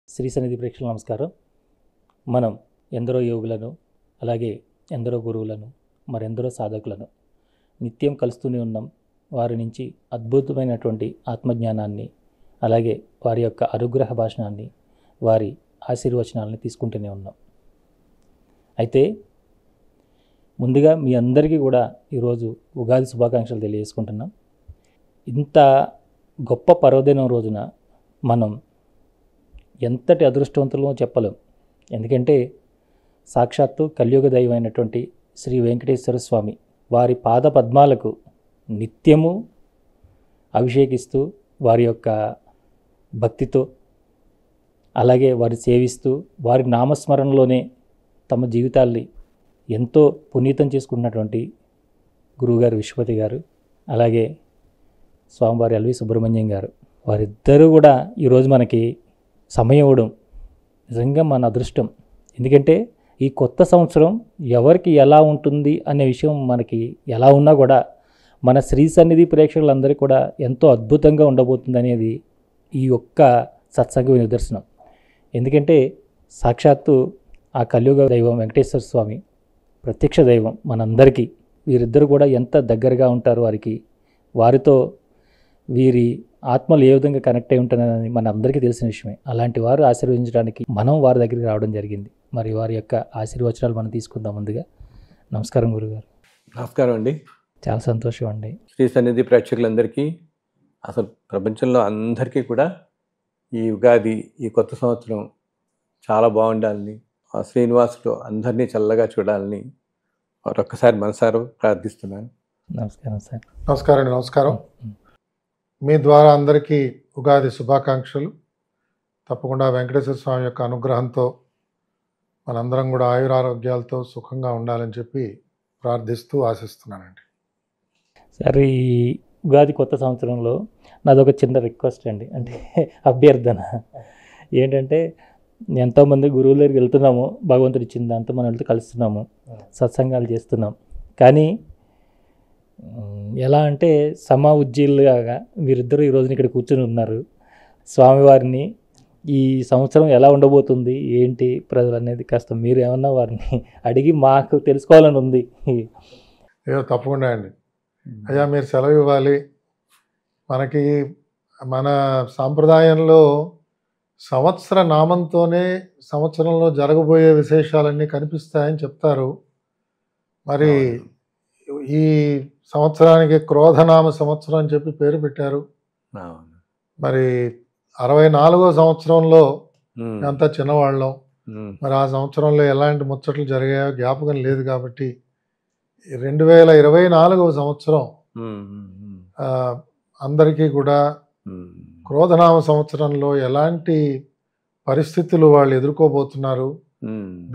శ్రీ సన్నిధి ప్రేక్షకులకు నమస్కారం. మనం ఎందరో యోగులను, అలాగే ఎందరో గురువులను, మరెందరో సాధకులను నిత్యం కలుస్తూనే ఉన్నాం. వారి నుంచి అద్భుతమైనటువంటి ఆత్మజ్ఞానాన్ని, అలాగే వారి యొక్క అనుగ్రహ భాషణాన్ని, వారి ఆశీర్వచనాలని తీసుకుంటూనే ఉన్నాం. అయితే ముందుగా మీ అందరికీ కూడా ఈరోజు ఉగాది శుభాకాంక్షలు తెలియజేసుకుంటున్నాం. ఇంత గొప్ప పర్వదినం రోజున మనం ఎంతటి అదృష్టవంతులో చెప్పలేం. ఎందుకంటే సాక్షాత్తు కలియుగ దైవం అయినటువంటి శ్రీ వెంకటేశ్వర స్వామి వారి పాద పద్మాలకు నిత్యము అభిషేకిస్తూ, వారి యొక్క భక్తితో, అలాగే వారి సేవిస్తూ, వారి నామస్మరణలోనే తమ జీవితాల్ని ఎంతో పునీతం చేసుకున్నటువంటి గురువుగారు విశ్వపతి గారు, అలాగే స్వామివారి ఎల్వి సుబ్రహ్మణ్యం గారు, వారిద్దరూ కూడా ఈరోజు మనకి సమయం ఇవ్వడం నిజంగా మన అదృష్టం. ఎందుకంటే ఈ కొత్త సంవత్సరం ఎవరికి ఎలా ఉంటుంది అనే విషయం మనకి ఎలా ఉన్నా కూడా మన శ్రీ సన్నిధి ప్రేక్షకులందరికీ కూడా ఎంతో అద్భుతంగా ఉండబోతుంది అనేది ఈ యొక్క సత్సంగ నిదర్శనం. ఎందుకంటే సాక్షాత్తు ఆ కలియుగ దైవం వెంకటేశ్వర స్వామి ప్రత్యక్ష దైవం మనందరికీ. వీరిద్దరు కూడా ఎంత దగ్గరగా ఉంటారు వారికి, వారితో వీరి ఆత్మలు ఏ విధంగా కనెక్ట్ అయి ఉంటున్నారని మన అందరికీ తెలిసిన విషయమే. అలాంటి వారు ఆశీర్వదించడానికి మనం వారి దగ్గరికి రావడం జరిగింది. మరి వారి యొక్క ఆశీర్వచనాలు మనం తీసుకుందాం. ముందుగా నమస్కారం గురుగారు. నమస్కారం అండి. చాలా సంతోషం అండి. శ్రీ సన్నిధి ప్రేక్షకులందరికీ, అసలు ప్రపంచంలో అందరికీ కూడా ఈ ఉగాది, ఈ కొత్త సంవత్సరం చాలా బాగుండాలని, ఆ శ్రీనివాసుడు అందరినీ చల్లగా చూడాలని మరొక్కసారి మనసారా ప్రార్థిస్తున్నాను. నమస్కారం సార్. నమస్కారం. నమస్కారం. మీ ద్వారా అందరికీ ఉగాది శుభాకాంక్షలు. తప్పకుండా వెంకటేశ్వర స్వామి యొక్క అనుగ్రహంతో మనందరం కూడా ఆయురారోగ్యాలతో సుఖంగా ఉండాలని చెప్పి ప్రార్థిస్తూ ఆశిస్తున్నానండి. సరే, ఈ ఉగాది కొత్త సంవత్సరంలో నాదొక చిన్న రిక్వెస్ట్ అండి, అంటే అభ్యర్థన ఏంటంటే, ఎంతోమంది గురువుల దగ్గరికి వెళ్తున్నాము, భగవంతుడు ఇచ్చిన దాంతో మనం వెళ్తూ కలుస్తున్నాము, సత్సంగాలు చేస్తున్నాం. కానీ ఎలా అంటే సమా ఉజ్జీలుగా వీరిద్దరూ ఈరోజు ఇక్కడ కూర్చొని ఉన్నారు. స్వామివారిని ఈ సంవత్సరం ఎలా ఉండబోతుంది ఏంటి ప్రజలు అనేది కాస్త మీరు ఏమన్నా వారిని అడిగి మాకు తెలుసుకోవాలని ఉంది. ఏదో తప్పకుండా అండి. అయ్యా మీరు సెలవు ఇవ్వాలి. మనకి మన సాంప్రదాయంలో సంవత్సర నామంతోనే సంవత్సరంలో జరగబోయే విశేషాలన్నీ కనిపిస్తాయని చెప్తారు. మరి ఈ సంవత్సరానికి క్రోధనామ సంవత్సరం అని చెప్పి పేరు పెట్టారు. మరి 64వ సంవత్సరంలో అంతా చిన్నవాళ్ళం. మరి ఆ సంవత్సరంలో ఎలాంటి ముచ్చట్లు జరిగాయో జ్ఞాపకం లేదు. కాబట్టి 2024వ సంవత్సరం అందరికీ కూడా క్రోధనామ సంవత్సరంలో ఎలాంటి పరిస్థితులు వాళ్ళు ఎదుర్కోబోతున్నారు,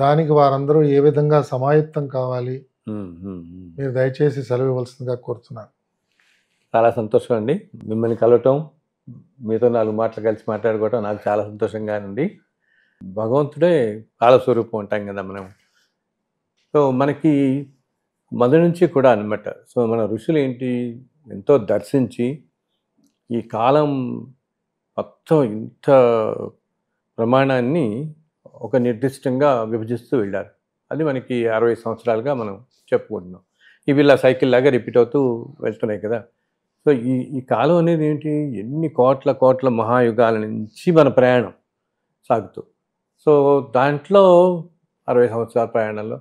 దానికి వారందరూ ఏ విధంగా సమాయత్తం కావాలి, మీరు దయచేసి సెలవు ఇవ్వాల్సిందిగా కోరుతున్నాను. చాలా సంతోషం అండి. మిమ్మల్ని కలవటం, మీతో 4 మాటలు కలిసి మాట్లాడుకోవటం నాకు చాలా సంతోషంగా ఉంది. భగవంతుడే కాలస్వరూపం ఉంటాం కదా మనం. సో మనకి మొదటి నుంచి కూడా అన్నమాట. సో మన ఋషులు ఏంటి, ఎంతో దర్శించి ఈ కాలం మొత్తం ఇంత ప్రమాణాన్ని ఒక నిర్దిష్టంగా విభజిస్తూ వెళ్ళారు. అది మనకి 60 సంవత్సరాలుగా మనం చెప్పుకుంటున్నాం. ఇవి ఇలా సైకిల్ లాగా రిపీట్ అవుతూ వెళ్తున్నాయి కదా. సో ఈ కాలం అనేది ఏంటి, ఎన్ని కోట్ల కోట్ల మహాయుగాల నుంచి మన ప్రయాణం సాగుతూ, సో దాంట్లో 60 సంవత్సరాల ప్రయాణంలో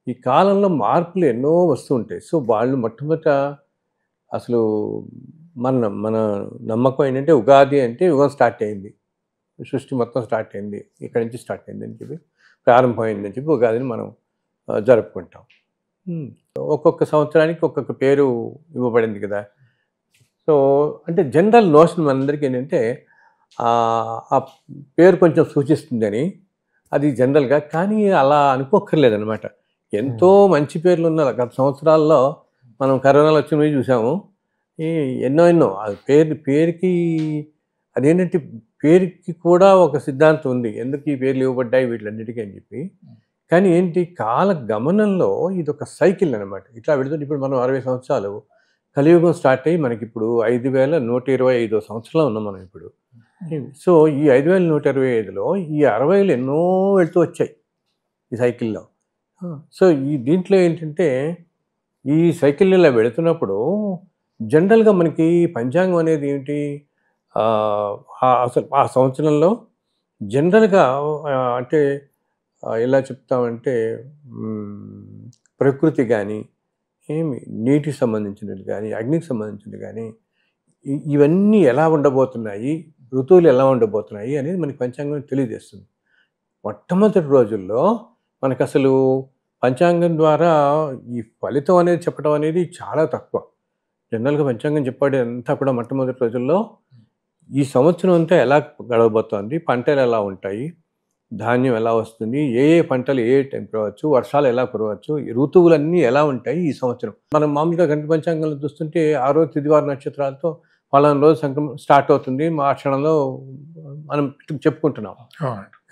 ఈ కాలంలో మార్పులు ఎన్నో వస్తూ ఉంటాయి. సో వాళ్ళు మొట్టమొదట అసలు మన నమ్మకం ఏంటంటే, ఉగాది అంటే యుగం స్టార్ట్ అయింది, సృష్టి మొత్తం స్టార్ట్ అయింది, ఇక్కడి నుంచి స్టార్ట్ అయింది అని చెప్పి, ప్రారంభమైందని చెప్పి ఉగాదిని మనం జరుపుకుంటాం. ఒక్కొక్క సంవత్సరానికి ఒక్కొక్క పేరు ఇవ్వబడింది కదా. సో అంటే జనరల్ నోషన్ మనందరికీ ఏంటంటే, ఆ పేరు కొంచెం సూచిస్తుందని అది జనరల్గా. కానీ అలా అనుకోక్కర్లేదనమాట. ఎంతో మంచి పేర్లు ఉన్న గత సంవత్సరాల్లో మనం కరోనాలో వచ్చినవి చూసాము. ఈ ఎన్నో అది పేరుకి అదేంటంటే పేరుకి కూడా ఒక సిద్ధాంతం ఉంది. ఎందుకు ఈ పేర్లు ఇవ్వబడ్డాయి వీటిలన్నిటికీ అని చెప్పి. కానీ ఏంటి కాల గమనంలో ఇదొక సైకిల్ అనమాట. ఇట్లా వెళుతుంటే ఇప్పుడు మనం 60 సంవత్సరాలు కలియుగం స్టార్ట్ అయ్యి మనకిప్పుడు 5125వ సంవత్సరంలో ఉన్నాం మనం ఇప్పుడు. సో ఈ 5125లో ఈ 60లు ఎన్నో వెళ్తూ వచ్చాయి ఈ సైకిల్లో. సో దీంట్లో ఏంటంటే ఈ సైకిల్ ఇలా వెళుతున్నప్పుడు జనరల్గా మనకి పంచాంగం అనేది ఏంటి, అసలు ఆ సంవత్సరంలో జనరల్గా అంటే ఎలా చెప్తామంటే ప్రకృతి కానీ ఏమి నీటికి సంబంధించినది కానీ అగ్నికి సంబంధించినది కానీ ఇవన్నీ ఎలా ఉండబోతున్నాయి, ఋతువులు ఎలా ఉండబోతున్నాయి అనేది మనకి పంచాంగం తెలియజేస్తుంది. మొట్టమొదటి రోజుల్లో మనకు అసలు పంచాంగం ద్వారా ఈ ఫలితం అనేది చెప్పడం అనేది చాలా తక్కువ. జనరల్గా పంచాంగం చెప్పాడు అంతా కూడా మొట్టమొదటి రోజుల్లో ఈ సంవత్సరం అంతా ఎలా గడవబోతోంది, పంటలు ఎలా ఉంటాయి, ధాన్యం ఎలా వస్తుంది, ఏ పంటలు ఏ టైం కురవచ్చు, వర్షాలు ఎలా కురవచ్చు, ఋతువులన్నీ ఎలా ఉంటాయి ఈ సంవత్సరం. మనం మామూలుగా గంట పంచాంగంలో చూస్తుంటే ఆ రోజు తిదివార నక్షత్రాలతో పలానా రోజు సంక్రమణ స్టార్ట్ అవుతుంది, ఆ క్షణంలో మనం చెప్పుకుంటున్నాం.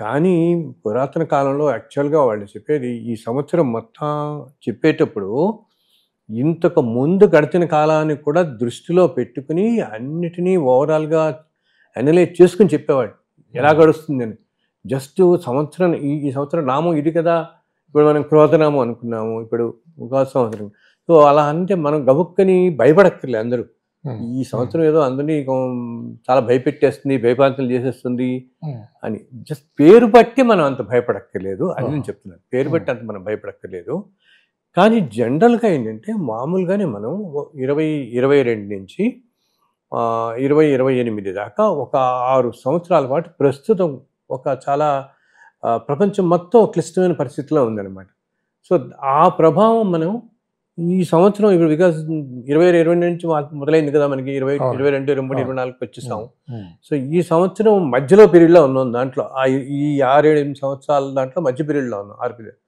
కానీ పురాతన కాలంలో యాక్చువల్గా వాళ్ళు చెప్పేది ఈ సంవత్సరం మొత్తం చెప్పేటప్పుడు ఇంతకు ముందు గడిచిన కాలాన్ని కూడా దృష్టిలో పెట్టుకుని అన్నిటినీ ఓవరాల్గా అనలైజ్ చేసుకుని చెప్పేవాడు ఎలా గడుస్తుందని. జస్ట్ సంవత్సరం ఈ సంవత్సరం నామం ఇది కదా, ఇప్పుడు మనం క్రోధనామం అనుకున్నాము, ఇప్పుడు ఉగాది సంవత్సరం. సో అలా అంటే మనం గబుక్కని భయపడక్కర్లే అందరూ. ఈ సంవత్సరం ఏదో అందరినీ చాలా భయపెట్టేస్తుంది, భయపాంతలు చేసేస్తుంది అని జస్ట్ పేరు బట్టి మనం అంత భయపడక్కర్లేదు అని నేను చెప్తున్నాను. పేరు బట్టి అంత మనం భయపడక్కర్లేదు. కానీ జనరల్గా ఏంటంటే మామూలుగానే మనం 2022 నుంచి 2028 దాకా ఒక 6 సంవత్సరాల పాటు ప్రస్తుతం ఒక చాలా ప్రపంచం మొత్తం క్లిష్టమైన పరిస్థితిలో ఉందన్నమాట. సో ఆ ప్రభావం మనం ఈ సంవత్సరం ఇప్పుడు బికాజ్ 2020 నుంచి మొదలైంది కదా మనకి 22, 23, 24 వచ్చేసాం. సో ఈ సంవత్సరం మధ్యలో పీరియడ్లో ఉన్నాం. దాంట్లో ఈ 6-7 సంవత్సరాల దాంట్లో మధ్య పీరియడ్లో ఉన్నాం, 6 పీరియడ్.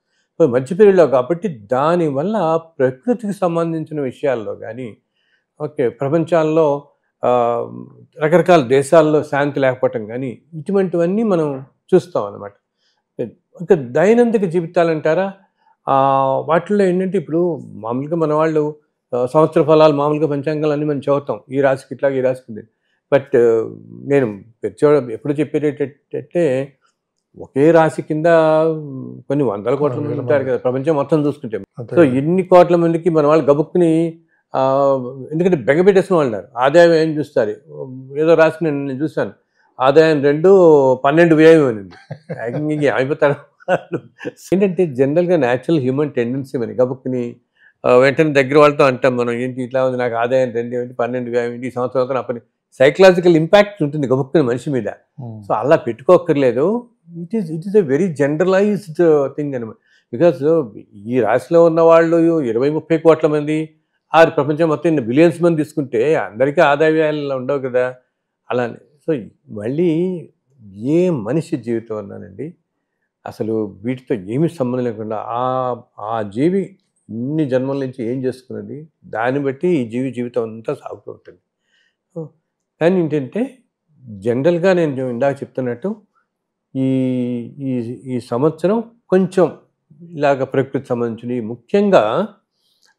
సో మధ్య పీరియడ్లో కాబట్టి దానివల్ల ప్రకృతికి సంబంధించిన విషయాల్లో కానీ ఓకే ప్రపంచాల్లో రకరకాల దేశాల్లో శాంతి లేకపోవటం కానీ ఇటువంటివన్నీ మనం చూస్తాం అన్నమాట. ఇంకా దైనందిక జీవితాలు అంటారా, వాటిల్లో ఏంటంటే ఇప్పుడు మామూలుగా మన వాళ్ళు సంవత్సర ఫలాలు మామూలుగా పంచాంగాలు అన్నీ మనం చదువుతాం, ఈ రాశికి ఇట్లాగా ఈ రాశికి. బట్ నేను ఎప్పుడు చెప్పేటంటే ఒకే రాశి కింద కొన్ని వందల కోట్ల మంది ఉంటారు కదా ప్రపంచం మొత్తం చూసుకుంటే. సో ఎన్ని కోట్ల మందికి మన వాళ్ళు గబుక్కుని ఎందుకంటే బెంగపెట్టేసిన వాళ్ళు ఉన్నారు. ఆదాయం ఏం చూస్తారు, ఏదో రాసి నేను చూశాను ఆదాయం 2, 12 వ్యయం అనింది. అయిపోతారు ఏంటంటే జనరల్గా న్యాచురల్ హ్యూమన్ టెండెన్సీ అని గబుక్కుని వెంటనే దగ్గర వాళ్ళతో అంటాం మనం, ఏంటి ఇట్లా ఉంది నాకు ఆదాయం 2 ఏంటి 12 వ్యయం ఏంటి ఈ సంవత్సరం నా పని. సైకలాజికల్ ఇంపాక్ట్ ఉంటుంది గబుక్కుని మనిషి మీద. సో అలా పెట్టుకోక్కర్లేదు. It is a very generalised thing అనమాట. బికాజ్ ఈ రాశిలో ఉన్న వాళ్ళు 20-30 కోట్ల మంది, ప్రపంచం మొత్తం బిలియన్స్ మంది తీసుకుంటే అందరికీ ఆదాయ వ్యయాలు ఉండవు కదా అలానే. సో మళ్ళీ ఏ మనిషి జీవితం అన్నానండి అసలు వీటితో ఏమీ సంబంధం లేకుండా ఆ జీవి ఇన్ని జన్మల నుంచి ఏం చేసుకున్నది దాన్ని బట్టి ఈ జీవితం అంతా సాగుతూ ఉంటుంది. కానీ ఏంటంటే జనరల్గా నేను ఇందాక చెప్తున్నట్టు ఈ సంవత్సరం కొంచెం ఇలాగ ప్రకృతి సంబంధించినవి ముఖ్యంగా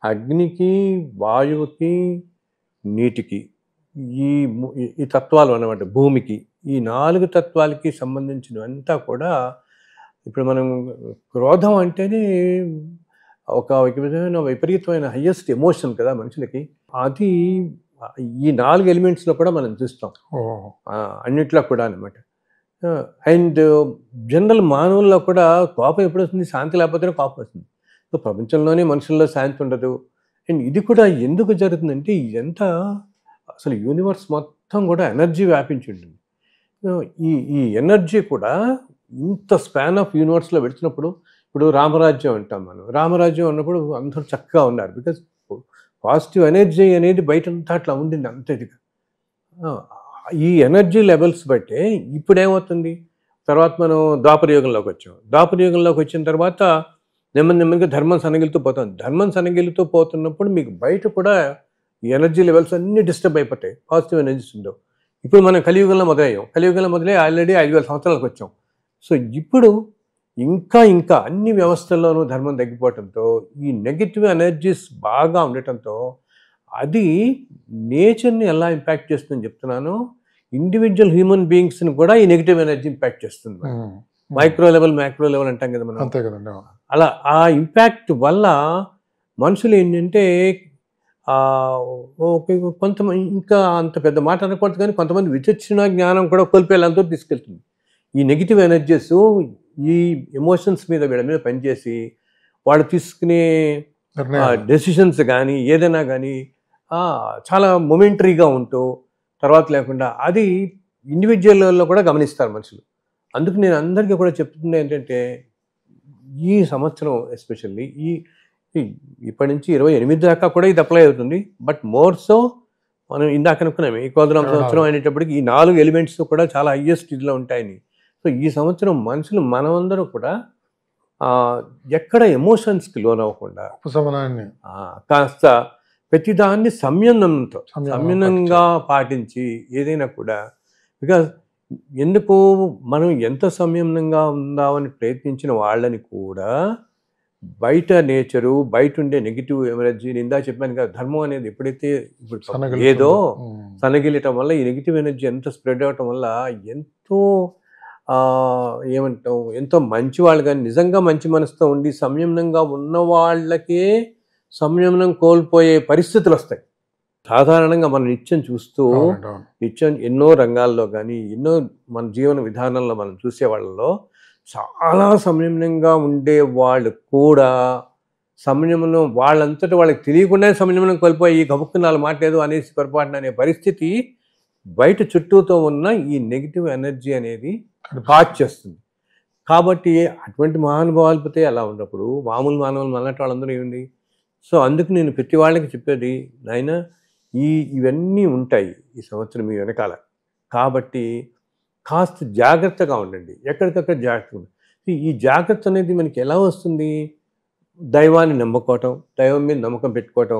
అగ్నికి, వాయువుకి, నీటికి ఈ తత్వాలు అన్నమాట, భూమికి ఈ 4 తత్వాలకి సంబంధించినవంతా కూడా ఇప్పుడు మనం క్రోధం అంటేనే ఒక విధమైన విపరీతమైన హయ్యెస్ట్ ఎమోషన్ కదా మనుషులకి. అది ఈ 4 ఎలిమెంట్స్లో కూడా మనం చూస్తాం అన్నిట్లో కూడా అనమాట. అండ్ జనరల్ మానవుల్లో కూడా కోపం ఎప్పుడు వస్తుంది, శాంతి లేకపోతే కోపం వస్తుంది. సో ప్రపంచంలోనే మనుషుల్లో శాంతి ఉండదు. అండ్ ఇది కూడా ఎందుకు జరుగుతుందంటే ఇదంతా అసలు యూనివర్స్ మొత్తం కూడా ఎనర్జీ వ్యాపించి ఉంటుంది. ఈ ఎనర్జీ కూడా ఇంత స్పాన్ ఆఫ్ యూనివర్స్లో పెడుతున్నప్పుడు ఇప్పుడు రామరాజ్యం అంటాం మనం. రామరాజ్యం అన్నప్పుడు అందరూ చక్కగా ఉన్నారు బికాజ్ పాజిటివ్ ఎనర్జీ అనేది బయటంతా అట్లా ఉండింది అంత ఇదిగా. ఈ ఎనర్జీ లెవెల్స్ బట్టే ఇప్పుడు ఏమవుతుంది, తర్వాత మనం ద్వాపర యుగంలోకి వచ్చాం. ద్వాపర యుగంలోకి వచ్చిన తర్వాత నెమ్మదిగా ధర్మం సన్నగిలుతూ పోతుంది. ధర్మం సన్నగిలుతూ పోతున్నప్పుడు మీకు బయట కూడా ఈ ఎనర్జీ లెవెల్స్ అన్నీ డిస్టర్బ్ అయిపోతాయి, పాజిటివ్ ఎనర్జీస్ ఉండవు. ఇప్పుడు మనం కలియుగంలో మొదలయ్యాం. కలియుగంలో మొదలై ఆల్రెడీ 5,000 సంవత్సరాలకు వచ్చాం. సో ఇప్పుడు ఇంకా అన్ని వ్యవస్థల్లోనూ ధర్మం తగ్గిపోవడంతో ఈ నెగిటివ్ ఎనర్జీస్ బాగా ఉండటంతో అది నేచర్ని ఎలా ఇంపాక్ట్ చేస్తుందని చెప్తున్నాను. ఇండివిజువల్ హ్యూమన్ బీయింగ్స్ని కూడా ఈ నెగిటివ్ ఎనర్జీ ఇంపాక్ట్ చేస్తుంది. మైక్రో లెవెల్, మ్యాక్రో లెవెల్ అంటాం కదా మనం. అంతే కదండి. అలా ఆ ఇంపాక్ట్ వల్ల మనుషులు ఏంటంటే కొంతమంది, ఇంకా అంత పెద్ద మాట అనకూడదు కానీ కొంతమంది విచక్షణ జ్ఞానం కూడా కోల్పోయేంతో తీసుకెళ్తుంది. ఈ నెగిటివ్ ఎనర్జీస్ ఈ ఎమోషన్స్ మీద వీళ్ళ మీద పనిచేసి వాళ్ళు తీసుకునే డెసిషన్స్ కానీ ఏదైనా కానీ చాలా మొమెంటరీగా ఉంటూ తర్వాత లేకుండా అది ఇండివిజువల్ లెవెల్లో కూడా గమనిస్తారు మనుషులు. అందుకు నేను అందరికీ కూడా చెప్తుంది ఏంటంటే ఈ సంవత్సరం ఎస్పెషల్లీ ఇప్పటి నుంచి 28 దాకా కూడా ఇది అప్లై అవుతుంది. బట్ మోర్ సో మనం ఇందాక అనుకున్నాము ఈ కోదనామ సంవత్సరం అనేటప్పటికి ఈ 4 ఎలిమెంట్స్ కూడా చాలా హయ్యెస్ట్ ఇదిలో ఉంటాయని. సో ఈ సంవత్సరం మనుషులు మనమందరూ కూడా ఎక్కడ ఎమోషన్స్కి లోనవ్వకుండా కాస్త ప్రతిదాన్ని సంయమనంగా పాటించి ఏదైనా కూడా, బికాజ్ ఎందుకు మనం ఎంత సంయమనంగా ఉందామని ప్రయత్నించిన వాళ్ళని కూడా బయట నేచరు, బయట ఉండే నెగిటివ్ ఎనర్జీ, ఇందా చెప్పాను కదా, ధర్మం అనేది ఎప్పుడైతే ఇప్పుడు ఏదో సనగిలటం వల్ల ఈ నెగిటివ్ ఎనర్జీ ఎంత స్ప్రెడ్ అవటం వల్ల ఎంతో ఏమంటాం, ఎంతో మంచి వాళ్ళు కానీ నిజంగా మంచి మనసుతో ఉండి సంయమనంగా ఉన్న వాళ్ళకే సంయమనం కోల్పోయే పరిస్థితులు వస్తాయి. సాధారణంగా మనం నిత్యం చూస్తూ ఎన్నో రంగాల్లో కానీ ఎన్నో మన జీవన విధానంలో మనం చూసే వాళ్ళలో చాలా సంయమనంగా ఉండే వాళ్ళు కూడా సంయమనం వాళ్ళంతటా వాళ్ళకి తెలియకుండా సంయమనం కోల్పోయి గబుక్కు 4 మాటలేదు అనేసి పొరపాటున అనే పరిస్థితి బయట చుట్టూతో ఉన్న ఈ నెగిటివ్ ఎనర్జీ అనేది కాజ్ చేస్తుంది. కాబట్టి అటువంటి మహానుభావాలు పోతే అలా ఉన్నప్పుడు మామూలు మానవులు మనలాంటి వాళ్ళందరూ ఏముంది. సో అందుకు నేను ప్రతి వాళ్ళకి చెప్పేది, నాయన ఇవన్నీ ఉంటాయి ఈ సంవత్సరం మీ వెనకాల, కాబట్టి కాస్త జాగ్రత్తగా ఉండండి, ఎక్కడికక్కడ జాగ్రత్తగా ఉండండి. ఈ జాగ్రత్త అనేది మనకి ఎలా వస్తుంది, దైవాన్ని నమ్ముకోవటం, దైవం మీద నమ్మకం పెట్టుకోవటం,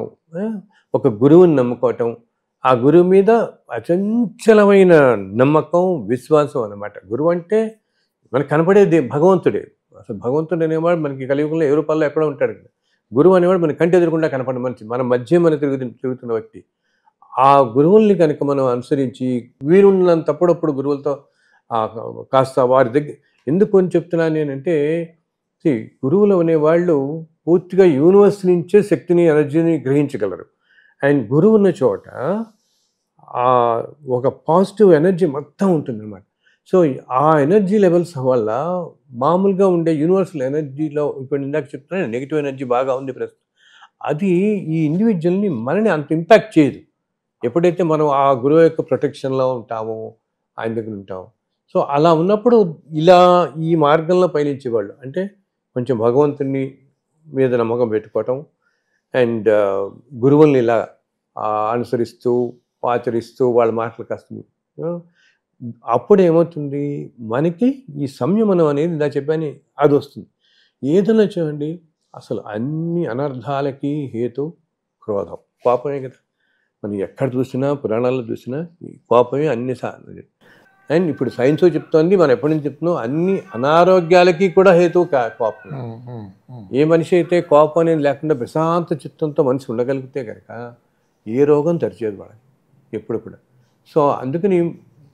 ఒక గురువుని నమ్ముకోవటం, ఆ గురువు మీద అచంచలమైన నమ్మకం, విశ్వాసం అన్నమాట. గురువు అంటే మనకు కనపడేది భగవంతుడే. అసలు భగవంతుడు అనేవాడు మనకి కలియుగంలో ఏ రూపాల్లో ఎక్కడో ఉంటాడు. గురువు అనేవాడు మన కంటి ఎదురకుండా కనపడే మనిషి, మన మధ్య మన తిరుగుతున్న వ్యక్తి. ఆ గురువుల్ని కనుక మనం అనుసరించి వీరున్నప్పుడు గురువులతో కాస్త వారి దగ్గర ఎందుకు అని చెప్తున్నాను నేనంటే, గురువులు అనేవాళ్ళు పూర్తిగా యూనివర్స్ నుంచే శక్తిని, ఎనర్జీని గ్రహించగలరు. అండ్ గురువు ఉన్న చోట ఒక పాజిటివ్ ఎనర్జీ మొత్తం ఉంటుందన్నమాట. సో ఆ ఎనర్జీ లెవెల్స్ వల్ల మామూలుగా ఉండే యూనివర్సల్ ఎనర్జీలో ఇప్పుడు ఇందాక చెప్తున్నాను నెగిటివ్ ఎనర్జీ బాగా ఉంది ప్రస్తుతం, అది ఈ ఇండివిజువల్ని మనని అంత ఇంపాక్ట్ చేయదు ఎప్పుడైతే మనం ఆ గురువు యొక్క ప్రొటెక్షన్లో ఉంటామో, ఆయన దగ్గర ఉంటాము. సో అలా ఉన్నప్పుడు ఇలా ఈ మార్గంలో పయనించేవాళ్ళు అంటే కొంచెం భగవంతుని మీద నమ్మకం పెట్టుకోవటం అండ్ గురువుల్ని ఇలా అనుసరిస్తూ ఆచరిస్తూ వాళ్ళ మాటలు కాస్త అప్పుడు ఏమవుతుంది, మనకి ఈ సంయమనం అనేది ఇలా చెప్పని అది వస్తుంది. ఏదైనా చూడండి, అసలు అన్ని అనర్థాలకి హేతు క్రోధం, కోపమే కదా. మనం ఎక్కడ చూసినా పురాణాల్లో చూసినా ఈ కోపమే అన్ని అండ్ ఇప్పుడు సైన్స్ చెప్తోంది, మనం ఎప్పటి నుంచి చెప్తున్నాం, అన్ని అనారోగ్యాలకి కూడా హేతువు కోపం. ఏ మనిషి అయితే కోపం అనేది లేకుండా ప్రశాంత చిత్తంతో మనిషి ఉండగలిగితే కనుక ఏ రోగం తరిచేది వాళ్ళకి ఎప్పుడు కూడా. సో అందుకని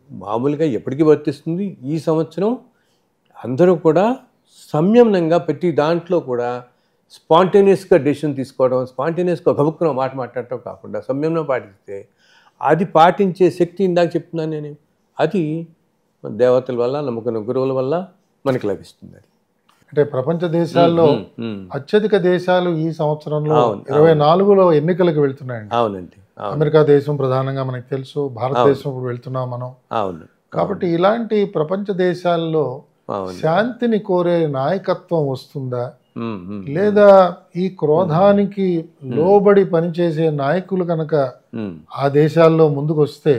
మామూలుగా ఎప్పటికీ వర్తిస్తుంది. ఈ సంవత్సరం అందరూ కూడా సంయమనంగా ప్రతి దాంట్లో కూడా స్పాంటేనియస్గా డెసిషన్ తీసుకోవడం, స్పాంటేనియస్గా గబుక్కున మాట మాట్లాడటం కాకుండా సంయమనం పాటిస్తే అది పాటించే శక్తి ఇందాక చెప్తున్నాను నేను, అది దేవతల వల్ల నమ్ముకున్న గురువుల వల్ల మనకి లభిస్తుంది. అది అంటే ప్రపంచ దేశాల్లో అత్యధిక దేశాలు ఈ సంవత్సరంలో 24లో ఎన్నికలకు వెళ్తున్నాయండి. అవునండి. అమెరికా దేశం ప్రధానంగా మనకు తెలుసు, భారతదేశం ఇప్పుడు వెళ్తున్నాం మనం. అవును. కాబట్టి ఇలాంటి ప్రపంచ దేశాల్లో శాంతిని కోరే నాయకత్వం వస్తుందా, లేదా ఈ క్రోధానికి లోబడి పనిచేసే నాయకులు కనుక ఆ దేశాల్లో ముందుకు వస్తే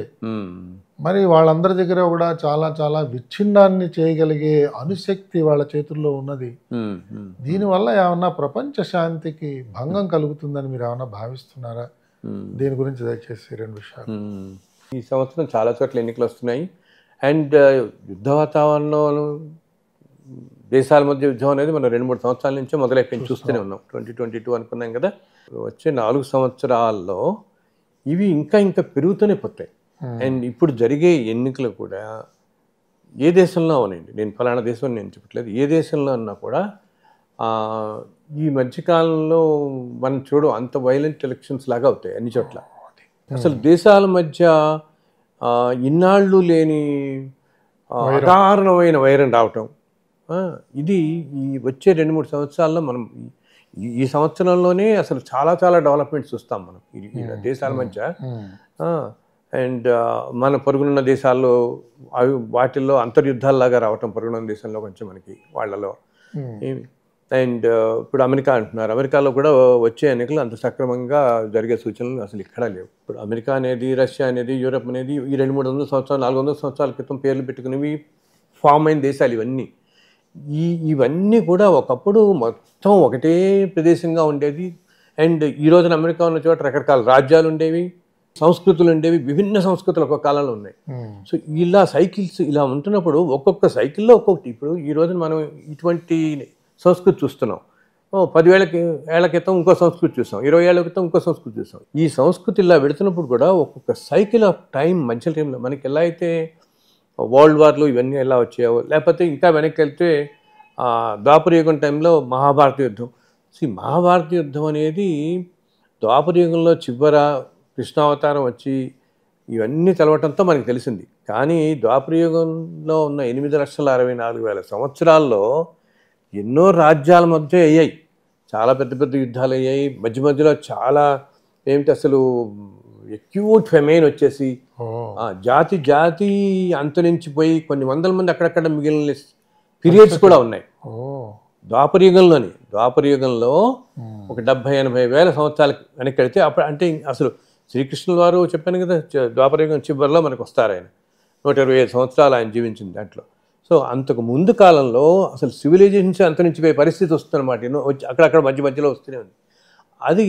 మరి వాళ్ళందరి దగ్గర కూడా చాలా చాలా విచ్ఛిన్నాన్ని చేయగలిగే అణుశక్తి వాళ్ళ చేతుల్లో ఉన్నది. దీనివల్ల ఏమన్నా ప్రపంచ శాంతికి భంగం కలుగుతుందని మీరు ఏమన్నా భావిస్తున్నారా? దీని గురించి దయచేసి 2 విషయాలు. ఈ సంవత్సరం చాలా చోట్ల ఎన్నికలు వస్తున్నాయి. అండ్ యుద్ధ వాతావరణం, దేశాల మధ్య యుద్ధం అనేది మనం 2-3 సంవత్సరాల నుంచే మొదలైపోయి చూస్తూనే ఉన్నాం. 2022 అనుకున్నాం కదా. వచ్చే 4 సంవత్సరాల్లో ఇవి ఇంకా ఇంకా పెరుగుతూనే పోతాయి. అండ్ ఇప్పుడు జరిగే ఎన్నికలు కూడా ఏ దేశంలో అవనండి, నేను ఫలానా దేశం నేను చెప్పట్లేదు, ఏ దేశంలో అన్నా కూడా ఈ మధ్యకాలంలో మనం అంత వైలెంట్ ఎలక్షన్స్ లాగా అవుతాయి అన్ని చోట్ల. అసలు దేశాల మధ్య ఇన్నాళ్ళు లేని అకారణమైన వైరం రావటం, ఇది ఈ వచ్చే 2-3 సంవత్సరాల్లో మనం ఈ సంవత్సరంలోనే అసలు చాలా చాలా డెవలప్మెంట్స్ చూస్తాం మనం ఈ దేశాల మధ్య. అండ్ మన పొరుగునున్న దేశాల్లో వాటిల్లో అంతర్యుద్ధాల్లాగా రావటం, పొరుగునున్న దేశంలో కొంచెం మనకి వాళ్ళలో ఏమి. అండ్ ఇప్పుడు అమెరికా అంటున్నారు, అమెరికాలో కూడా వచ్చే ఎన్నికలు అంత సక్రమంగా జరిగే సూచనలు అసలు ఇక్కడ లేవు. ఇప్పుడు అమెరికా అనేది, రష్యా అనేది, యూరప్ అనేది ఈ 200-300 సంవత్సరాలు 400 సంవత్సరాల క్రితం పేర్లు పెట్టుకునేవి ఫామ్ అయిన దేశాలు ఇవన్నీ. ఇవన్నీ కూడా ఒకప్పుడు మొత్తం ఒకటే ప్రదేశంగా ఉండేది. అండ్ ఈ రోజున అమెరికా ఉన్న చోట రకరకాల రాజ్యాలు ఉండేవి, సంస్కృతులు ఉండేవి, విభిన్న సంస్కృతులు ఒక్కొక్క కాలంలో ఉన్నాయి. సో ఇలా సైకిల్స్ ఇలా ఉంటున్నప్పుడు ఒక్కొక్క సైకిల్లో ఒక్కొక్కటి. ఇప్పుడు ఈ రోజున మనం ఇటువంటి సంస్కృతి చూస్తున్నాం. 10 ఏళ్ల క్రితం ఇంకో సంస్కృతి చూసాం, 20 ఏళ్ల క్రితం ఇంకో సంస్కృతి చూసాం. ఈ సంస్కృతి ఇలా వెళుతున్నప్పుడు కూడా ఒక్కొక్క సైకిల్ ఆఫ్ టైం మధ్య టైంలో మనకి ఎలా అయితే వరల్డ్ వార్లు ఇవన్నీ ఎలా వచ్చాయో, లేకపోతే ఇంకా వెనక్కి వెళ్తే ద్వాపరయుగం టైంలో మహాభారత యుద్ధం. మహాభారత యుద్ధం అనేది ద్వాపరయుగంలో చివర కృష్ణావతారం వచ్చి ఇవన్నీ తెలవటంతో మనకు తెలిసింది. కానీ ద్వాపరయుగంలో ఉన్న 8,64,000 సంవత్సరాల్లో ఎన్నో రాజ్యాల మధ్య అయ్యాయి, చాలా పెద్ద పెద్ద యుద్ధాలు అయ్యాయి. మధ్య మధ్యలో చాలా అసలు అక్యూట్ ఫెమైన్ వచ్చేసి జాతి జాతి అంతరించిపోయి కొన్ని వందల మంది అక్కడక్కడ మిగిలిన పీరియడ్స్ కూడా ఉన్నాయి ద్వాపరయుగంలోని. ద్వాపరయుగంలో ఒక 70-80 వేల సంవత్సరాలు వెనక్కి వెళితే అప్పుడు అంటే అసలు శ్రీకృష్ణుల వారు చెప్పాను కదా, ద్వాపరయుగం చివరిలో మనకు వస్తారు ఆయన. 125 సంవత్సరాలు ఆయన జీవించింది దాంట్లో. సో అంతకు ముందు కాలంలో అసలు సివిలైజేషన్స్ అంతరించిపోయే పరిస్థితి వస్తుందన్నమాట. ఎన్నో అక్కడక్కడ మధ్య మధ్యలో వస్తూనే ఉంది. అది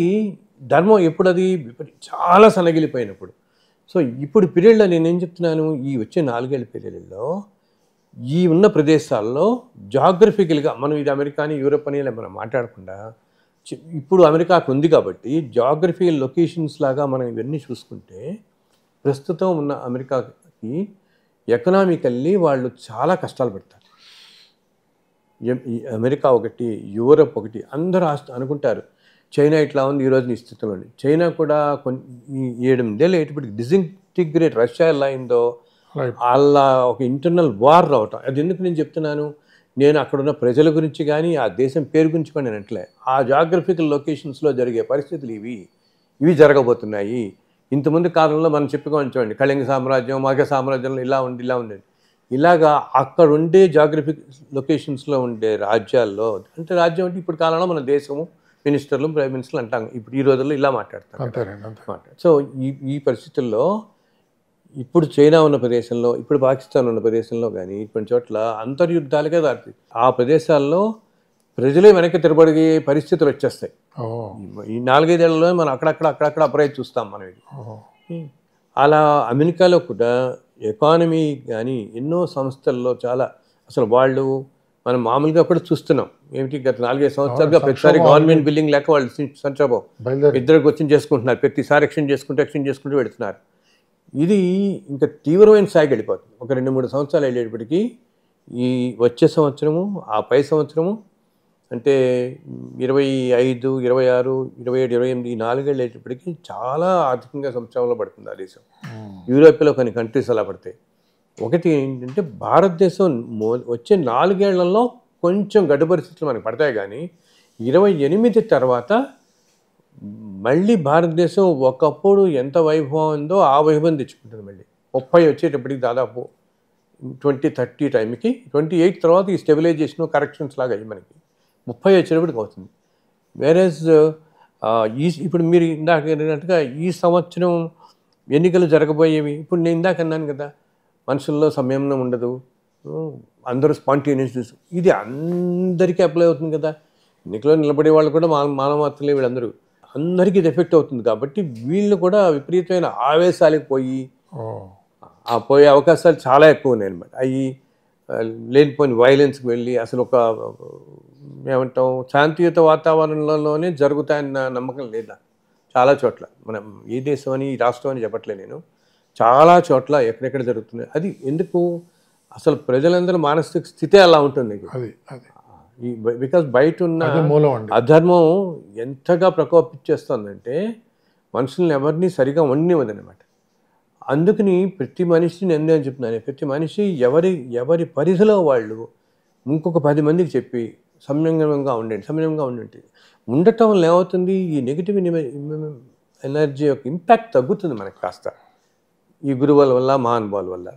ధర్మం ఎప్పుడు అది చాలా సన్నగిలిపోయినప్పుడు. సో ఇప్పుడు పీరియడ్లో నేనేం చెప్తున్నాను, ఈ వచ్చే 4 ఏళ్ల పీరియడ్లో ఈ ఉన్న ప్రదేశాల్లో జాగ్రఫికల్గా మనం ఇది అమెరికాని యూరోప్ అని మనం మాట్లాడకుండా ఇప్పుడు అమెరికాకు ఉంది కాబట్టి జాగ్రఫికల్ లొకేషన్స్ లాగా మనం ఇవన్నీ చూసుకుంటే ప్రస్తుతం ఉన్న అమెరికాకి ఎకనామికల్లీ వాళ్ళు చాలా కష్టాలు పడతారు. అమెరికా ఒకటి, యూరోప్ ఒకటి, అందరూ అనుకుంటారు చైనా ఇట్లా ఉంది ఈ రోజు ఈ స్థితిలో ఉంది. చైనా కూడా ఈ 7-8 ఏళ్ళు ఇప్పటికి డిసింటిగ్రేట్ రష్యా ఎలా అయిందో అలా ఒక ఇంటర్నల్ వార్ రావటం. అది ఎందుకు నేను చెప్తున్నాను, నేను అక్కడున్న ప్రజల గురించి కానీ ఆ దేశం పేరు గురించి కూడా నేను అంటలే, ఆ జాగ్రఫికల్ లొకేషన్స్లో జరిగే పరిస్థితులు ఇవి జరగబోతున్నాయి. ఇంతకుముందు కాలంలో మనం చెప్పుకోవచ్చు, కళింగ సామ్రాజ్యం, మగ సామ్రాజ్యంలో ఇలా ఉండేది. ఇలాగా అక్కడ ఉండే జాగ్రఫిక్ లొకేషన్స్లో ఉండే రాజ్యాల్లో, అంటే రాజ్యం అంటే ఇప్పుడు కాలంలో మన దేశము, మినిస్టర్లు, ప్రైమ్ మినిస్టర్లు అంటాం. ఇప్పుడు ఈ రోజుల్లో ఇలా మాట్లాడతాం. సో ఈ పరిస్థితుల్లో ఇప్పుడు చైనా ఉన్న ప్రదేశంలో, ఇప్పుడు పాకిస్తాన్ ఉన్న ప్రదేశంలో కానీ ఇటువంటి చోట్ల అంతర్యుద్ధాలుగా దాటుతాయి. ఆ ప్రదేశాల్లో ప్రజలే వెనక్కి తిరబడిగే పరిస్థితులు వచ్చేస్తాయి. ఈ 4-5 ఏళ్లలో మనం అక్కడక్కడ అప్రైజ్ చూస్తాం మనం. ఇది అలా అమెరికాలో కూడా ఎకానమీ కానీ ఎన్నో సంస్థల్లో చాలా అసలు వాళ్ళు మనం మామూలుగా కూడా చూస్తున్నాం. గత 4-5 సంవత్సరాలుగా ప్రతిసారి గవర్నమెంట్ బిల్డింగ్ లేక వాళ్ళు సంచలనం ఇద్దరికి వచ్చి చేసుకుంటున్నారు. ప్రతిసారి ఎక్స్టెండ్ చేసుకుంటూ పెడుతున్నారు. ఇది ఇంకా తీవ్రమైన స్థాయికి వెళ్ళిపోతుంది. ఒక 2-3 సంవత్సరాలు వెళ్ళేటప్పటికీ ఈ వచ్చే సంవత్సరము, ఆ పై సంవత్సరము అంటే 25, 26, 27, 28 ఈ 4 ఏళ్ళు వెళ్ళేటప్పటికీ చాలా ఆర్థికంగా సంక్షోభంలో పడుతుంది ఆ దేశం. యూరోప్లో కొన్ని కంట్రీస్ అలా పడతాయి. ఒకటి ఏంటంటే భారతదేశం వచ్చే 4 ఏళ్లలో కొంచెం గడ్డు పరిస్థితులు మనకు పడతాయి. కానీ 28 తర్వాత మళ్ళీ భారతదేశం ఒకప్పుడు ఎంత వైభవం ఉందో ఆ వైభవం తెచ్చుకుంటుంది. మళ్ళీ 30 వచ్చేటప్పటికి దాదాపు 2030 టైంకి 28 తర్వాత ఈ స్టెబిలైజేషన్ కరెక్షన్స్ లాగా అయ్యి మనకి 30 వచ్చేటప్పటికి అవుతుంది. వేరేజ్ ఇప్పుడు మీరు ఇందాక అన్నట్టుగా ఈ సంవత్సరం ఎన్నికలు జరగబోయేవి. ఇప్పుడు నేను ఇందాక అన్నాను కదా, మనుషుల్లో సంయమనం ఉండదు, అందరూ స్పాంటేనియస్. ఇది అందరికీ అప్లై అవుతుంది కదా. ఎన్నికలో నిలబడే వాళ్ళు కూడా మానవతలే వీళ్ళందరూ, అందరికీ ఇది ఎఫెక్ట్ అవుతుంది. కాబట్టి వీళ్ళు కూడా విపరీతమైన ఆవేశాలకు పోయి పోయే అవకాశాలు చాలా ఎక్కువ ఉన్నాయి అనమాట. అవి లేనిపోయిన వైలెన్స్కి వెళ్ళి అసలు ఒక ఏమంటాం శాంతియుత వాతావరణంలోనే జరుగుతాయన్న నమ్మకం లేదా చాలా చోట్ల. మనం ఈ దేశం అని ఈ రాష్ట్రం అని చెప్పట్లే నేను, చాలా చోట్ల ఎక్కడెక్కడ జరుగుతుంది. అది ఎందుకు అసలు ప్రజలందరూ మానసిక స్థితి అలా ఉంటుంది. బికాజ్ బయట ఉన్న అధర్మం ఎంతగా ప్రకోపించేస్తుందంటే మనుషుల్ని ఎవరిని సరిగా ఉండనివ్వదన్నమాట. అందుకని ప్రతి మనిషిని నేను చెప్తున్నాను, ప్రతి మనిషి ఎవరి పరిధిలో వాళ్ళు ఇంకొక 10 మందికి చెప్పి సంయమనంగా ఉండండి. ఉండటం వల్ల ఏమవుతుంది, ఈ నెగిటివ్ ఎనర్జీ యొక్క ఇంపాక్ట్ తగ్గుతుంది మనకి కాస్త, ఈ గురువుల వల్ల మహానుభావుల వల్ల.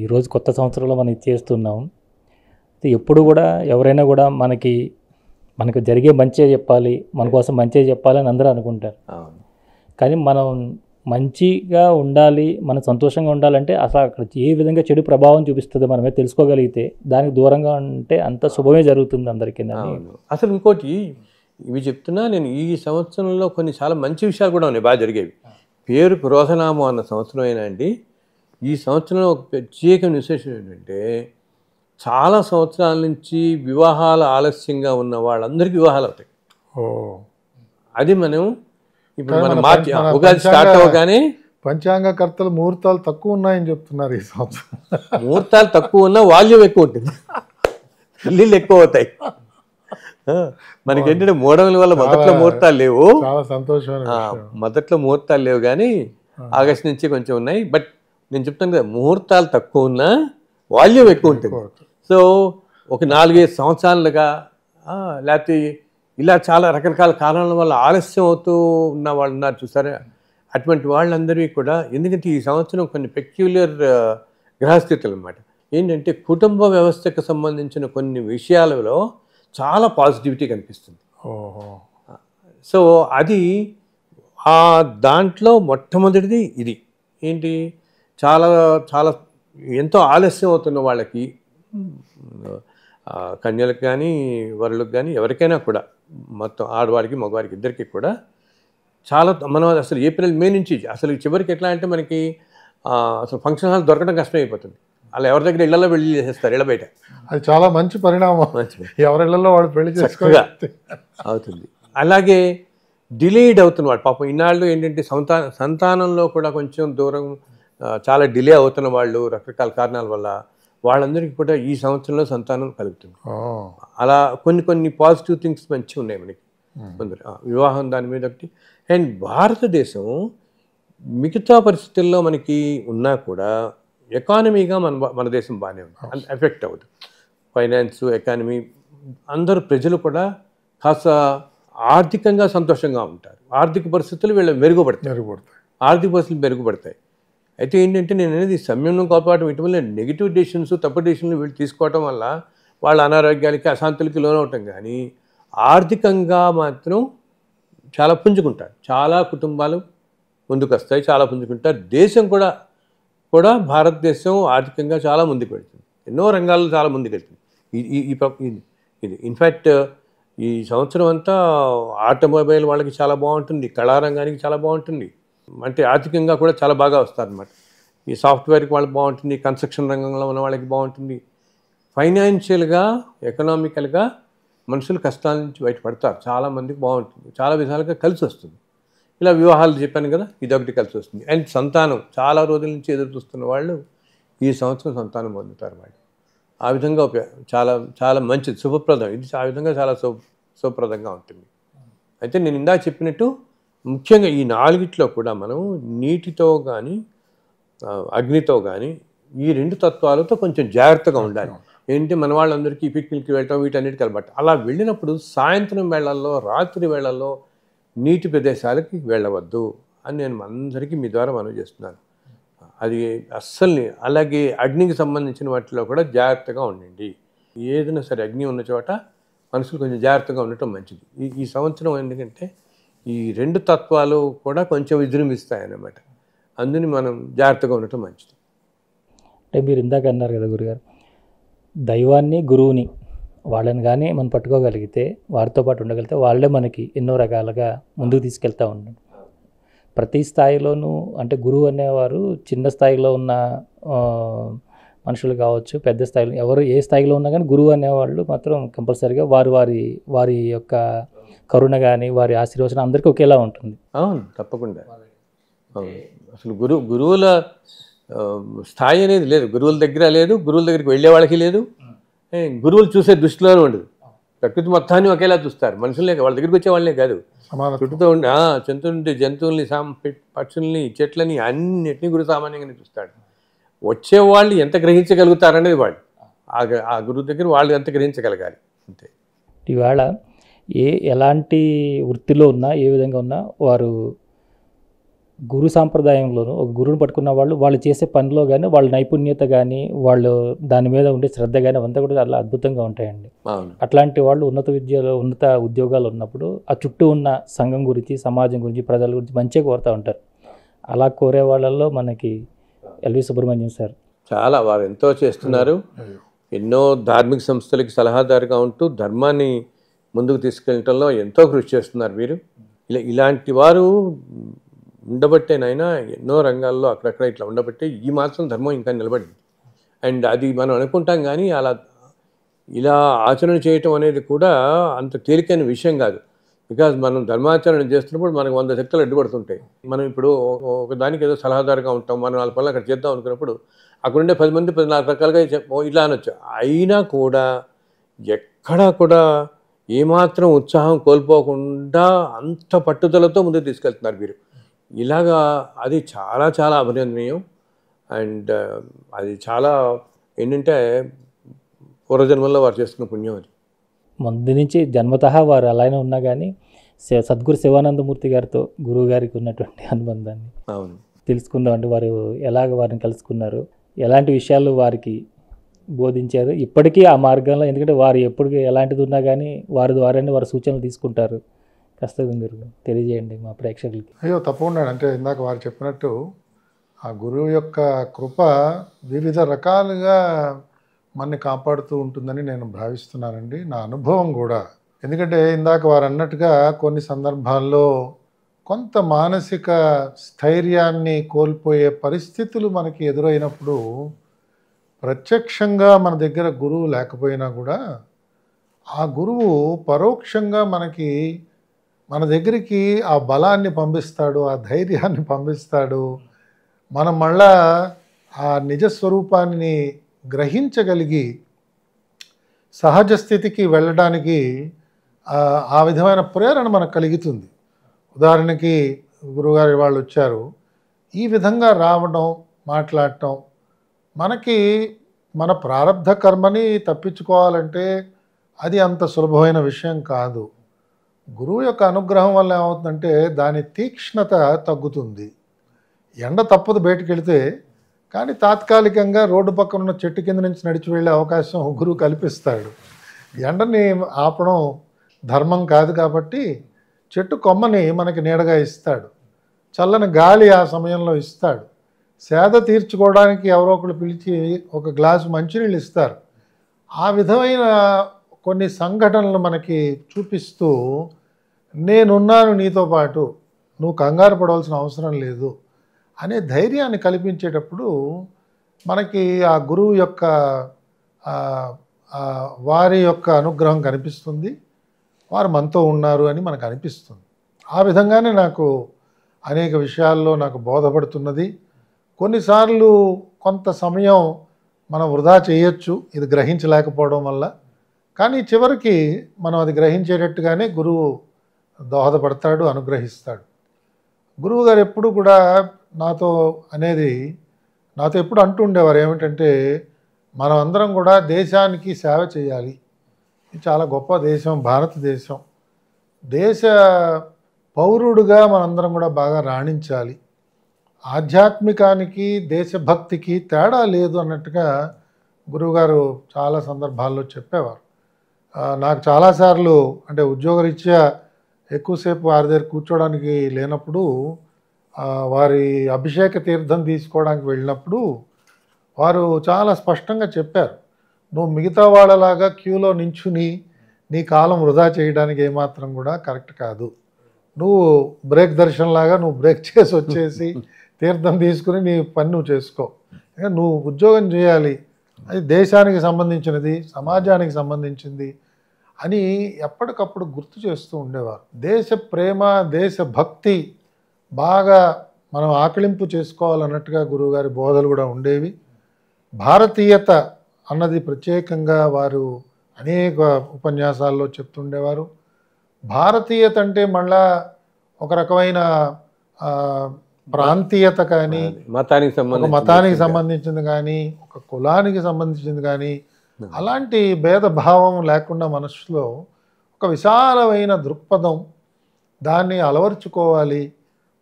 ఈరోజు కొత్త సంవత్సరంలో మనం ఇది చేస్తున్నాం. ఎప్పుడు కూడా ఎవరైనా కూడా మనకు జరిగే మంచిగా చెప్పాలి, మన కోసం మంచిగా చెప్పాలని అందరూ అనుకుంటారు. కానీ మనం మంచిగా ఉండాలి, మనం సంతోషంగా ఉండాలంటే అసలు అక్కడ ఏ విధంగా చెడు ప్రభావం చూపిస్తుంది మనమే తెలుసుకోగలిగితే దానికి దూరంగా ఉంటే అంత శుభమే జరుగుతుంది అందరికీ. అసలు ఇంకోటి ఇవి చెప్తున్నా నేను, ఈ సంవత్సరంలో కొన్ని చాలా మంచి విషయాలు కూడా ఉన్నాయి, బాగా జరిగేవి. పేరు క్రోధనామం అన్న సంవత్సరం అయినా అండి, ఈ సంవత్సరంలో ఒక ప్రత్యేక విశేషం ఏంటంటే చాలా సంవత్సరాల నుంచి వివాహాలు ఆలస్యంగా ఉన్న వాళ్ళందరికీ వివాహాలు అవుతాయి. అది మనం ఇప్పుడు మనం మార్చి ఉగాది స్టార్ట్ అవ్వగానే పంచాంగకర్తలు ముహూర్తాలు తక్కువ ఉన్నాయని చెప్తున్నారు. ఈ సంవత్సరం ముహూర్తాలు తక్కువ ఉన్నా వాల్యూమ్ ఎక్కువ ఉంటుంది, పెళ్ళిళ్ళు ఎక్కువ అవుతాయి. మనకి ఏంటంటే మూడవల వల్ల మొదట్లో ముహూర్తాలు లేవు, చాలా సంతోషం. మొదట్లో ముహూర్తాలు లేవు కానీ ఆగస్టు నుంచి కొంచెం ఉన్నాయి. బట్ నేను చెప్తాను కదా, ముహూర్తాలు తక్కువ ఉన్నా వాల్యూమ్ ఎక్కువ ఉంటుంది. సో ఒక 4-5 సంవత్సరాలుగా లేకపోతే ఇలా చాలా రకరకాల కారణాల వల్ల ఆలస్యం అవుతూ ఉన్న వాళ్ళు ఉన్నారు చూసారా, అటువంటి వాళ్ళందరికీ కూడా, ఎందుకంటే ఈ సంవత్సరం కొన్ని పెక్యులర్ గ్రహస్థితులు అనమాట. ఏంటంటే కుటుంబ వ్యవస్థకు సంబంధించిన కొన్ని విషయాలలో చాలా పాజిటివిటీ కనిపిస్తుంది. సో అది దాంట్లో మొట్టమొదటిది ఇది ఏంటి, చాలా చాలా ఎంతో ఆలస్యం అవుతున్న వాళ్ళకి, కన్యలకు కానీ వరులకు కానీ ఎవరికైనా కూడా, మొత్తం ఆడవారికి మగవారికి ఇద్దరికి కూడా చాలా, మనం అసలు ఏప్రిల్ మే నుంచి అసలు చివరికి ఎట్లా అంటే మనకి అసలు ఫంక్షన్ హాల్ దొరకడం కష్టమైపోతుంది. అలా ఎవరి దగ్గర ఇళ్లలో పెళ్లి చేసేస్తారు, ఇళ్ళ బయట. అది చాలా మంచి పరిణామం, ఎవరిళ్లలో వాడు పెళ్లి చక్కగా అవుతుంది. అలాగే డిలేడ్ అవుతున్న వాడు పాపం ఇన్నాళ్ళు ఏంటంటే సంతానంలో కూడా కొంచెం దూరం, చాలా డిలే అవుతున్న వాళ్ళు రకరకాల కారణాల వల్ల వాళ్ళందరికీ కూడా ఈ సంవత్సరంలో సంతానం కలుగుతుంది. అలా కొన్ని పాజిటివ్ థింగ్స్ మంచిగా ఉన్నాయి మనకి. కొందరు వివాహం దాని మీద ఒకటి. అండ్ భారతదేశం మిగతా పరిస్థితుల్లో మనకి ఉన్నా కూడా ఎకానమీగా మన దేశం బాగానే ఉంది, ఎఫెక్ట్ అవ్వదు. ఫైనాన్స్, ఎకానమీ, అందరూ ప్రజలు కూడా కాస్త ఆర్థికంగా సంతోషంగా ఉంటారు. ఆర్థిక పరిస్థితులు వీళ్ళు మెరుగుపడతాయి. ఆర్థిక పరిస్థితులు మెరుగుపడతాయి. అయితే ఏంటంటే నేను అనేది సంయమనం కాపాడటం, ఇటీవల నెగిటివ్ డెసిషన్స్, తప్పు డెసిషన్లు వీళ్ళు తీసుకోవటం వల్ల వాళ్ళ అనారోగ్యాలకి, అశాంతులకి లోనవటం. కానీ ఆర్థికంగా మాత్రం చాలా పుంజుకుంటారు. చాలా కుటుంబాలు ముందుకు వస్తాయి, చాలా పుంజుకుంటారు. దేశం కూడా భారతదేశం ఆర్థికంగా చాలా ముందుకు వెళ్తుంది, ఎన్నో రంగాల్లో చాలా ముందుకు వెళ్తుంది. ఇది ఇన్ఫ్యాక్ట్ ఈ సంవత్సరం అంతా ఆటోమొబైల్ వాళ్ళకి చాలా బాగుంటుంది, కళారంగానికి చాలా బాగుంటుంది, అంటే ఆర్థికంగా కూడా చాలా బాగా వస్తారనమాట. ఈ సాఫ్ట్వేర్కి వాళ్ళకి బాగుంటుంది, కన్స్ట్రక్షన్ రంగంలో ఉన్న వాళ్ళకి బాగుంటుంది. ఫైనాన్షియల్గా, ఎకనామికల్గా మనుషులు కష్టాల నుంచి బయటపడతారు. చాలామందికి బాగుంటుంది, చాలా విధాలుగా కలిసి వస్తుంది. ఇలా వివాహాలు చెప్పాను కదా, ఇదొకటి కలిసి వస్తుంది. అండ్ సంతానం, చాలా రోజుల నుంచి ఎదురు చూస్తున్న వాళ్ళు ఈ సంవత్సరం సంతానం పొందుతారు వాళ్ళు. ఆ విధంగా చాలా చాలా మంచిది, శుభప్రదం. ఇది ఆ విధంగా చాలా శుభప్రదంగా ఉంటుంది. అయితే నేను ఇందాక చెప్పినట్టు ముఖ్యంగా ఈ 4 కూడా మనం నీటితో కానీ అగ్నితో కానీ ఈ 2 తత్వాలతో కొంచెం జాగ్రత్తగా ఉండాలి. ఏంటి, మన వాళ్ళందరికీ పిక్నిక్కి వెళ్ళటం, వీటన్నిటికీ అలవాటు. అలా వెళ్ళినప్పుడు సాయంత్రం వేళల్లో, రాత్రి వేళల్లో నీటి ప్రదేశాలకి వెళ్ళవద్దు అని నేను అందరికీ మీ ద్వారా మనవి చేస్తున్నాను. అది అస్సలు. అలాగే అగ్నికి సంబంధించిన వాటిలో కూడా జాగ్రత్తగా ఉండండి. ఏదైనా సరే అగ్ని ఉన్న చోట మనుషులు కొంచెం జాగ్రత్తగా ఉండటం మంచిది. ఈ సంవత్సరం ఎందుకంటే ఈ 2 తత్వాలు కూడా కొంచెం విజృంభిస్తాయన్నమాట. అందుని మనం జాగ్రత్తగా ఉండటం మంచిది. అంటే మీరు ఇందాక అన్నారు కదా గురుగారు, దైవాన్ని గురువుని వాళ్ళని కానీ మనం పట్టుకోగలిగితే, వారితో పాటు ఉండగలిగితే వాళ్ళే మనకి ఎన్నో రకాలుగా ముందుకు తీసుకెళ్తూ ఉంటారు. ప్రతి స్థాయిలోనూ అంటే గురువు అనేవారు చిన్న స్థాయిలో ఉన్న మనుషులు కావచ్చు, పెద్ద స్థాయిలో ఎవరు ఏ స్థాయిలో ఉన్నా కానీ గురువు అనేవాళ్ళు మాత్రం కంపల్సరీగా వారి యొక్క కరుణ కానీ వారి ఆశీర్వచనం అందరికీ ఒకేలా ఉంటుంది. అవును, తప్పకుండా. అవును, అసలు గురువుల స్థాయి అనేది లేదు, గురువుల దగ్గర లేదు, గురువుల దగ్గరికి వెళ్ళే వాళ్ళకి లేదు, గురువులు చూసే దృష్టిలోనే ఉండదు. ప్రకృతి మొత్తాన్ని ఒకేలా చూస్తారు, మనుషులే వాళ్ళ దగ్గరికి వచ్చే వాళ్ళే కాదు, చుట్టూతో ఉండి చెంతుంటే జంతువుల్ని, పక్షుల్ని, చెట్లని అన్నిటినీ గురు సామాన్యంగానే చూస్తాడు. వచ్చేవాళ్ళు ఎంత గ్రహించగలుగుతారనేది వాళ్ళు ఆ గురువు దగ్గర వాళ్ళు ఎంత గ్రహించగలగాలి అంతే. ఇవాళ ఎలాంటి వృత్తిలో ఉన్నా, ఏ విధంగా ఉన్నా వారు గురు సాంప్రదాయంలోనూ ఒక గురువుని పట్టుకున్న వాళ్ళు చేసే పనిలో కానీ వాళ్ళ నైపుణ్యత కానీ వాళ్ళు దాని మీద ఉండే శ్రద్ధ కానీ అవంతా కూడా చాలా అద్భుతంగా ఉంటాయండి. అట్లాంటి వాళ్ళు ఉన్నత ఉద్యోగాలు ఉన్నప్పుడు ఆ చుట్టూ ఉన్న సంఘం గురించి, సమాజం గురించి, ప్రజల గురించి మంచిగా కోరుతూ ఉంటారు. అలా కోరే వాళ్ళల్లో మనకి ఎల్వి సుబ్రహ్మణ్యం సార్ చాలా వారు ఎంతో చేస్తున్నారు. ఎన్నో ధార్మిక సంస్థలకి సలహాదారుగా ఉంటూ ధర్మాన్ని ముందుకు తీసుకెళ్ళటంలో ఎంతో కృషి చేస్తున్నారు వీరు. ఇలాంటి వారు ఉండబట్టేనైనా ఎన్నో రంగాల్లో అక్కడక్కడ ఇట్లా ఉండబట్టే ఈ మాత్రం ధర్మం ఇంకా నిలబడింది. అండ్ అది మనం అనుకుంటాం కానీ ఇలా ఆచరణ చేయటం అనేది కూడా అంత తేలికైన విషయం కాదు. బికాజ్ మనం ధర్మాచరణ చేస్తున్నప్పుడు మనకు 100 శక్తులు అడ్డుపడుతుంటాయి. మనం ఇప్పుడు ఒక దానికి ఏదో సలహాదారుగా ఉంటాం, మనం 4 పనులు అక్కడ చేద్దాం అనుకున్నప్పుడు అక్కడుండే 10 మంది 14 రకాలుగా ఇలా అనొచ్చు. అయినా కూడా ఎక్కడా కూడా ఏమాత్రం ఉత్సాహం కోల్పోకుండా అంత పట్టుదలతో ముందుకు తీసుకెళ్తున్నారు వీరు. ఇలాగా అది చాలా చాలా అభినందనీయం. అండ్ అది చాలా ఏంటంటే పూర్వజన్మల్లో వారు చేసుకున్న పుణ్యం అది. ముందు నుంచి జన్మతః వారు అలానే ఉన్నా కానీ సద్గురు శివానందమూర్తి గారితో గురువు గారికి ఉన్నటువంటి అనుబంధాన్ని తెలుసుకుందామండి. వారు ఎలాగ వారిని కలుసుకున్నారు, ఎలాంటి విషయాలు వారికి బోధించారు, ఇప్పటికీ ఆ మార్గంలో, ఎందుకంటే వారు ఎప్పటికీ ఎలాంటిది ఉన్నా కానీ వారి ద్వారానే వారి సూచనలు తీసుకుంటారు. కాస్త మీరు తెలియజేయండి మా ప్రేక్షకులకి. అయ్యో తప్పకుండా. అంటే ఇందాక వారు చెప్పినట్టు ఆ గురువు యొక్క కృప వివిధ రకాలుగా మనని కాపాడుతూ ఉంటుందని నేను భావిస్తున్నానండి, నా అనుభవం కూడా. ఎందుకంటే ఇందాక వారు అన్నట్టుగా కొన్ని సందర్భాల్లో కొంత మానసిక స్థైర్యాన్ని కోల్పోయే పరిస్థితులు మనకి ఎదురైనప్పుడు ప్రత్యక్షంగా మన దగ్గర గురువు లేకపోయినా కూడా ఆ గురువు పరోక్షంగా మన దగ్గరికి ఆ బలాన్ని పంపిస్తాడు, ఆ ధైర్యాన్ని పంపిస్తాడు. మనం మళ్ళా ఆ నిజస్వరూపాన్ని గ్రహించగలిగి సహజ స్థితికి వెళ్ళడానికి ఆ విధమైన ప్రేరణ మనకు కలుగుతుంది. ఉదాహరణకి గురువుగారి వాళ్ళు వచ్చారు, ఈ విధంగా రావడం, మాట్లాడటం, మనకి మన ప్రారంధ కర్మని తప్పించుకోవాలంటే అది అంత సులభమైన విషయం కాదు. గురువు యొక్క అనుగ్రహం వల్ల ఏమవుతుందంటే దాని తీక్ష్ణత తగ్గుతుంది. ఎండ తప్పదు బయటకు వెళితే, కానీ తాత్కాలికంగా రోడ్డు పక్కన ఉన్న చెట్టు కింద నుంచి నడిచి వెళ్ళే అవకాశం గురువు కల్పిస్తాడు. ఎండని ఆపడం ధర్మం కాదు కాబట్టి చెట్టు కొమ్మని మనకి నీడగా ఇస్తాడు, చల్లని గాలి ఆ సమయంలో ఇస్తాడు, సేద తీర్చుకోవడానికి ఎవరో ఒకరు పిలిచి ఒక గ్లాసు మంచినీళ్ళు ఇస్తారు. ఆ విధమైన కొన్ని సంఘటనలు మనకి చూపిస్తూ నేనున్నాను నీతో పాటు, నువ్వు కంగారు పడవలసిన అవసరం లేదు అనే ధైర్యాన్ని కల్పించేటప్పుడు మనకి ఆ గురువు యొక్క వారి యొక్క అనుగ్రహం కనిపిస్తుంది, వారు మనతో ఉన్నారు అని మనకు అనిపిస్తుంది. ఆ విధంగానే నాకు అనేక విషయాల్లో నాకు బోధపడుతున్నది. కొన్నిసార్లు కొంత సమయం మనం వృధా చేయొచ్చు ఇది గ్రహించలేకపోవడం వల్ల, కానీ చివరికి మనం అది గ్రహించేటట్టుగానే గురువు దోహదపడతాడు, అనుగ్రహిస్తాడు. గురువు గారు ఎప్పుడు కూడా నాతో ఎప్పుడు అంటూ ఉండేవారు ఏమిటంటే, మనం అందరం కూడా దేశానికి సేవ చేయాలి. ఇది చాలా గొప్ప దేశం భారతదేశం, దేశ పౌరుడుగా మనందరం కూడా బాగా రాణించాలి, ఆధ్యాత్మికానికి దేశభక్తికి తేడా లేదు అన్నట్టుగా గురువుగారు చాలా సందర్భాల్లో చెప్పేవారు. నాకు చాలాసార్లు అంటే ఉద్యోగరీత్యా ఎక్కువసేపు వారి దగ్గర కూర్చోడానికి లేనప్పుడు వారి అభిషేక తీర్థం తీసుకోవడానికి వెళ్ళినప్పుడు వారు చాలా స్పష్టంగా చెప్పారు, నువ్వు మిగతా వాళ్ళలాగా క్యూలో నించుని నీ కాలం వృధా చేయడానికి ఏమాత్రం కూడా కరెక్ట్ కాదు. నువ్వు బ్రేక్ దర్శనంలాగా నువ్వు బ్రేక్ చేసి వచ్చేసి తీర్థం తీసుకుని నీ పని నువ్వు చేసుకో. నువ్వు ఉద్యోగం చేయాలి, అది దేశానికి సంబంధించినది, సమాజానికి సంబంధించింది అని ఎప్పటికప్పుడు గుర్తు చేస్తూ ఉండేవారు. దేశ ప్రేమ, దేశ భక్తి బాగా మనం ఆకలింపు చేసుకోవాలన్నట్టుగా గురువుగారి బోధలు కూడా ఉండేవి. భారతీయత అన్నది ప్రత్యేకంగా వారు అనేక ఉపన్యాసాల్లో చెప్తుండేవారు. భారతీయత అంటే మళ్ళా ఒక రకమైన ప్రాంతీయత కానీ, ఒక మతానికి సంబంధించింది కానీ, ఒక కులానికి సంబంధించింది కానీ, అలాంటి భేదభావం లేకుండా మనసులో ఒక విశాలమైన దృక్పథం, దాన్ని అలవర్చుకోవాలి.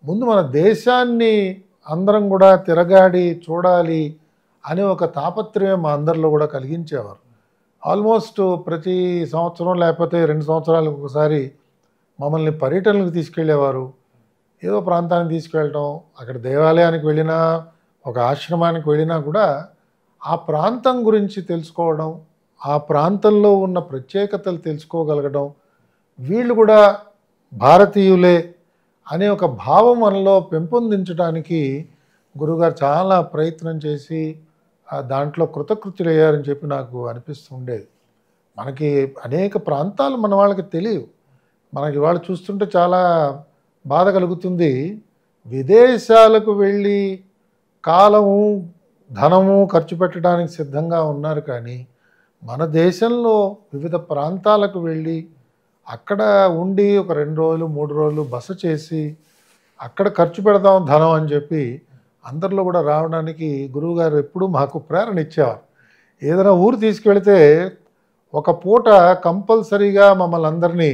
ముందు మన దేశాన్ని అందరం కూడా తిరగాడి చూడాలి అనే ఒక తాపత్రయం మా అందరిలో కూడా కలిగించేవారు. ఆల్మోస్ట్ ప్రతి సంవత్సరం లేకపోతే 2 సంవత్సరాలకు ఒకసారి మమ్మల్ని పర్యటనలకు తీసుకెళ్ళేవారు. ఏదో ప్రాంతానికి తీసుకెళ్ళటం, అక్కడ దేవాలయానికి వెళ్ళినా, ఒక ఆశ్రమానికి వెళ్ళినా కూడా ఆ ప్రాంతం గురించి తెలుసుకోవడం, ఆ ప్రాంతంలో ఉన్న ప్రత్యేకతలు తెలుసుకోగలగడం, వీళ్ళు కూడా భారతీయులే అనే ఒక భావం మనలో పెంపొందించడానికి గురుగారు చాలా ప్రయత్నం చేసి దాంట్లో కృతకృత్యులయ్యారని చెప్పి నాకు అనిపిస్తుండేది. మనకి అనేక ప్రాంతాలు మన వాళ్ళకి తెలియవు. మనకి వాళ్ళు చూస్తుంటే చాలా బాధ కలుగుతుంది. విదేశాలకు వెళ్ళి కాలము, ధనము ఖర్చు పెట్టడానికి సిద్ధంగా ఉన్నారు, కానీ మన దేశంలో వివిధ ప్రాంతాలకు వెళ్ళి అక్కడ ఉండి ఒక 2 రోజులు 3 రోజులు బస చేసి అక్కడ ఖర్చు పెడదాం ధనం అని చెప్పి అందరిలో కూడా రావడానికి గురువుగారు ఎప్పుడూ మాకు ప్రేరణ ఇచ్చేవారు. ఏదైనా ఊరు తీసుకెళ్తే ఒక పూట కంపల్సరీగా మమ్మల్ని అందరినీ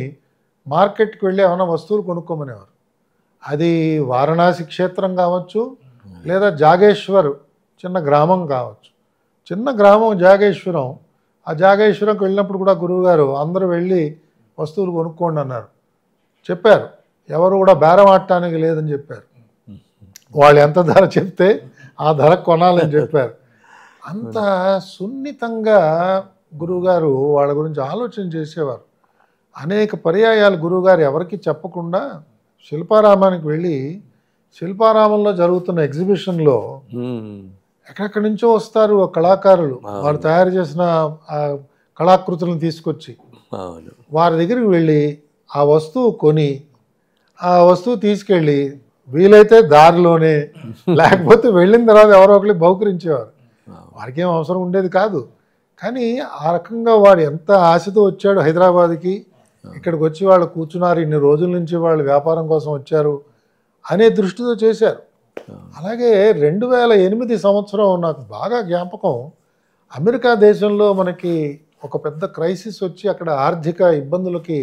మార్కెట్కి వెళ్ళి ఏమైనా వస్తువులు కొనుక్కోమనేవారు. అది వారణాసి క్షేత్రం కావచ్చు, లేదా జాగేశ్వర్ చిన్న గ్రామం కావచ్చు. చిన్న గ్రామం జాగేశ్వరం. ఆ జాగేశ్వరంకి వెళ్ళినప్పుడు కూడా గురువుగారు అందరూ వెళ్ళి వస్తువులు కొనుక్కోండి అన్నారు. చెప్పారు, ఎవరు కూడా బేరం ఆడటానికి లేదని చెప్పారు. వాళ్ళు ఎంత ధర చెప్తే ఆ ధర కొనాలని చెప్పారు. అంత సున్నితంగా గురువుగారు వాళ్ళ గురించి ఆలోచన చేసేవారు. అనేక పర్యాయాలు గురువుగారు ఎవరికి చెప్పకుండా శిల్పారామానికి వెళ్ళి శిల్పారామంలో జరుగుతున్న ఎగ్జిబిషన్లో ఎక్కడెక్కడి నుంచో వస్తారు కళాకారులు, వారు తయారు చేసిన కళాకృతులను తీసుకొచ్చి వారి దగ్గరికి వెళ్ళి ఆ వస్తువు కొని ఆ వస్తువు తీసుకెళ్ళి వీలైతే దారిలోనే, లేకపోతే వెళ్ళిన తర్వాత ఎవరో ఒకరికి బహుకరించేవారు. వారికి ఏం అవసరం ఉండేది కాదు, కానీ ఆ రకంగా వాడు ఎంత ఆశతో వచ్చాడు హైదరాబాద్కి, ఇక్కడికి వచ్చి వాళ్ళు కూర్చున్నారు, ఇన్ని రోజుల నుంచి వాళ్ళు వ్యాపారం కోసం వచ్చారు అనే దృష్టితో చేశారు. అలాగే 2008 సంవత్సరం నాకు బాగా జ్ఞాపకం. అమెరికా దేశంలో మనకి ఒక పెద్ద క్రైసిస్ వచ్చి అక్కడ ఆర్థిక ఇబ్బందులకి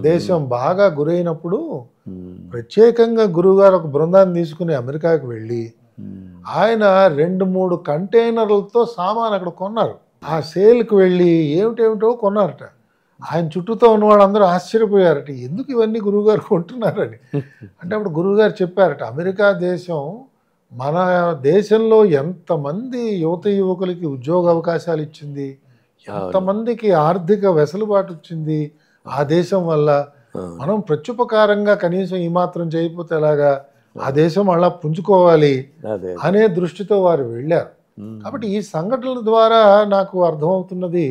దేశం బాగా గురైనప్పుడు ప్రత్యేకంగా గురువుగారు ఒక బృందాన్ని తీసుకుని అమెరికాకి వెళ్ళి ఆయన 2-3 కంటైనర్లతో సామాన్ అక్కడ కొన్నారు. ఆ సేల్కి వెళ్ళి ఏమిటేమిటో కొన్నారట. ఆయన చుట్టూతో ఉన్న వాళ్ళందరూ ఆశ్చర్యపోయారట, ఎందుకు ఇవన్నీ గురువుగారు కొంటున్నారని. అంటే అప్పుడు గురువుగారు చెప్పారట, అమెరికా దేశం మన దేశంలో ఎంతమంది యువకులకి ఉద్యోగ అవకాశాలు ఇచ్చింది, ఎంతమందికి ఆర్థిక వెసులుబాటు వచ్చింది ఆ దేశం వల్ల. మనం ప్రత్యుపకారంగా కనీసం ఈ మాత్రం చేయకపోతే ఎలాగా, ఆ దేశం అలా పుంజుకోవాలి అనే దృష్టితో వారు వెళ్ళారు. కాబట్టి ఈ సంఘటనల ద్వారా నాకు అర్థమవుతున్నది,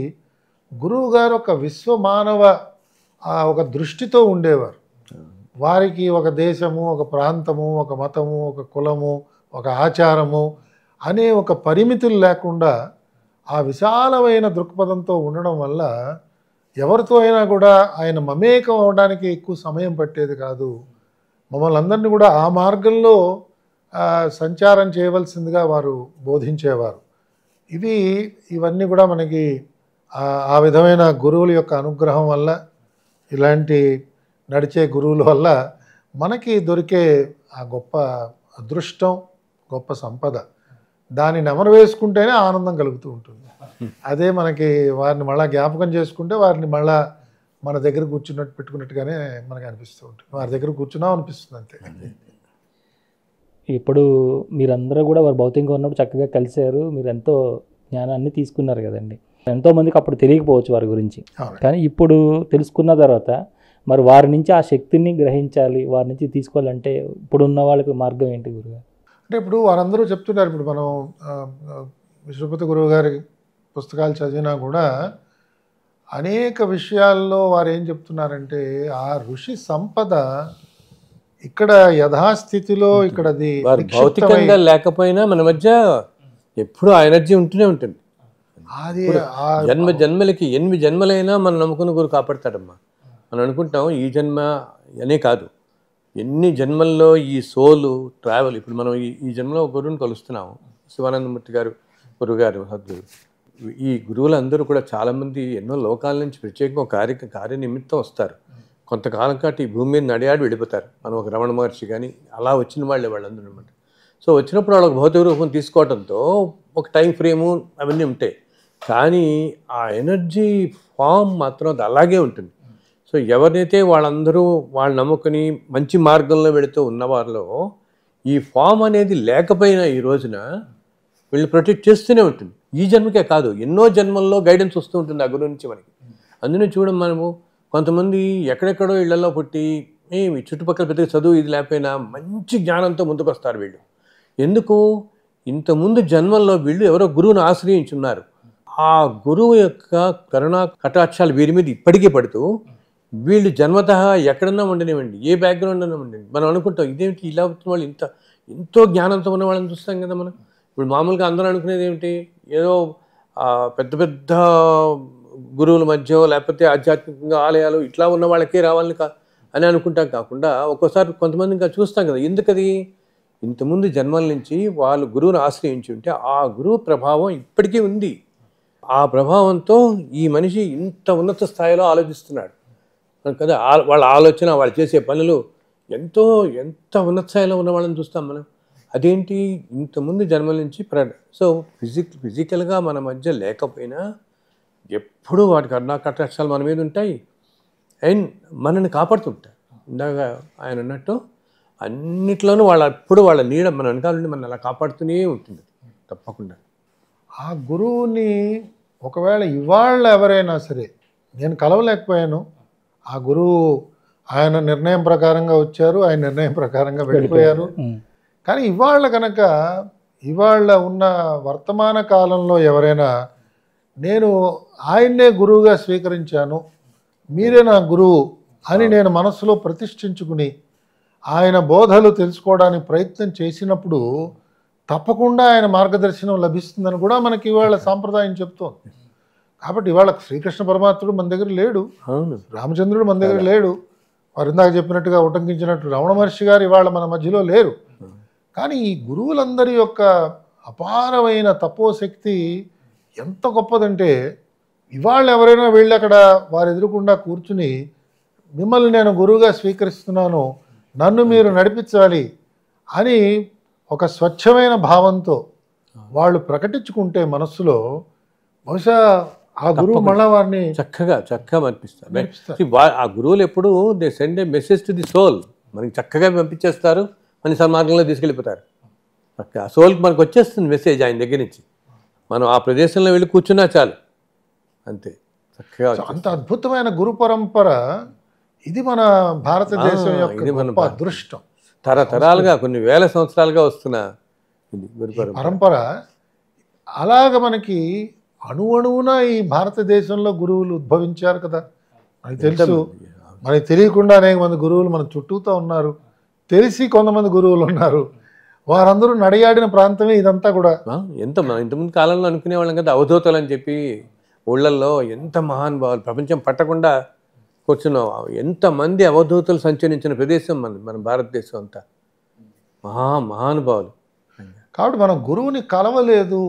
గురువు గారు ఒక విశ్వమానవ ఒక దృష్టితో ఉండేవారు. వారికి ఒక దేశము, ఒక ప్రాంతము, ఒక మతము, ఒక కులము, ఒక ఆచారము అనే ఒక పరిమితులు లేకుండా ఆ విశాలమైన దృక్పథంతో ఉండడం వల్ల ఎవరితో అయినా కూడా ఆయన మమేకం అవడానికి ఎక్కువ సమయం పట్టేది కాదు. మమ్మల్ని అందరినీ కూడా ఆ మార్గంలో సంచారం చేయవలసిందిగా వారు బోధించేవారు. ఇవన్నీ కూడా మనకి ఆ విధమైన గురువుల యొక్క అనుగ్రహం వల్ల, ఇలాంటి నడిచే గురువుల వల్ల మనకి దొరికే ఆ గొప్ప అదృష్టం, గొప్ప సంపద. దాన్ని నెమరు వేసుకుంటేనే ఆనందం కలుగుతూ ఉంటుంది. అదే మనకి వారిని మళ్ళీ జ్ఞాపకం చేసుకుంటే వారిని మళ్ళా మన దగ్గర కూర్చున్నట్టు పెట్టుకున్నట్టుగానే మనకు అనిపిస్తూ ఉంటుంది. వారి దగ్గర కూర్చున్నాం అనిపిస్తుంది అంతే. ఇప్పుడు మీరందరూ కూడా వారు భౌతికంగా ఉన్నప్పుడు చక్కగా కలిశారు, మీరు ఎంతో జ్ఞానాన్ని తీసుకున్నారు కదండి. ఎంతోమందికి అప్పుడు తెలియకపోవచ్చు వారి గురించి, అవును. కానీ ఇప్పుడు తెలుసుకున్న తర్వాత మరి వారి నుంచి ఆ శక్తిని గ్రహించాలి, వారి నుంచి తీసుకోవాలంటే ఇప్పుడు ఉన్న వాళ్ళకి మార్గం ఏంటి గురుగారు? అంటే ఇప్పుడు వారందరూ చెప్తున్నారు, ఇప్పుడు మనం విశ్వపతి గురువు గారి పుస్తకాలు చదివినా కూడా అనేక విషయాల్లో వారు ఏం చెప్తున్నారంటే ఆ ఋషి సంపద ఇక్కడ యథాస్థితిలో ఇక్కడ అది వారు నిక్షిప్తమై భౌతికంగా లేకపోయినా మన మధ్య ఎప్పుడూ ఆ ఎనర్జీ ఉంటూనే ఉంటుంది. అది జన్మలకి 8 జన్మలైనా మనం నమ్ముకున్న గురు కాపాడతాడమ్మా. మనం అనుకుంటాం ఈ జన్మ అనే కాదు, ఎన్ని జన్మల్లో ఈ సోలు ట్రావెల్. ఇప్పుడు మనం ఈ జన్మలో ఒక గురువుని కలుస్తున్నాము, శివానందమూర్తి గారు గురుగారు సద్గురు. ఈ గురువులందరూ కూడా చాలామంది ఎన్నో లోకాల నుంచి ప్రత్యేకంగా ఒక కార్యనిమిత్తం వస్తారు. కొంతకాలం కాటి ఈ భూమి మీద నడియాడి వెళ్ళిపోతారు. మనం ఒక రమణ మహర్షి కానీ అలా వచ్చిన వాళ్ళందరూ అనమాట. సో వచ్చినప్పుడు వాళ్ళకి భౌతిక రూపం తీసుకోవడంతో ఒక టైం ఫ్రేము అవన్నీ ఉంటాయి, కానీ ఆ ఎనర్జీ ఫామ్ మాత్రం అది అలాగే ఉంటుంది. సో ఎవరినైతే వాళ్ళందరూ వాళ్ళు నమ్ముకుని మంచి మార్గంలో వెళుతూ ఉన్నవారిలో ఈ ఫామ్ అనేది లేకపోయినా ఈ రోజున వీళ్ళు ప్రొటెక్ట్ చేస్తూనే ఉంటుంది. ఈ జన్మకే కాదు, ఎన్నో జన్మల్లో గైడెన్స్ వస్తూ ఉంటుంది ఆ గురువు నుంచి మనకి. అందులో చూడం మనము కొంతమంది ఎక్కడెక్కడో ఇళ్లలో పుట్టి ఏమి చుట్టుపక్కల పెద్దగా చదువు ఇది లేకపోయినా మంచి జ్ఞానంతో ముందుకు వస్తారు వీళ్ళు. ఎందుకు? ఇంతకుముందు జన్మల్లో వీళ్ళు ఎవరో గురువుని ఆశ్రయించున్నారు. ఆ గురువు యొక్క కరుణా కటాక్షాలు వీరి మీద ఇప్పటికీ పడుతూ వీళ్ళు జన్మతః ఎక్కడన్నా ఉండనివ్వండి, ఏ బ్యాక్గ్రౌండ్ అన్నా ఉండండి, మనం అనుకుంటాం ఇదేమిటి ఇలా వచ్చిన వాళ్ళు ఎంతో జ్ఞానంతో ఉన్న వాళ్ళని చూస్తాం కదా మనం. ఇప్పుడు మామూలుగా అందరూ అనుకునేది ఏమిటి, ఏదో పెద్ద పెద్ద గురువుల మధ్య లేకపోతే ఆధ్యాత్మికంగా ఆలయాలు ఇట్లా ఉన్న వాళ్ళకే రావాలని అని అనుకుంటాం. కాకుండా ఒక్కోసారి కొంతమంది ఇంకా చూస్తాం కదా, ఎందుకది ఇంతకుముందు జన్మల నుంచి వాళ్ళు గురువుని ఆశ్రయించి ఉంటే ఆ గురువు ప్రభావం ఇప్పటికీ ఉంది. ఆ ప్రభావంతో ఈ మనిషి ఇంత ఉన్నత స్థాయిలో ఆలోచిస్తున్నాడు కదా. వాళ్ళ ఆలోచన, వాళ్ళు చేసే పనులు ఎంత ఉన్నత స్థాయిలో ఉన్న వాళ్ళని చూస్తాం మనం. అదేంటి, ఇంతకుముందు జన్మల నుంచి సో ఫిజికల్గా మన మధ్య లేకపోయినా ఎప్పుడూ వాటి కరుణా కటాక్షాలు మన మీద ఉంటాయి అండ్ మనల్ని కాపాడుతుంటాయి. ఇందాక ఆయన అన్నట్టు అన్నిట్లోనూ ఎప్పుడు వాళ్ళ నీడ మన వెనకాల నుండి మన అలా కాపాడుతూనే ఉంటుంది తప్పకుండా. ఆ గురువుని ఒకవేళ ఇవాళ ఎవరైనా సరే నేను కలవలేకపోయాను, ఆ గురువు ఆయన నిర్ణయం ప్రకారంగా వచ్చారు, ఆయన నిర్ణయం ప్రకారంగా వెళ్ళిపోయారు, కానీ ఇవాళ ఉన్న వర్తమాన కాలంలో ఎవరైనా నేను ఆయన్నే గురువుగా స్వీకరించాను, మీరే నా గురువు అని నేను మనసులో ప్రతిష్ఠించుకుని ఆయన బోధలు తెలుసుకోవడానికి ప్రయత్నం చేసినప్పుడు తప్పకుండా ఆయన మార్గదర్శనం లభిస్తుందని కూడా మనకి ఇవాళ సాంప్రదాయం చెప్తోంది. కాబట్టి ఇవాళ శ్రీకృష్ణ పరమాత్ముడు మన దగ్గర లేడు, రామచంద్రుడు మన దగ్గర లేడు, వారు ఇందాక చెప్పినట్టుగా ఉటంకించినట్టు రమణ మహర్షి గారు ఇవాళ మన మధ్యలో లేరు. కానీ ఈ గురువులందరి యొక్క అపారమైన తపోశక్తి ఎంత గొప్పదంటే ఇవాళ ఎవరైనా వెళ్ళి అక్కడ వారు ఎదురుకుండా కూర్చుని మిమ్మల్ని నేను గురువుగా స్వీకరిస్తున్నాను, నన్ను మీరు నడిపించాలి అని ఒక స్వచ్ఛమైన భావంతో వాళ్ళు ప్రకటించుకుంటే మనస్సులో బహుశా ఆ గురువు మళ్ళా వారిని చక్కగా పంపిస్తారు. ఆ గురువులు ఎప్పుడు they send a message to the soul, మనకి చక్కగా పంపించేస్తారు, మన సన్మార్గంలో తీసుకెళ్ళిపోతారు. ఆ సోల్కి మనకు వచ్చేస్తుంది మెసేజ్ ఆయన దగ్గర నుంచి. మనం ఆ ప్రదేశంలో వెళ్ళి కూర్చున్నా చాలు, అంతే చక్కగా. అంత అద్భుతమైన గురు పరంపర ఇది మన భారతదేశం యొక్క అదృష్టం. తరతరాలుగా కొన్ని వేల సంవత్సరాలుగా వస్తున్న ఇది గురు పరంపర. అలాగ మనకి అణువణువున ఈ భారతదేశంలో గురువులు ఉద్భవించారు కదా. మనకి తెలుసు, మనకి తెలియకుండా అనేక మంది గురువులు మన చుట్టూతో ఉన్నారు, తెలిసి కొంతమంది గురువులు ఉన్నారు, వారందరూ నడియాడిన ప్రాంతమే ఇదంతా కూడా. ఇంతకుముందు కాలంలో అనుకునేవాళ్ళం కదా అవధూతలు అని చెప్పి ఊళ్ళల్లో, ఎంత మహానుభావులు ప్రపంచం పట్టకుండా కూర్చున్నాం. ఎంతమంది అవధూతలు సంచరించిన ప్రదేశం మన భారతదేశం అంతా, మహానుభావులు. కాబట్టి మనం గురువుని కలవలేదు,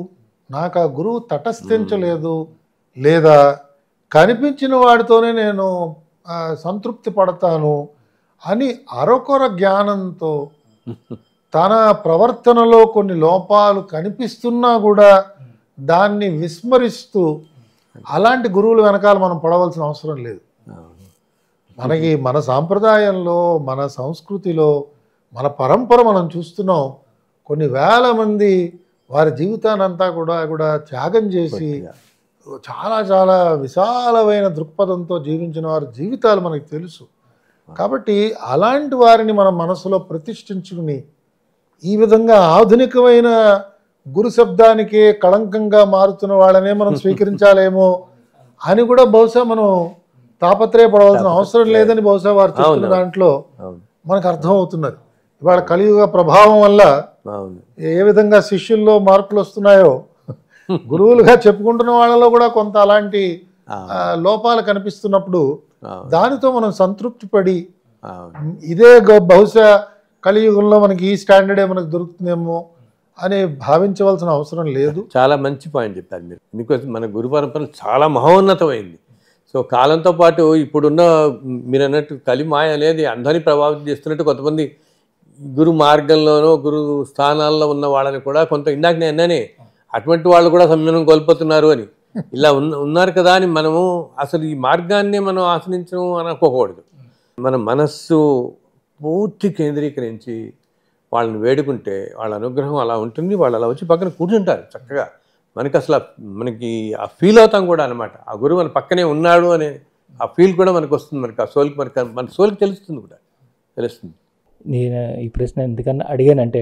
నాకు ఆ గురువు తటస్థించలేదు, లేదా కనిపించిన వాడితోనే నేను సంతృప్తి పడతాను అని అరకొర జ్ఞానంతో తన ప్రవర్తనలో కొన్ని లోపాలు కనిపిస్తున్నా కూడా దాన్ని విస్మరిస్తూ అలాంటి గురువుల వెనకాల మనం పడవలసిన అవసరం లేదు. మన సాంప్రదాయంలో, మన సంస్కృతిలో, మన పరంపర మనం చూస్తున్నాం. కొన్ని వేల మంది వారి జీవితానంతా కూడా త్యాగం చేసి చాలా చాలా విశాలమైన దృక్పథంతో జీవించిన వారి జీవితాలు మనకు తెలుసు. కాబట్టి అలాంటి వారిని మనం మనసులో ప్రతిష్ఠించుకుని ఈ విధంగా ఆధునికమైన గురు శబ్దానికే కళంకంగా మారుతున్న వాళ్ళనే మనం స్వీకరించాలేమో అని కూడా బహుశా మనం తాపత్రయపడవలసిన అవసరం లేదని బహుశా వారు చెప్తున్న దాంట్లో మనకు అర్థమవుతున్నది. ఇవాళ కలియుగ ప్రభావం వల్ల ఏ విధంగా శిష్యుల్లో మార్పులు వస్తున్నాయో గురువులుగా చెప్పుకుంటున్న వాళ్ళలో కూడా కొంత అలాంటి లోపాలు కనిపిస్తున్నప్పుడు దానితో మనం సంతృప్తి పడి ఇదే బహుశా కలియుగంలో మనకి ఈ స్టాండర్డే మనకు దొరుకుతుందేమో అని భావించవలసిన అవసరం లేదు. చాలా మంచి పాయింట్ చెప్పారు మీరు. ఎందుకంటే మన గురు పరంపర చాలా మహోన్నతమైంది. సో కాలంతో పాటు ఇప్పుడున్న మీరు అన్నట్టు కలిమాయ అనేది అందరినీ ప్రభావితం చేస్తున్నట్టు కొంతమంది గురు మార్గంలోనో గురు స్థానాల్లో ఉన్న వాళ్ళని కూడా కొంత ఇందాక నేను అన్నానే అటువంటి వాళ్ళు కూడా సంయమనం కోల్పోతున్నారు అని ఇలా ఉన్నారు కదా అని మనము అసలు ఈ మార్గాన్ని మనం ఆశ్రయించడం అనుకోకూడదు. మన మనస్సు పూర్తి కేంద్రీకరించి వాళ్ళని వేడుకుంటే వాళ్ళ అనుగ్రహం అలా ఉంటుంది. వాళ్ళు అలా వచ్చి పక్కన కూర్చుంటారు చక్కగా. మనకి అసలు మనకి ఆ ఫీల్ అవుతాం కూడా అనమాట. ఆ గురువు మన పక్కనే ఉన్నాడు అనే ఆ ఫీల్ కూడా మనకు వస్తుంది. మనకి ఆ సోల్కి మన సోల్కి తెలుస్తుంది కూడా తెలుస్తుంది. నేను ఈ ప్రశ్న ఎందుకన్నా అడిగానంటే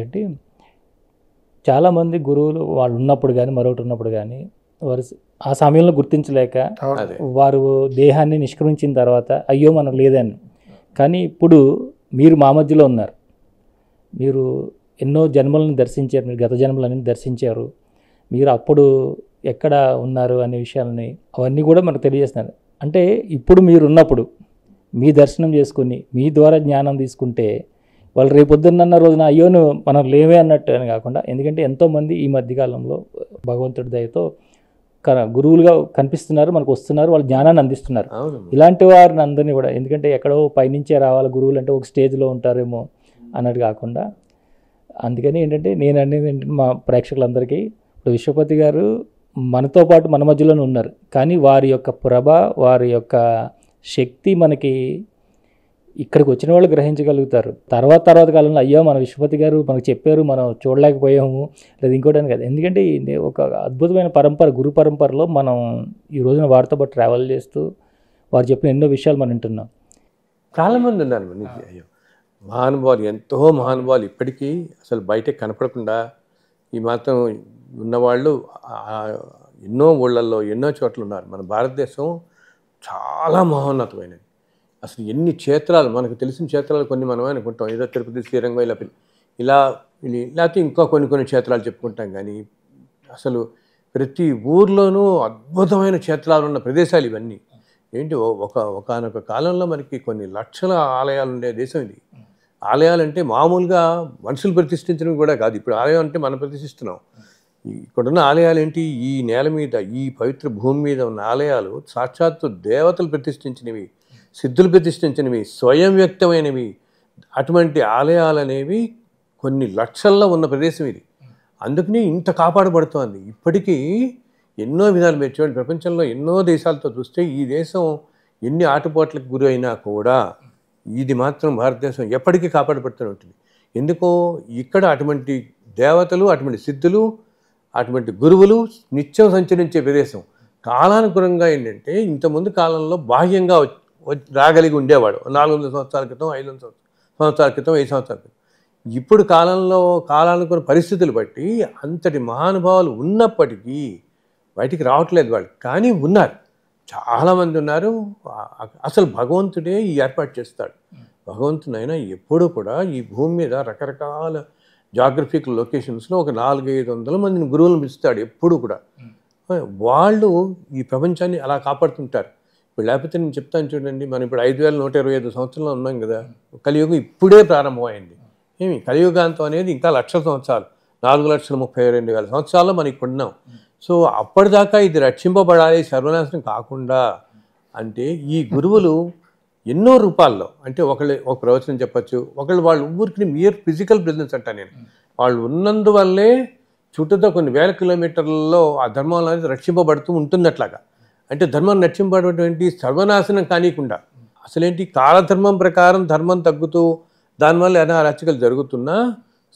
చాలామంది గురువులు వాళ్ళు ఉన్నప్పుడు కానీ మరొకటి ఉన్నప్పుడు కానీ వారు ఆ సమయంలో గుర్తించలేక వారు దేహాన్ని నిష్క్రమించిన తర్వాత అయ్యో మనం లేదని. కానీ ఇప్పుడు మీరు మా మధ్యలో ఉన్నారు. మీరు ఎన్నో జన్మలను దర్శించారు. మీరు గత జన్మలని దర్శించారు. మీరు అప్పుడు ఎక్కడ ఉన్నారు అనే విషయాలని అవన్నీ కూడా మనకు తెలియజేస్తున్నారు. అంటే ఇప్పుడు మీరు ఉన్నప్పుడు మీ దర్శనం చేసుకుని మీ ద్వారా జ్ఞానం తీసుకుంటే వాళ్ళు రేపొద్దున్న రోజున అయ్యోను మనం లేవే అన్నట్టు అని కాకుండా, ఎందుకంటే ఎంతోమంది ఈ మధ్యకాలంలో భగవంతుడి దయతో గురువులుగా కనిపిస్తున్నారు, మనకు వస్తున్నారు, వాళ్ళు జ్ఞానాన్ని అందిస్తున్నారు. ఇలాంటి వారిని అందరినీ కూడా, ఎందుకంటే ఎక్కడో పైనుంచే రావాలి గురువులు అంటే ఒక స్టేజ్లో ఉంటారేమో అన్నట్టు కాకుండా, అందుకని ఏంటంటే నేను అనేది ఏంటంటే మా ప్రేక్షకులందరికీ ఇప్పుడు విశ్వపతి గారు మనతో పాటు మన మధ్యలోనే ఉన్నారు. కానీ వారి యొక్క ప్రభ వారి యొక్క శక్తి మనకి ఇక్కడికి వచ్చిన వాళ్ళు గ్రహించగలుగుతారు. తర్వాత కాలంలో అయ్యో మన విశ్వపతి గారు మనకు చెప్పారు, మనం చూడలేకపోయాము లేదా ఇంకోటి అని కాదు. ఎందుకంటే ఒక అద్భుతమైన పరంపర, గురు పరంపరలో మనం ఈ రోజున వారితో పాటు ట్రావెల్ చేస్తూ వారు చెప్పిన ఎన్నో విషయాలు మనం వింటున్నాం. చాలామంది ఉన్నారు మనకి అయ్యో మహానుభావులు, ఎంతో మహానుభావులు ఇప్పటికీ అసలు బయటకు కనపడకుండా ఈ మాత్రం ఉన్నవాళ్ళు ఎన్నో ఊళ్ళల్లో ఎన్నో చోట్ల ఉన్నారు. మన భారతదేశం చాలా మహోన్నతమైనది. అసలు ఎన్ని క్షేత్రాలు మనకు తెలిసిన క్షేత్రాలు కొన్ని మనమే అనుకుంటాం, ఏదో తిరుపతి శ్రీరంగం ఇలా లేకపోతే ఇంకా కొన్ని క్షేత్రాలు చెప్పుకుంటాం. కానీ అసలు ప్రతి ఊర్లోనూ అద్భుతమైన క్షేత్రాలు ఉన్న ప్రదేశాలు ఇవన్నీ. ఏంటి ఒకనొక కాలంలో మనకి కొన్ని లక్షల ఆలయాలు ఉండే దేశం ఇది. ఆలయాలు అంటే మామూలుగా మనుషులు ప్రతిష్ఠించడం కూడా కాదు. ఇప్పుడు ఆలయం అంటే మనం ప్రతిష్ఠిస్తున్నాం. ఇక్కడున్న ఆలయాలు ఏంటి, ఈ నేల మీద ఈ పవిత్ర భూమి మీద ఉన్న ఆలయాలు సాక్షాత్తు దేవతలు ప్రతిష్ఠించినవి, సిద్ధులు ప్రతిష్ఠించినవి, స్వయం వ్యక్తమైనవి. అటువంటి ఆలయాలు అనేవి కొన్ని లక్షల్లో ఉన్న ప్రదేశం ఇది. అందుకని ఇంత కాపాడబడుతోంది. ఇప్పటికీ ఎన్నో విధాలు మీరు చూడండి, ప్రపంచంలో ఎన్నో దేశాలతో చూస్తే ఈ దేశం ఎన్ని ఆటుపోట్లకు గురి అయినా కూడా ఇది మాత్రం భారతదేశం ఎప్పటికీ కాపాడబడుతూనే ఉంటుంది. ఎందుకో ఇక్కడ అటువంటి దేవతలు, అటువంటి సిద్ధులు, అటువంటి గురువులు నిత్యం సంచరించే ప్రదేశం. కాలానుగుణంగా ఏంటంటే ఇంతకుముందు కాలంలో బాహ్యంగా రాగలిగి ఉండేవాడు 400 సంవత్సరాల క్రితం, 500 సంవత్సరాల క్రితం, 5 సంవత్సరాల క్రితం. ఇప్పుడు కాలానుగుణ పరిస్థితులు బట్టి అంతటి మహానుభావులు ఉన్నప్పటికీ బయటికి రావట్లేదు వాళ్ళు. కానీ ఉన్నారు, చాలామంది ఉన్నారు. అసలు భగవంతుడే ఈ ఏర్పాటు చేస్తాడు. భగవంతునైనా ఎప్పుడూ కూడా ఈ భూమి మీద రకరకాల జాగ్రఫికల్ లొకేషన్స్లో ఒక 400-500 మందిని గురువులను పిలుస్తాడు ఎప్పుడు కూడా. వాళ్ళు ఈ ప్రపంచాన్ని అలా కాపాడుతుంటారు. ఇప్పుడు లేకపోతే నేను చెప్తాను చూడండి, మనం ఇప్పుడు 5125 సంవత్సరాలు ఉన్నాం కదా. కలియుగం ఇప్పుడే ప్రారంభమైంది. కలియుగాంతం అనేది ఇంకా లక్షల సంవత్సరాలు, 4,32,000 సంవత్సరాల్లో మనం ఇప్పుడు ఉన్నాం. సో అప్పటిదాకా ఇది రక్షింపబడాలి, సర్వనాశనం కాకుండా. అంటే ఈ గురువులు ఎన్నో రూపాల్లో, అంటే ఒక ప్రవచనం చెప్పచ్చు, వాళ్ళ ఊరికి mere ఫిజికల్ ప్రెజెన్స్ అంట. నేను వాళ్ళు ఉన్నందువల్లే చుట్టూతో కొన్ని వేల కిలోమీటర్లలో ఆ ధర్మం అనేది రక్షింపబడుతూ ఉంటుంది. అట్లాగా అంటే ధర్మం రక్షింపబడేటువంటి సర్వనాశనం కానికుండా. అసలేంటి కాలధర్మం ప్రకారం ధర్మం తగ్గుతూ దానివల్ల అనారచకలు జరుగుతున్నా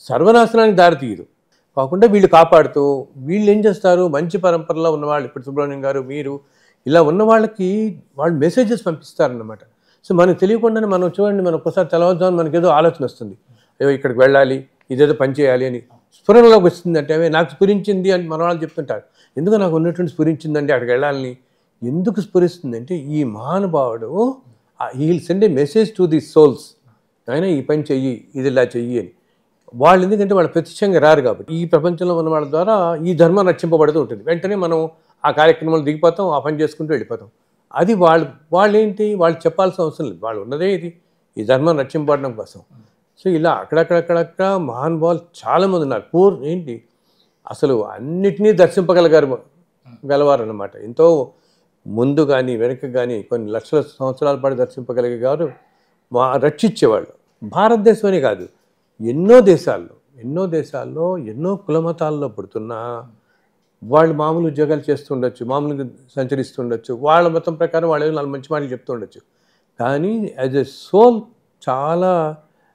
సర్వనాశనానికి దారితీయదు. కాకుండా వీళ్ళు కాపాడుతూ వీళ్ళు ఏం చేస్తారు, మంచి పరంపరలో ఉన్నవాళ్ళు, ఇప్పుడు సుబ్రహ్మణ్యం గారు మీరు ఇలా ఉన్న వాళ్ళకి వాళ్ళు మెసేజెస్ పంపిస్తారన్నమాట. సో మనకు తెలియకుండానే మనం చూడండి, మనం ఒక్కసారి తెలవద్దామని మనకేదో ఆలోచన వస్తుంది, అయ్యో ఇక్కడికి వెళ్ళాలి, ఇదేదో పని చేయాలి అని స్ఫురణలోకి వస్తుందంటే అవే నాకు స్ఫురించింది అని మన వాళ్ళు చెప్తుంటారు. ఎందుకు నాకు ఉన్నటువంటి స్ఫురించిందండి అక్కడికి వెళ్ళాలని. ఎందుకు స్ఫురిస్తుందంటే ఈ మహానుభావుడు he'll send a message to the souls, ఆయన ఈ పని చెయ్యి, ఇది ఇలా చెయ్యి అని. వాళ్ళు ఎందుకంటే వాళ్ళు ప్రత్యక్షంగా రారు కాబట్టి ఈ ప్రపంచంలో ఉన్న వాళ్ళ ద్వారా ఈ ధర్మం రక్షింపబడుతూ ఉంటుంది. వెంటనే మనం ఆ కార్యక్రమాలు దిగిపోతాం, ఆ పని చేసుకుంటూ వెళ్ళిపోతాం. అది వాళ్ళు ఏంటి, వాళ్ళు చెప్పాల్సిన అవసరం లేదు, వాళ్ళు ఉన్నదే ఇది, ఈ ధర్మం రక్షింపబడడం కోసం. సో ఇలా అక్కడక్కడక్కడక్కడ మహానుభావులు చాలామంది ఉన్నారు. ఏంటి అసలు అన్నిటినీ గలవారు అన్నమాట. ఎంతో ముందు కానీ వెనక కానీ కొన్ని లక్షల సంవత్సరాల పాటు దర్శింపగలిగేవారు, రక్షించేవాళ్ళు. భారతదేశమనే కాదు, ఎన్నో దేశాల్లో ఎన్నో కులమతాల్లో పుడుతున్నా వాళ్ళు మామూలు ఉద్యోగాలు చేస్తుండొచ్చు, మామూలుగా సంచరిస్తుండొచ్చు, వాళ్ళ మతం ప్రకారం వాళ్ళు నాలుగు మంచి మాటలు చెప్తుండొచ్చు. కానీ యాజ్ ఎ సోల్ చాలా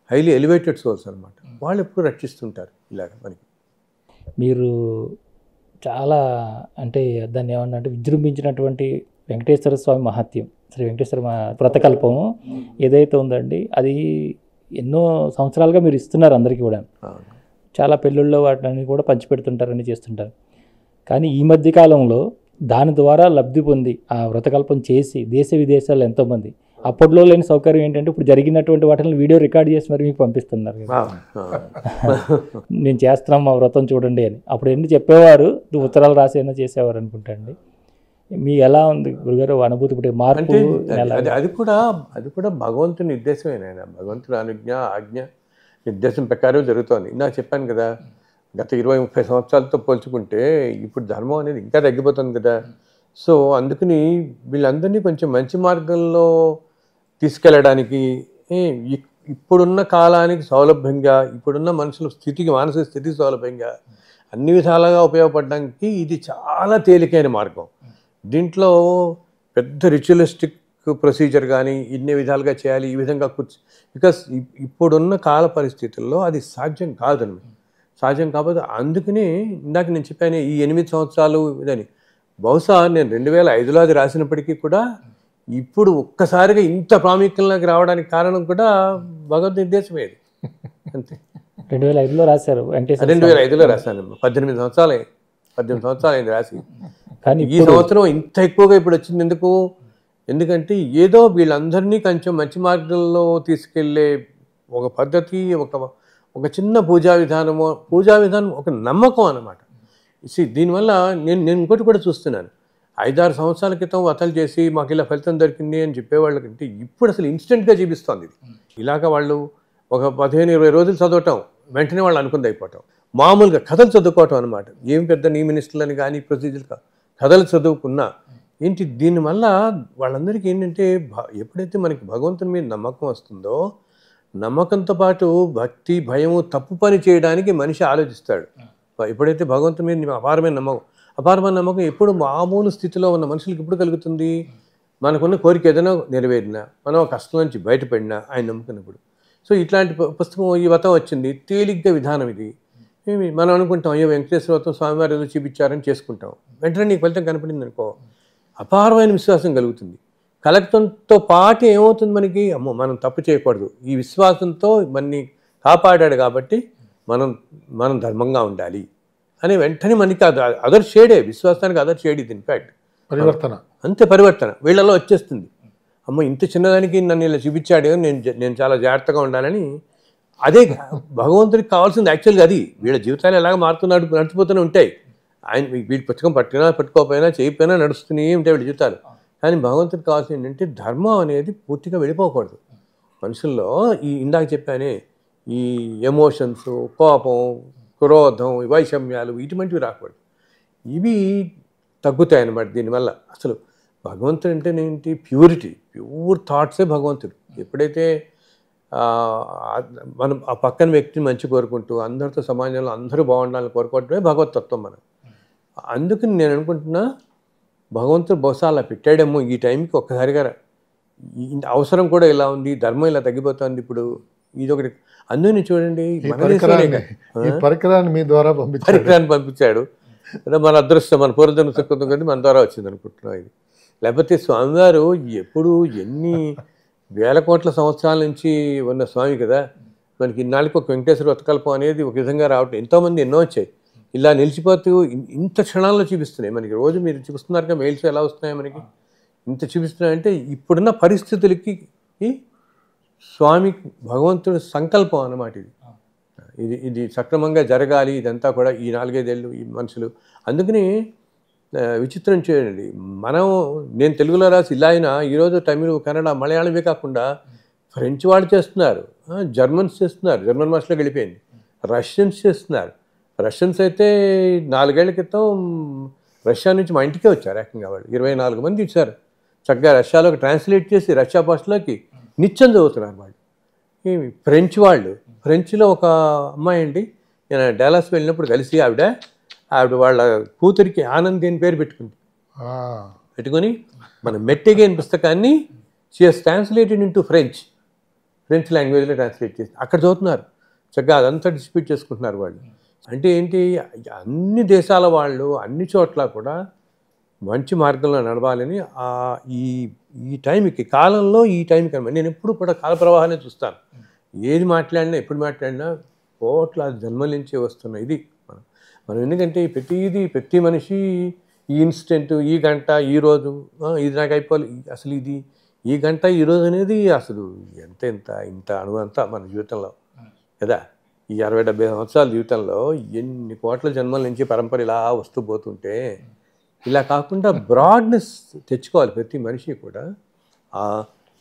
హైలీ ఎలివేటెడ్ సోల్స్ అనమాట. వాళ్ళు ఎప్పుడు రక్షిస్తుంటారు ఇలాగ మనకి. మీరు చాలా అంటే దాన్ని ఏమన్నా అంటే విజృంభించినటువంటి వెంకటేశ్వర స్వామి మహాత్యం, శ్రీ వెంకటేశ్వర వ్రతకల్పము ఏదైతే ఉందండి, అది ఎన్నో సంవత్సరాలుగా మీరు ఇస్తున్నారు అందరికీ కూడా. చాలా పెళ్ళిళ్ళలో వాటిని కూడా పంచిపెడుతుంటారని చేస్తుంటారు. కానీ ఈ మధ్య కాలంలో దాని ద్వారా లబ్ధి పొంది ఆ వ్రతకల్పం చేసి దేశ విదేశాల్లో ఎంతోమంది, అప్పట్లో లేని సౌకర్యం ఏంటంటే ఇప్పుడు జరిగినటువంటి వాటిని వీడియో రికార్డ్ చేసి మరి మీకు పంపిస్తున్నారు. నేను చేస్తున్నాం మా వ్రతం చూడండి అని. అప్పుడు ఎన్ని చెప్పేవారు, ఉత్తరాలు రాసి అయినా చేసేవారు అనుకుంటాండి. మీ ఎలా ఉంది గురుగారు అనుభూతి? ఇప్పుడు మార్పు అది కూడా భగవంతుని నిర్దేశమేనాయన. భగవంతుని ఆజ్ఞ నిర్దేశం ప్రకారం జరుగుతోంది. నాకు చెప్పాను కదా, గత 20-30 సంవత్సరాలతో పోల్చుకుంటే ఇప్పుడు ధర్మం అనేది ఇంకా తగ్గిపోతుంది కదా. సో అందుకని వీళ్ళందరినీ కొంచెం మంచి మార్గంలో తీసుకెళ్ళడానికి, ఇప్పుడున్న కాలానికి సౌలభ్యంగా, ఇప్పుడున్న మనుషుల స్థితికి, మానసిక స్థితికి సౌలభ్యంగా అన్ని విధాలుగా ఉపయోగపడడానికి ఇది చాలా తేలికైన మార్గం. దీంట్లో పెద్ద రిచువలిస్టిక్ ప్రొసీజర్ కానీ ఇన్ని విధాలుగా చేయాలి, ఈ విధంగా బికాస్ ఇప్పుడున్న కాల పరిస్థితుల్లో అది సాధ్యం కాకపోతే అందుకని ఇందాక నేను చెప్పాను ఈ 8 సంవత్సరాలు ఇదని. బహుశా నేను 2005లో అది రాసినప్పటికీ కూడా ఇప్పుడు ఒక్కసారిగా ఇంత ప్రాముఖ్యంలోకి రావడానికి కారణం కూడా భగవద్ నిర్దేశమే. అంతే. 2005లో రాశారు. 2005లో రాశాను. 18 సంవత్సరాలు అయింది రాసి. కానీ ఈ సంవత్సరం ఇంత ఎక్కువగా ఇప్పుడు వచ్చింది ఎందుకంటే ఏదో వీళ్ళందరినీ కొంచెం మంచి మార్గంలో తీసుకెళ్లే ఒక పద్ధతి, ఒక చిన్న పూజా విధానం, ఒక నమ్మకం అన్నమాట. దీనివల్ల నేను ఇంకోటి కూడా చూస్తున్నాను. 5-6 సంవత్సరాల క్రితం వతలు చేసి మాకు ఇలా ఫలితం దొరికింది అని చెప్పేవాళ్ళకంటే ఇప్పుడు అసలు ఇన్స్టెంట్గా చూపిస్తుంది ఇది. ఇలాగ వాళ్ళు ఒక 15-20 రోజులు చదవటం, వెంటనే వాళ్ళు అనుకుంది అయిపోవటం, మామూలుగా కథలు చదువుకోవటం అనమాట. ఏం పెద్ద నియమనిష్టలని కానీ ప్రొసీజర్ కథలు చదువుకున్నా ఏంటి, దీనివల్ల వాళ్ళందరికీ ఏంటంటే ఎప్పుడైతే మనకి భగవంతుని మీద నమ్మకం వస్తుందో, నమ్మకంతో పాటు భక్తి, భయము, తప్పు పని చేయడానికి మనిషి ఆలోచిస్తాడు. ఎప్పుడైతే భగవంతుని మీద అపారమైన నమ్మకం ఎప్పుడు మామూలు స్థితిలో ఉన్న మనుషులకి ఎప్పుడు కలుగుతుంది, మనకున్న కోరిక ఏదైనా నెరవేరినా, మనం కష్టం నుంచి బయటపడినా ఆయన నమ్ముకున్నప్పుడు. సో ఇట్లాంటి పుస్తకం ఈ వ్రతం వచ్చింది, తేలిగ్గా విధానం ఇది. మనం అనుకుంటాం అయ్యో వెంకటేశ్వర వ్రతం స్వామివారు ఏదో చూపించారని చేసుకుంటాం, వెంటనే నీకు ఫలితం కనపడింది అనుకో, అపారమైన విశ్వాసం కలుగుతుంది. కలగటంతో పాటు ఏమవుతుంది మనకి, అమ్మో మనం తప్పు చేయకూడదు, ఈ విశ్వాసంతో మనని కాపాడాడు కాబట్టి మనం ధర్మంగా ఉండాలి అని వెంటనే మనకి అదర్ షేడే, విశ్వాసానికి అదర్ షేడ్ ఇది. ఇన్ఫ్యాక్ట్ పరివర్తన వీళ్ళలో వచ్చేస్తుంది. అమ్మ ఇంత చిన్నదానికి నన్ను ఇలా చూపించాడు, నేను చాలా జాగ్రత్తగా ఉండాలని. అదే భగవంతుడికి కావాల్సింది యాక్చువల్గా. అది వీళ్ళ జీవితాలు ఎలాగ నడిచిపోతూనే ఉంటాయి. ఆయన వీడి పుస్తకం పట్టుకోకపోయినా చేయకపోయినా నడుస్తూనే ఉంటాయి వీళ్ళ జీవితాలు. కానీ భగవంతుడికి కావాల్సింది ఏంటంటే ధర్మం అనేది పూర్తిగా వెళ్ళిపోకూడదు మనుషుల్లో. ఇందాక చెప్పానే ఈ ఎమోషన్స్, కోపం, క్రోధం, వైషమ్యాలు ఇటువంటివి రాకూడదు. ఇవి తగ్గుతాయి అన్నమాట దీనివల్ల. అసలు భగవంతుడు అంటేనేంటి, ప్యూర్ థాట్సే భగవంతుడు. ఎప్పుడైతే మనం ఆ పక్కన వ్యక్తిని మంచి కోరుకుంటూ అందరితో సమాజంలో అందరూ బాగుండాలని కోరుకోవటమే భగవతత్వం మనం. అందుకని నేను అనుకుంటున్నా భగవంతుడు బహుశా అలా పెట్టాడేమో ఈ టైంకి ఒక్కసారిగా. అవసరం కూడా ఇలా ఉంది, ధర్మం ఇలా తగ్గిపోతుంది, ఇప్పుడు ఇది ఒకటి. అందుకని చూడండి ఈ మన దేశంలోనే పరికరాన్ని మీ ద్వారా పంపించారు. పరికరాన్ని పంపించాడు. అదే మన అదృష్టం, మన పూర్వజన్మ సుకృతం కంటే మన ద్వారా వచ్చింది అనుకుంటున్నాం ఇది. లేకపోతే స్వామివారు ఎప్పుడు ఎన్ని వేల కోట్ల సంవత్సరాల నుంచి ఉన్న స్వామి కదా, మనకి ఇన్నాళ్ళకి ఒక వెంకటేశ్వర వ్రతకల్పం అనేది ఒక విధంగా రావటం, ఎంతోమంది ఎన్నో వచ్చాయి, ఇలా నిలిచిపోతూ ఇంత క్షణాల్లో చూపిస్తున్నాయి మనకి. రోజు మీరు చూపిస్తున్నారు మెయిల్స్ ఎలా వస్తున్నాయి మనకి, ఇంత చూపిస్తున్నాయంటే ఇప్పుడున్న పరిస్థితులకి స్వామి భగవంతుడి సంకల్పం అన్నమాట ఇది. ఇది ఇది సక్రమంగా జరగాలి ఇదంతా కూడా ఈ 4-5 ఏళ్ళు ఈ మనుషులు. అందుకని విచిత్రం చేయండి, నేను తెలుగులో రాసి ఇలా అయినా ఈరోజు తమిళ, కన్నడ, మలయాళమే కాకుండా ఫ్రెంచ్ వాళ్ళు చేస్తున్నారు, జర్మన్స్ చేస్తున్నారు, జర్మన్ భాషలోకి వెళ్ళిపోయింది, రష్యన్స్ చేస్తున్నారు. రష్యన్స్ అయితే 4 ఏళ్ల క్రితం రష్యా నుంచి మా ఇంటికే వచ్చారు ఏకంగా. వాళ్ళు 24 మంది ఇచ్చారు, చక్కగా రష్యాలోకి ట్రాన్స్లేట్ చేసి రష్యా భాషలోకి నిత్యం చదువుతున్నారు వాళ్ళు. ఫ్రెంచ్ వాళ్ళు, ఫ్రెంచ్లో ఒక అమ్మాయి అండి, నేను డాలస్ వెళ్ళినప్పుడు కలిసి ఆవిడ వాళ్ళ కూతురికి ఆనంద్ అని పేరు పెట్టుకొని మన మెట్టెగేన్ పుస్తకాన్ని she has translated into French లాంగ్వేజ్లో ట్రాన్స్లేట్ చేసి అక్కడ చదువుతున్నారు చక్కగా. అదంతా డిస్ట్రిబ్యూట్ చేసుకుంటున్నారు వాళ్ళు. అంటే ఏంటి, అన్ని దేశాల వాళ్ళు అన్ని చోట్ల కూడా మంచి మార్గంలో నడవాలని ఈ టైంకి కాలంలో ఈ టైంకి అనమాట. నేను ఎప్పుడు కూడా కాల ప్రవాహాన్ని చూస్తాను. ఏది మాట్లాడినా ఎప్పుడు మాట్లాడినా కోట్ల జన్మల నుంచి వస్తున్న ఇది మనం ఎందుకంటే ప్రతి మనిషి ఈ ఇన్స్టెంట్, ఈ గంట, ఈ రోజు, ఇది నాకు అయిపోవాలి, అసలు ఇది ఈ గంట ఈ రోజు అనేది అసలు ఇంత అణువంతా మన జీవితంలో కదా. ఈ 60-70 సంవత్సరాల జీవితంలో ఎన్ని కోట్ల జన్మల నుంచి పరంపర ఇలా వస్తూ పోతుంటే, ఇలా కాకుండా బ్రాడ్నెస్ తెచ్చుకోవాలి ప్రతి మనిషి కూడా.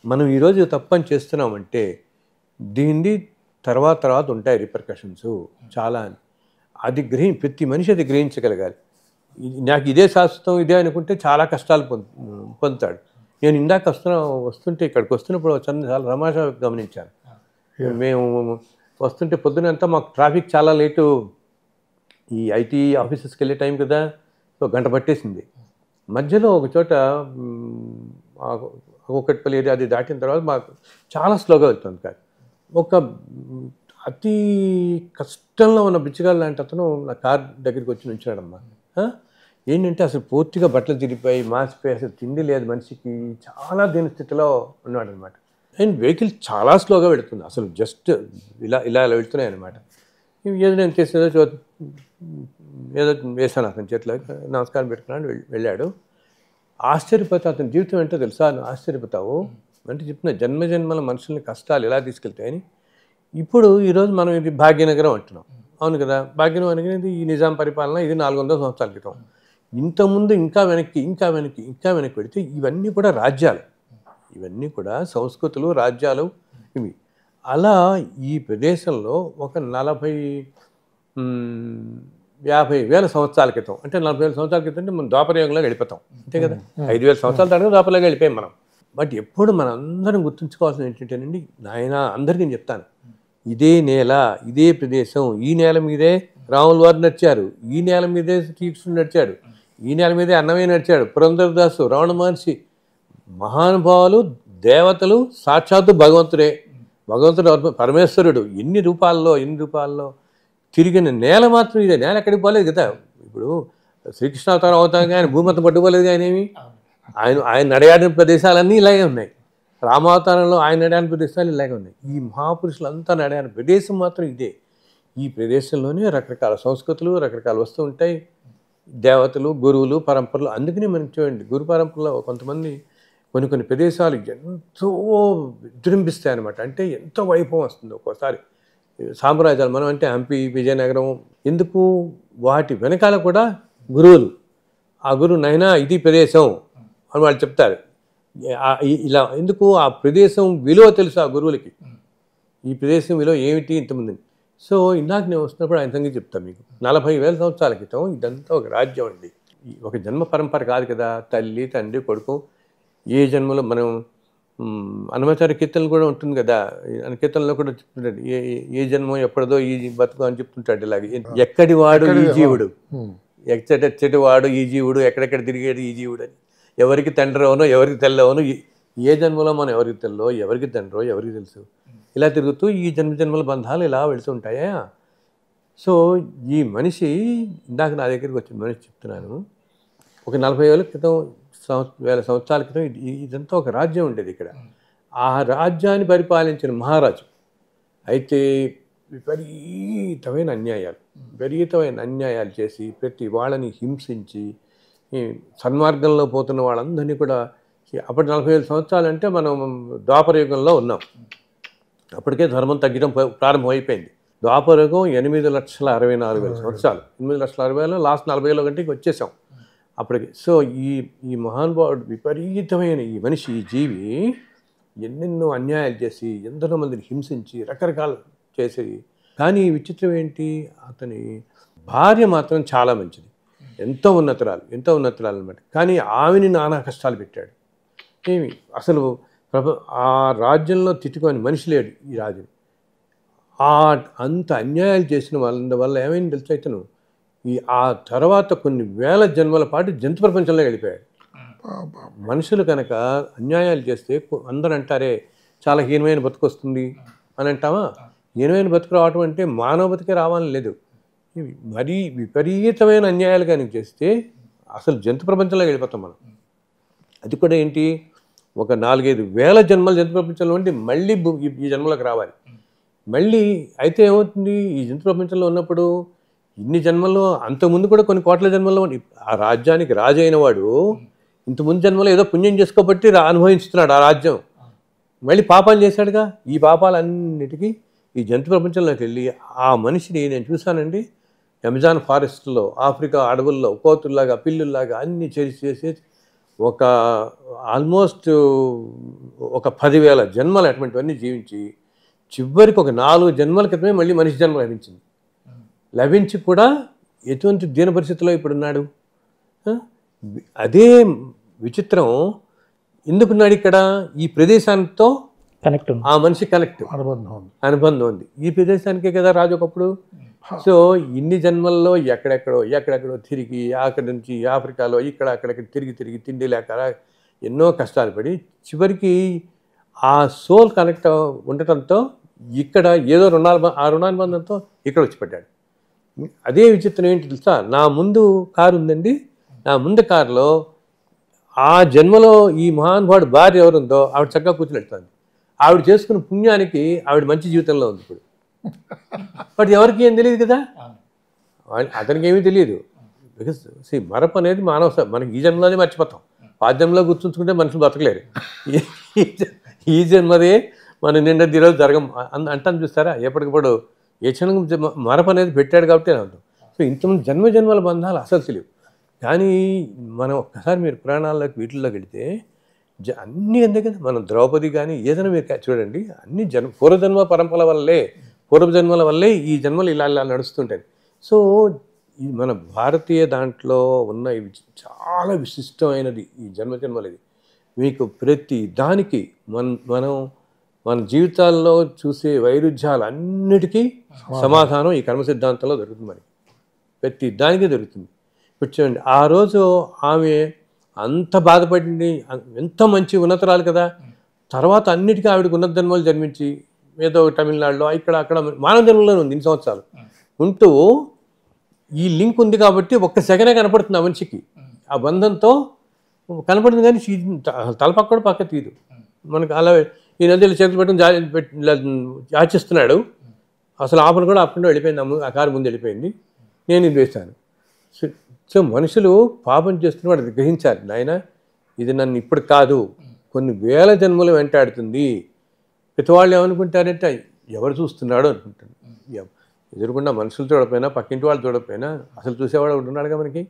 మనం ఈరోజు తప్పని చేస్తున్నామంటే దీన్ని తర్వాత ఉంటాయి రిపర్కషన్స్ చాలా. అది ప్రతి మనిషి అది గ్రహించగలగాలి. నాకు ఇదే శాశ్వతం ఇదే అనుకుంటే చాలా కష్టాలు పొందుతాడు. నేను ఇందాక వస్తుంటే ఇక్కడికి వస్తున్నప్పుడు చాలా తమాషా గమనించాను. మేము వస్తుంటే పొద్దునంతా మాకు ట్రాఫిక్ చాలా లేటు, ఈ ఐటీ ఆఫీసెస్కి వెళ్ళే టైం కదా, సో గంట పట్టేసింది. మధ్యలో ఒక చోట ఒకటిపల్లి ఏరియా అది దాటిన తర్వాత మాకు చాలా స్లోగా వెళ్తుంది కాదు. ఒక అతి కష్టంలో ఉన్న బిచ్చగాళ్ళు లాంటి అతను నా కార్ దగ్గరికి వచ్చి నుంచాడమ్మా. ఏంటంటే అసలు పూర్తిగా బట్టలు తిరిగిపోయి మాసిపోయి అసలు తిండి లేదు మనిషికి, చాలా దీని స్థితిలో ఉన్నాడు అనమాట. అండ్ వెహికల్ చాలా స్లోగా వెళుతుంది, అసలు జస్ట్ ఇలా వెళుతున్నాయి అనమాట. ఏదో నేను చేసేదో ఏదో వేసాను అతని చేతిలో, నమస్కారం పెట్టుకున్నాను, వెళ్ళాడు. ఆశ్చర్యపోతా, అతని జీవితం ఏంటో తెలుసా, ఆశ్చర్యపోతావు అంటే చెప్తున్నా, జన్మజన్మల మనుషుల్ని కష్టాలు ఎలా తీసుకెళ్తాయని. ఇప్పుడు ఈరోజు మనం ఇది భాగ్యనగరం అంటున్నాం, అవును కదా. భాగ్యనగరం అనేది ఈ నిజాం పరిపాలన, ఇది 400 సంవత్సరాల క్రితం. ఇంతకుముందు ఇంకా వెనక్కి పెడితే ఇవన్నీ కూడా రాజ్యాలు, ఇవన్నీ కూడా సంస్కృతులు, రాజ్యాలు ఇవి. అలా ఈ ప్రదేశంలో ఒక 40-50 వేల సంవత్సరాల క్రితం, అంటే 40,000 సంవత్సరాల క్రితం అంటే మనం ద్వాపరయుగంలో వెళ్ళిపోతాం అంతే కదా. 5,000 సంవత్సరాల తర్వాత ద్వాపరయుగంలో వెళ్ళిపోయాం మనం. బట్ ఎప్పుడు మనం అందరం గుర్తుంచుకోవాల్సింది ఏంటంటేనండి, నాయన అందరికీ నేను చెప్తాను, ఇదే నేల, ఇదే ప్రదేశం, ఈ నేల మీదే రాముల వారు నడిచారు, ఈ నేల మీదే శ్రీకృష్ణుడు నడిచాడు, ఈ నేల మీదే అన్నమయ్య నడిచాడు, పురంధరదాసు, రమణ మహర్షి, మహానుభావులు, దేవతలు, సాక్షాత్తు భగవంతుడు పరమేశ్వరుడు ఎన్ని రూపాల్లో తిరిగిన నేల మాత్రం ఇదే. నేల ఎక్కడికి పోలేదు కదా. ఇప్పుడు శ్రీకృష్ణ అవతారం అవుతాగా ఆయన భూమత పట్టుకోలేదు, ఆయన ఏమి ఆయన నడయాడిన ప్రదేశాలన్నీ ఇలాగే ఉన్నాయి. రామావతారంలో ఆయన నడయాడిన ప్రదేశాలు ఇలాగే ఉన్నాయి. ఈ మహాపురుషులంతా నడయాడిన ప్రదేశం మాత్రం ఇదే. ఈ ప్రదేశంలోనే రకరకాల సంస్కృతులు, రకరకాల వస్తువులు ఉంటాయి, దేవతలు, గురువులు, పరంపరలు. అందుకని మనం చూడండి, గురు పరంపరలో కొంతమంది కొన్ని ప్రదేశాలు ఎంతో విజృంభిస్తాయి అనమాట. అంటే ఎంతో వైభవం వస్తుంది ఒక్కోసారి. సామ్రాజ్యాలు మనం అంటే హంపి, విజయనగరం, ఎందుకు వాటి వెనకాల కూడా గురువులు, ఆ గురువు నైనా ఇది ప్రదేశం అని వాళ్ళు చెప్తారు. ఇలా ఎందుకు, ఆ ప్రదేశం విలువ తెలుసు ఆ గురువులకి, ఈ ప్రదేశం విలువ ఏమిటి ఇంతమంది. సో ఇందాక నేను వస్తున్నప్పుడు ఆయన సంగతి చెప్తాను మీకు. 40,000 సంవత్సరాల క్రితం ఇదంతా ఒక రాజ్యం అండి. ఒక జన్మ పరంపర కాదు కదా, తల్లి, తండ్రి, కొడుకు. ఏ జన్మలో మనం అన్నమాచార్య కీర్తనలు కూడా ఉంటుంది కదా, కీర్తనలో కూడా చెప్తుంటాడు, ఏ జన్మం ఎప్పటిదో ఈ బతుకు అని చెప్తుంటాడు. ఇలాగే ఎక్కడి వాడు ఈ జీవుడు, ఎచ్చటి వాడు ఈ జీవుడు, ఎక్కడెక్కడ తిరిగేది ఈ జీవుడు అని. ఎవరికి తండ్రి అవునో ఎవరికి తెల్లవనో, ఏ జన్మలో మనం ఎవరికి తెల్లో, ఎవరికి తండ్రో ఎవరికి తెలుసు. ఇలా తిరుగుతూ ఈ జన్మజన్మల బంధాలు ఇలా వెళుతుంటాయా. సో ఈ మనిషి ఇందాక నా దగ్గరికి వచ్చిన మనిషి చెప్తున్నాను, ఒక 40,000 క్రితం వేల సంవత్సరాల క్రితం ఇదంతా ఒక రాజ్యం ఉండేది ఇక్కడ. ఆ రాజ్యాన్ని పరిపాలించిన మహారాజు అయితే విపరీతమైన అన్యాయాలు చేసి ప్రతి వాళ్ళని హింసించి సన్మార్గంలో పోతున్న వాళ్ళందరినీ కూడా అప్పటి 40,000 సంవత్సరాలు అంటే మనం ద్వాపరయుగంలో ఉన్నాం. అప్పటికే ధర్మం తగ్గడం ప్రారంభమైపోయింది. ద్వాపరయుగం 8,64,000 సంవత్సరాలు. 8,60,000 లాస్ట్ 40,000 గంటకి వచ్చేసాం అప్పటికి. సో ఈ మహానుభావుడు విపరీతమైన ఈ మనిషి, ఈ జీవి ఎన్నెన్నో అన్యాయాలు చేసి ఎందరో మందిని హింసించి రకరకాలు చేసి, కానీ విచిత్రం ఏంటి, అతని భార్య మాత్రం చాలా మంచిది, ఎంతో ఉన్నతురాలు అనమాట. కానీ ఆమెని నానా కష్టాలు పెట్టాడు. ఏమి అసలు ఆ రాజ్యంలో తిట్టుకొని మనిషి లేడు ఈ రాజు. అంత అన్యాయాలు చేసిన వల్ల ఏమైంది తెలుసా, ఇతను ఆ తర్వాత కొన్ని వేల జన్మల పాటు జంతు ప్రపంచంలో వెళ్ళిపోయాడు. మనుషులు కనుక అన్యాయాలు చేస్తే అందరూ అంటారే చాలా హీనమైన బతుకు వస్తుంది అని అంటామా. హీనమైన బతుకు రావటం అంటే మానవ బతికే రావాలని లేదు. మరీ విపరీతమైన అన్యాయాలు కనుక చేస్తే అసలు జంతు ప్రపంచంలో వెళ్ళిపోతాం మనం. అది కూడా ఏంటి, ఒక 4-5 వేల జన్మల జంతు ప్రపంచంలో ఉండి మళ్ళీ ఈ జన్మలోకి రావాలి. మళ్ళీ అయితే ఏమవుతుంది, ఈ జంతు ప్రపంచంలో ఉన్నప్పుడు ఇన్ని జన్మల్లో అంతకుముందు కూడా కొన్ని కోట్ల జన్మల్లో ఆ రాజ్యానికి రాజు అయిన వాడు ఇంతకుముందు జన్మలో ఏదో పుణ్యం చేసుకోబట్టి అనుభవిస్తున్నాడు ఆ రాజ్యం. మళ్ళీ పాపాలు చేశాడుగా, ఈ పాపాలన్నిటికీ ఈ జంతు ప్రపంచంలోకి వెళ్ళి ఆ మనిషిని నేను చూశానండి. అమెజాన్ ఫారెస్ట్లో, ఆఫ్రికా అడవుల్లో కోతుల్లాగా పిల్లుల్లాగా అన్నీ చేసి ఒక ఆల్మోస్ట్ ఒక 10,000 జన్మలు అటువంటివన్నీ జీవించి చివరికి ఒక 4 జన్మల క్రితమే మళ్ళీ మనిషి జన్మ లభించి కూడా ఎటువంటి దీన పరిస్థితిలో ఇప్పుడున్నాడు. అదే విచిత్రం. ఎందుకున్నాడు ఇక్కడ, ఈ ప్రదేశాంతో కనెక్ట్, ఆ మనిషి కనెక్ట్ అనుబంధం ఉంది ఈ ప్రదేశానికే కదా రాజు ఒకప్పుడు. సో ఇన్ని జన్మల్లో ఎక్కడెక్కడో తిరిగి అక్కడి నుంచి ఆఫ్రికాలో అక్కడికి తిరిగి తిండి లేక ఎన్నో కష్టాలు పడి చివరికి ఆ సోల్ కనెక్ట్ ఉండటంతో ఇక్కడ ఏదో రుణానుబంధంతో ఇక్కడ వచ్చి పడ్డాడు. అదే విచిత్రం ఏంటి తెలుసా, నా ముందు కారు ఉందండి, నా ముందు కారులో ఆ జన్మలో ఈ మహానుభావుడు భార్య ఎవరుందో ఆవిడ చక్కగా కూర్చుని వెళ్తుంది. ఆవిడ చేసుకున్న పుణ్యానికి ఆవిడ మంచి జీవితంలో ఉంది ఇప్పుడు. బట్ ఎవరికి ఏం తెలియదు కదా, అతనికి ఏమీ తెలియదు. బికాస్ మరపు అనేది మనకి ఈ జన్మలోనే మర్చిపోతాం. ఆ జన్మలో గుర్తుంచుకుంటే మనుషులు బతకలేరు. ఈ జన్మదే మన నిన్నటి ఈరోజు అంటాను చూస్తారా, ఎప్పటికప్పుడు ఏ క్షణం మరపు అనేది పెట్టాడు కాబట్టి అంటాం. సో ఇంతమంది జన్మల బంధాలు అసలు తెలియవు. కానీ మనం ఒక్కసారి మీరు పురాణాల్లోకి వీటిల్లోకి వెళితే అన్నీ అంతే కదా. మనం ద్రౌపది కానీ ఏదైనా మీరు చూడండి, అన్ని పూర్వజన్మ పూర్వజన్మల వల్లే ఈ జన్మలు ఇలా నడుస్తుంటాయి. సో మన భారతీయ దాంట్లో ఉన్న ఇవి చాలా విశిష్టమైనది ఈ జన్మలది. మీకు ప్రతి దానికి మన జీవితాల్లో చూసే వైరుధ్యాలు అన్నిటికీ సమాధానం ఈ కర్మ సిద్ధాంతంలో దొరుకుతుంది. మనకి ప్రతి దానికి దొరుకుతుంది. చూడండి, ఆ రోజు ఆమె అంత బాధపడింది, ఎంత మంచి ఉన్నతరాలు కదా. తర్వాత అన్నిటికీ ఆవిడకి ఉన్నత జన్మలు జన్మించి ఏదో తమిళనాడులో అక్కడ మానవ జన్మలోనే ఉంది ఇన్ని సంవత్సరాలు ఉంటూ ఈ లింక్ ఉంది కాబట్టి ఒక్క సెకండే కనపడుతుంది ఆ మనిషికి. ఆ బంధంతో కనపడుతుంది కానీ తలపక్క కూడా పక్క తీదు. మనకు అలా ఈ నదిలో చేతులు పెట్టుకుని యాచిస్తున్నాడు. అసలు ఆపను కూడా ఆపకుండా వెళ్ళిపోయింది, ఆ కారు ముందు వెళ్ళిపోయింది. నేను ఇది వేశాను. సో మనుషులు పాపం చేస్తున్నవాడు అది గ్రహించాలి. నాయన ఇది నన్ను ఇప్పుడు కాదు, కొన్ని వేల జన్మలు వెంటాడుతుంది. ప్రతి వాళ్ళు ఏమనుకుంటారంటే ఎవరు చూస్తున్నాడు అనుకుంటారు. ఎదురుకుండా మనుషులు చూడకపోయినా, పక్కింటి వాళ్ళు చూడకపోయినా అసలు చూసేవాడు ఒకటి ఉన్నాడుగా మనకి.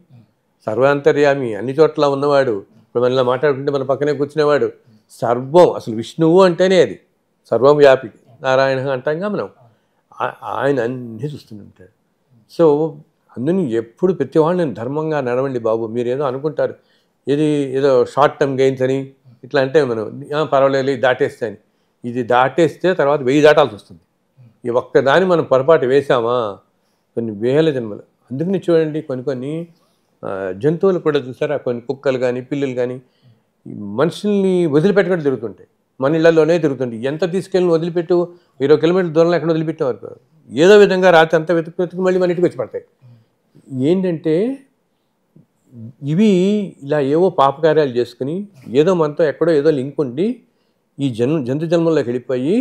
సర్వాంతర్యామి, అన్ని చోట్ల ఉన్నవాడు. ఇప్పుడు మన ఇలా మాట్లాడుకుంటే మన పక్కనే కూర్చునేవాడు. సర్వం, అసలు విష్ణువు అంటేనే అది సర్వం వ్యాపి, నారాయణ అంటాంగా మనం. ఆయన అన్నీ చూస్తుంటాడు. సో అందుని ఎప్పుడు ప్రతి వాళ్ళు నేను ధర్మంగా నడవండి బాబు. మీరు ఏదో అనుకుంటారు, ఏదో షార్ట్ టర్మ్ గెయిన్స్ అని ఇట్లా అంటే మనం పర్వాలేదు దాటేస్తే అని. ఇది దాటేస్తే తర్వాత 1000 దాటాల్సి వస్తుంది. ఈ ఒక్కదాన్ని మనం పొరపాటు వేసామా కొన్ని వేల జన్మలు. అందుకని చూడండి, కొన్ని జంతువులు కూడా చూసారా, కొన్ని కుక్కలు కానీ పిల్లులు కానీ మనుషుల్ని వదిలిపెట్టుకుంటూ తిరుగుతుంటాయి. మన ఇళ్లలోనే తిరుగుతుంది. ఎంత తీసుకెళ్ళి వదిలిపెట్టు 20 కిలోమీటర్ల దూరంలో ఎక్కడ వదిలిపెట్టేవారు. ఏదో విధంగా రాత్రి అంతా వెతుకు మళ్ళీ మన ఇంటికి వచ్చి పడతాయి. ఏంటంటే ఇవి ఇలా ఏవో పాపకార్యాలు చేసుకుని ఏదో మనతో ఎక్కడో ఏదో లింక్ ఉండి ఈ జంతు జన్మల్లోకి వెళ్ళిపోయి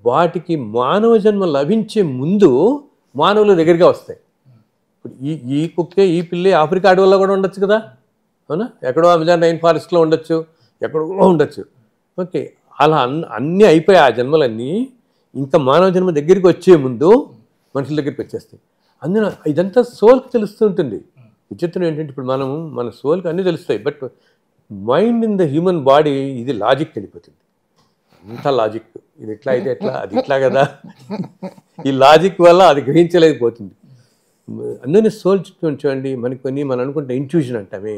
వాటికి మానవ జన్మ లభించే ముందు మానవుల దగ్గరగా వస్తాయి. ఇప్పుడు ఈ కుక్కే ఈ పిల్లి ఆఫ్రికా అడవుల్లో కూడా ఉండొచ్చు కదా, అవునా? ఎక్కడో అమెజాన్ రైన్ ఫారెస్ట్లో ఉండొచ్చు, ఎక్కడో ఉండొచ్చు. ఓకే, అలా అన్నీ అయిపోయి ఆ జన్మలన్నీ ఇంకా మానవ జన్మ దగ్గరికి వచ్చే ముందు మనుషుల దగ్గరికి వచ్చేస్తాయి. అందులో ఇదంతా సోల్కి తెలుస్తూ ఉంటుంది. విచిత్రం ఏంటంటే ఇప్పుడు మన సోల్కి అన్నీ తెలుస్తాయి, but mind in the human body ఇది లాజిక్ వెళ్ళిపోతుంది. అంతా లాజిక్, ఇది ఎట్లా అయితే ఎట్లా, అది ఇట్లా కదా, ఈ లాజిక్ వల్ల అది గ్రహించలేకపోతుంది. అందుకని సోల్ చూడండి, మనం అనుకుంటే ఇంట్యూషన్ అంటామే,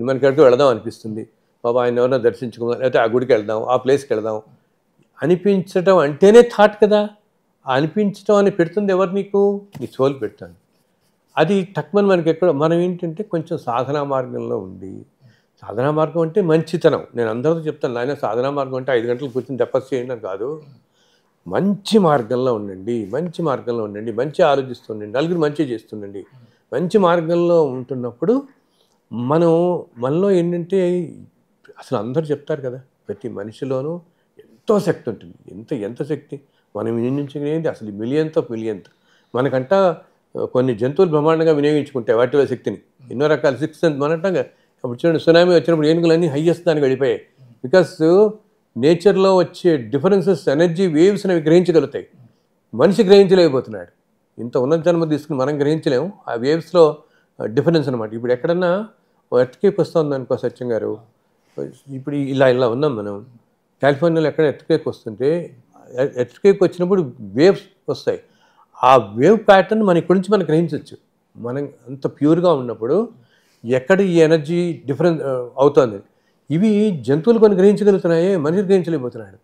మనకి అడుగు వెళదాం అనిపిస్తుంది, బాబా ఆయన ఎవరైనా దర్శించుకుందాం, లేకపోతే ఆ గుడికి వెళ్దాం, ఆ ప్లేస్కి వెళ్దాం అనిపించడం అంటేనే థాట్ కదా. అనిపించడం అని పెడుతుంది ఎవరు? నీ సోల్ పెడతాను. అది టక్మన్ మనకి మనం ఏంటంటే కొంచెం సాధనా మార్గంలో ఉండి, సాధనా మార్గం అంటే మంచితనం. నేను అందరితో చెప్తాను, నాయన సాధనా మార్గం అంటే 5 గంటలు కూర్చొని తపస్సు చేయండి అని కాదు. మంచి మార్గంలో ఉండండి, మంచి ఆలోచిస్తుండండి, నలుగురు మంచి చేస్తుండండి. మంచి మార్గంలో ఉంటున్నప్పుడు మనలో ఏంటంటే అసలు అందరూ చెప్తారు కదా, ప్రతి మనిషిలోనూ ఎంతో శక్తి ఉంటుంది. ఎంత శక్తి మనం వినియోగించుకునేది అసలు మిలియన్త్. మనకంట కొన్ని జంతువులు బ్రహ్మాండంగా వినియోగించుకుంటాయి వాటిలో శక్తిని, ఎన్నో రకాల 6 సెన్స్. మనటంగా అప్పుడు చూడండి, సునామీ వచ్చినప్పుడు ఏనుగులన్నీ హైయెస్ట్ దానికి వెళ్ళిపోయాయి. బికాస్ నేచర్లో వచ్చే డిఫరెన్సెస్, ఎనర్జీ వేవ్స్ అనేవి గ్రహించగలుగుతాయి, మనిషి గ్రహించలేకపోతున్నాడు. ఇంత ఉన్నత జన్మ తీసుకుని మనం గ్రహించలేము ఆ వేవ్స్లో డిఫరెన్స్ అనమాట. ఇప్పుడు ఎక్కడన్నా ఎర్త్క్వేక్ వస్తుంది అనుకో సత్యం గారు, ఇప్పుడు ఇలా ఉన్నాం మనం కాలిఫోర్నియాలో, ఎక్కడ ఎర్త్క్వేక్ వస్తుంటే ఎర్త్క్వేక్ వచ్చినప్పుడు వేవ్స్ వస్తాయి. ఆ వేవ్ ప్యాటర్న్ మన ఇక్కడి నుంచి మనం గ్రహించవచ్చు. మనం అంత ప్యూర్గా ఉన్నప్పుడు ఎక్కడ ఈ ఎనర్జీ డిఫరెన్స్ అవుతుంది. ఇవి జంతువులు కొన్ని గ్రహించగలుగుతున్నాయి, మనిషి గ్రహించలేకపోతున్నాడు.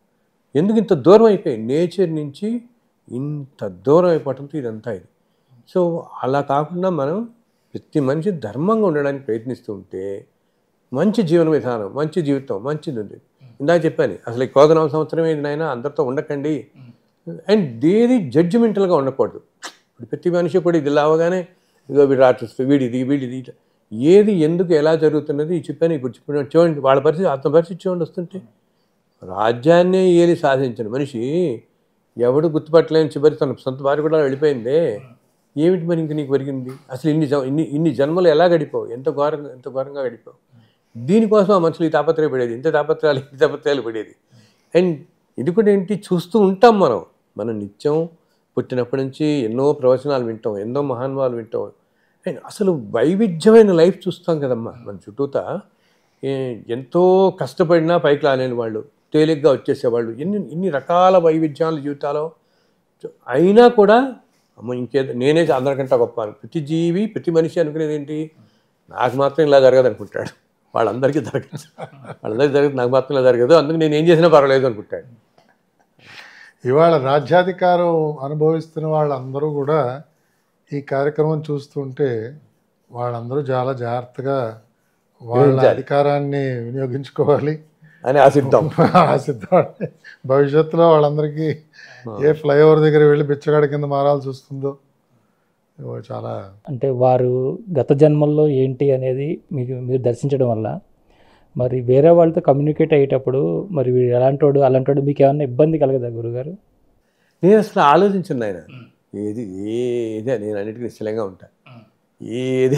ఎందుకు ఇంత దూరం అయిపోయి నేచర్ నుంచి ఇంత దూరం అయిపోవడంతో ఇదంతా ఇది. సో అలా కాకుండా మనం ప్రతి మనిషి ధర్మంగా ఉండడానికి ప్రయత్నిస్తూ ఉంటే మంచి జీవన విధానం, మంచి జీవితం, మంచిది ఉంది. ఇందాక చెప్పాను, అసలు ఈ కోదనామ సంవత్సరం ఏంటైనా అందరితో ఉండకండి. అండ్ దేది జడ్జిమెంటల్గా ఉండకూడదు. ఇప్పుడు ప్రతి మనిషి కూడా ఇది లావగానే ఇదో వీడు రాక్షసు, వీడిది ఏది ఎందుకు ఎలా జరుగుతున్నది చెప్పాను. ఇప్పుడు చూడండి వాళ్ళ పరిస్థితి, ఆత్మ పరిస్థితి చూడండి వస్తుంటే. రాజ్యాన్నే ఏది సాధించిన మనిషి ఎవడు గుర్తుపట్టలేని చివరి తన సొంత భార్య కూడా వెళ్ళిపోయిందే, ఏమిటి మరి ఇంక నీకు పెరిగింది? అసలు ఇన్ని జన్మలు ఎలా గడిపావు? ఎంత ఘోరంగా గడిపావు? దీనికోసం ఆ మనుషులు ఈ తాపత్రయపడేది, ఇంత తాపత్రయాలు పడేది. అండ్ ఇది కూడా ఏంటి, చూస్తూ ఉంటాం మనం నిత్యం పుట్టినప్పటి నుంచి ఎన్నో ప్రవచనాలు వింటాం, ఎన్నో మహానుభావాలు వింటాం. అండ్ అసలు వైవిధ్యమైన లైఫ్ చూస్తాం కదమ్మా మన చుట్టూతా. ఎంతో కష్టపడినా పైకి రాలేని వాళ్ళు, తేలిగ్గా వచ్చేసేవాళ్ళు, ఇన్ని రకాల వైవిధ్యాల జీవితాలు అయినా కూడా నేనే అందరికంటే గొప్ప. ప్రతి జీవి, ప్రతి మనిషి అనుకునేది ఏంటి, నాకు మాత్రం ఇలా జరగదు అనుకుంటాడు. వాళ్ళందరికీ జరగదు, నాకు మాత్రం ఇలా జరగదు, అందుకు నేను ఏం చేసినా పర్వాలేదు అనుకుంటాడు. ఇవాళ రాజ్యాధికారం అనుభవిస్తున్న వాళ్ళందరూ కూడా ఈ కార్యక్రమం చూస్తుంటే వాళ్ళందరూ చాలా జాగ్రత్తగా వాళ్ళ అధికారాన్ని వినియోగించుకోవాలి అని ఆశిద్దాం. భవిష్యత్తులో వాళ్ళందరికీ ఏ ఫ్లైఓవర్ దగ్గర వెళ్ళి బిచ్చగాడి కింద మారాల్సి వస్తుందో చాలా. అంటే వారు గత జన్మల్లో ఏంటి అనేది మీరు దర్శించడం వల్ల మరి వేరే వాళ్ళతో కమ్యూనికేట్ అయ్యేటప్పుడు మరి వీడు అలాంటి మీకు ఏమన్నా ఇబ్బంది కలగదా గురుగారు? నేను అసలు ఆలోచించండి ఆయన, ఏది నేను అన్నిటికీ నిశ్చలంగా ఉంటాను, ఏది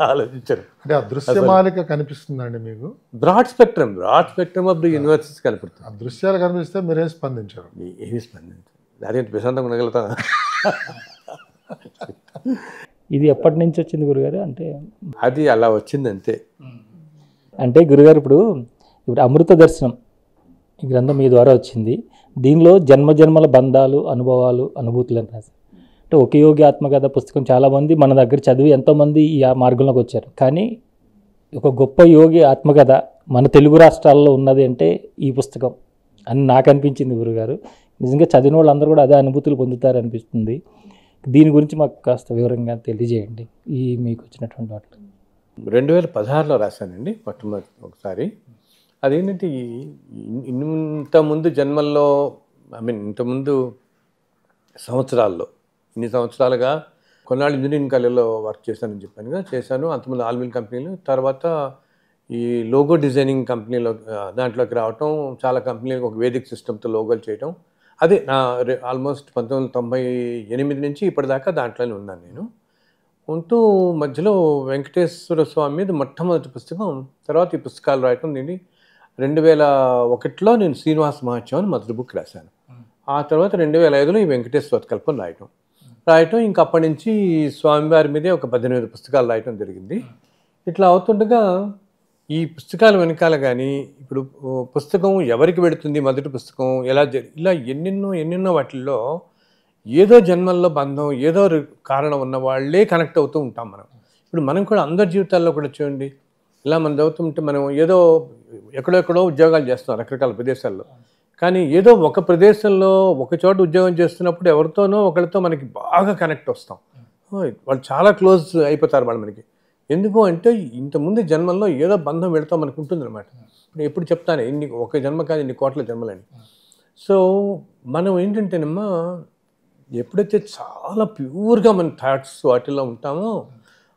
ఆలోచించను. అంటే అదృశ్యమాలిక కనిపిస్తుందండి మీకు? Broad spectrum of the universities కనిపిస్తుంది. ఆ దృశ్యాలు కనిపిస్తే మీరేం స్పందించారు? ఏమి స్పందించారు? అదే ప్రశాంతంగా ఉండగలుగుతాం. ఇది ఎప్పటి నుంచి వచ్చింది గురుగారు? అంటే అది అలా వచ్చింది అంతే. అంటే గురుగారు ఇప్పుడు అమృత దర్శనం ఈ గ్రంథం మీ ద్వారా వచ్చింది. దీనిలో జన్మజన్మల బంధాలు, అనుభవాలు, అనుభూతులు అని రాశారు. అంటే ఒక యోగి ఆత్మకథ పుస్తకం చాలామంది మన దగ్గర చదివి ఎంతోమంది ఈ మార్గంలోకి వచ్చారు. కానీ ఒక గొప్ప యోగి ఆత్మకథ మన తెలుగు రాష్ట్రాల్లో ఉన్నది అంటే ఈ పుస్తకం అని నాకు అనిపించింది గురుగారు. నిజంగా చదివిన వాళ్ళందరూ కూడా అదే అనుభూతులు పొందుతారనిపిస్తుంది. దీని గురించి మాకు కాస్త వివరంగా తెలియజేయండి. మీకు వచ్చినటువంటి వాటిలో 2016లో రాశానండి మొట్టమొదటి ఒకసారి. అదేంటంటే ఇంతకుముందు జన్మల్లో ఇంతకుముందు సంవత్సరాల్లో ఇన్ని సంవత్సరాలుగా కొన్నాళ్ళు ఇంజనీరింగ్ కాలేజ్లో వర్క్ చేశానని చెప్పాను కదా, చేశాను. అంతకుముందు ఆల్మిల్ కంపెనీలు, తర్వాత ఈ లోగో డిజైనింగ్ కంపెనీలో దాంట్లోకి రావటం, చాలా కంపెనీలకు ఒక వేదిక సిస్టమ్తో లోగోలు చేయటం. అదే నా ఆల్మోస్ట్ 1998 నుంచి ఇప్పటిదాకా దాంట్లోనే ఉన్నాను నేను. ఉంటూ మధ్యలో వెంకటేశ్వర స్వామి మీద మొట్టమొదటి పుస్తకం, తర్వాత ఈ పుస్తకాలు రాయటం. దీన్ని 2001లో నేను శ్రీనివాస మహత్యం అని మొదటి బుక్ రాశాను. ఆ తర్వాత 2005లో ఈ వెంకటేశ్వర కల్పన రాయటం ఇంకా అప్పటి నుంచి స్వామివారి మీదే ఒక 18 పుస్తకాలు రాయటం జరిగింది. ఇట్లా అవుతుండగా ఈ పుస్తకాల వెనకాల కానీ ఇప్పుడు పుస్తకం ఎవరికి పెడుతుంది, మొదటి పుస్తకం ఎలా ఇలా ఎన్నెన్నో వాటిల్లో ఏదో జన్మల్లో బంధం, ఏదో కారణం ఉన్న వాళ్ళే కనెక్ట్ అవుతూ ఉంటాం మనం. ఇప్పుడు మనం కూడా అందరి జీవితాల్లో కూడా చూడండి, ఇలా మనం చదువుతుంటే మనం ఏదో ఎక్కడెక్కడో ఉద్యోగాలు చేస్తున్నాం రకరకాల ప్రదేశాల్లో. కానీ ఏదో ఒక ప్రదేశంలో ఒక చోట ఉద్యోగం చేస్తున్నప్పుడు ఎవరితోనో ఒకరితో మనకి బాగా కనెక్ట్ వస్తాం. వాళ్ళు చాలా క్లోజ్ అయిపోతారు వాళ్ళు మనకి. ఎందుకు అంటే ఇంతకుముందు జన్మల్లో ఏదో బంధం వెళతాం మనకు ఉంటుందన్నమాట. నేను ఎప్పుడు చెప్తాను, ఒక జన్మ కాదు ఇన్ని కోట్ల జన్మలని. సో మనం ఏంటంటేనమ్మా, ఎప్పుడైతే చాలా ప్యూర్గా మన థాట్స్ వాటిల్లో ఉంటామో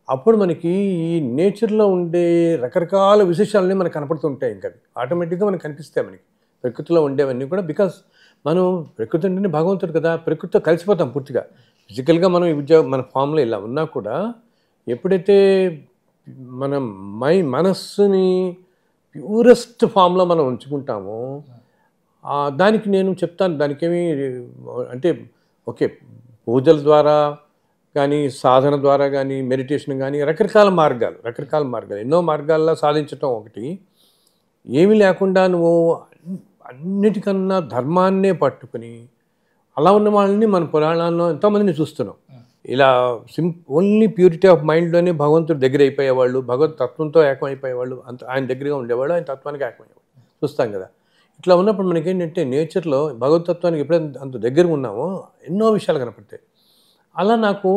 అప్పుడు మనకి ఈ నేచర్లో ఉండే రకరకాల విశేషాలన్నీ మనకు కనపడుతుంటాయి. ఇంకా ఆటోమేటిక్గా మనకు కనిపిస్తాయి మనకి ప్రకృతిలో ఉండేవన్నీ కూడా. బికాస్ మనం ప్రకృతి అంటేనే భగవంతుడు కదా, ప్రకృతితో కలిసిపోతాం పూర్తిగా. ఫిజికల్గా మనం మన ఫామ్లో ఇలా ఉన్నా కూడా ఎప్పుడైతే మనం మనస్సుని ప్యూరెస్ట్ ఫామ్లో మనం ఉంచుకుంటామో దానికి నేను చెప్తాను, దానికేమి అంటే ఓకే పూజల ద్వారా కానీ, సాధన ద్వారా కానీ, మెడిటేషన్ కానీ, రకరకాల మార్గాలు ఎన్నో మార్గాల్లో సాధించటం ఒకటి. ఏమీ లేకుండా నువ్వు అన్నిటికన్నా ధర్మాన్నే పట్టుకుని అలా ఉన్న వాళ్ళని మన పురాణాల్లో ఎంతోమందిని చూస్తున్నాం. ఇలా ఓన్లీ ప్యూరిటీ ఆఫ్ మైండ్లోనే భగవంతుడు దగ్గర అయిపోయేవాళ్ళు, భగవత్ తత్వంతో ఏకమైపోయేవాళ్ళు, ఆయన దగ్గరగా ఉండేవాళ్ళు, ఆయన తత్వానికి ఏకమయ్యేవాళ్ళు చూస్తాం కదా. ఇట్లా ఉన్నప్పుడు మనకేంటంటే నేచర్లో భగవతత్వానికి ఎప్పుడైతే అంత దగ్గరగా ఉన్నామో ఎన్నో విషయాలు కనపడతాయి. అలా నాకు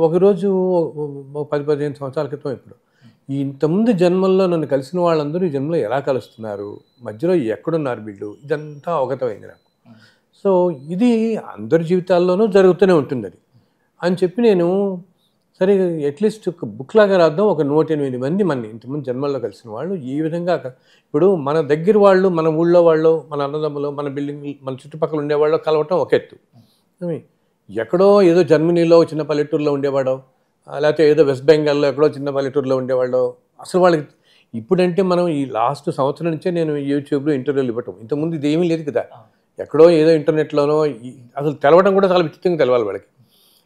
ఒకరోజు 10-15 సంవత్సరాల క్రితం ఇప్పుడు ఇంతకుముందు జన్మల్లో నన్ను కలిసిన వాళ్ళందరూ ఈ జన్మలో ఎలా కలుస్తున్నారు, మధ్యలో ఎక్కడున్నారు వీళ్ళు, ఇదంతా అవగతమైంది నాకు. సో ఇది అందరి జీవితాల్లోనూ జరుగుతూనే ఉంటుంది అది అని చెప్పి నేను సరే అట్లీస్ట్ ఒక బుక్ లాగా రాద్దాం. ఒక 108 మంది మన ఇంతకుముందు జన్మల్లో కలిసిన వాళ్ళు ఈ విధంగా ఇప్పుడు మన దగ్గర వాళ్ళు, మన ఊళ్ళో వాళ్ళు, మన అన్నదమ్ములు, మన బిల్డింగ్, మన చుట్టుపక్కల ఉండేవాళ్ళు కలవటం ఒక ఎత్తు. ఎక్కడో ఏదో జర్మనీలో చిన్న పల్లెటూరులో ఉండేవాడో, లేకపోతే ఏదో వెస్ట్ బెంగాల్లో ఎక్కడో చిన్న పల్లెటూరులో ఉండేవాళ్ళు, అసలు వాళ్ళకి ఇప్పుడంటే మనం ఈ లాస్ట్ సంవత్సరం నుంచే నేను యూట్యూబ్లో ఇంటర్వ్యూలు ఇవ్వటం. ఇంతకుముందు ఇది ఏమీ లేదు కదా, ఎక్కడో ఏదో ఇంటర్నెట్లోనో అసలు తెలవడం కూడా చాలా విచిత్రంగా తెలవాలి వాళ్ళకి.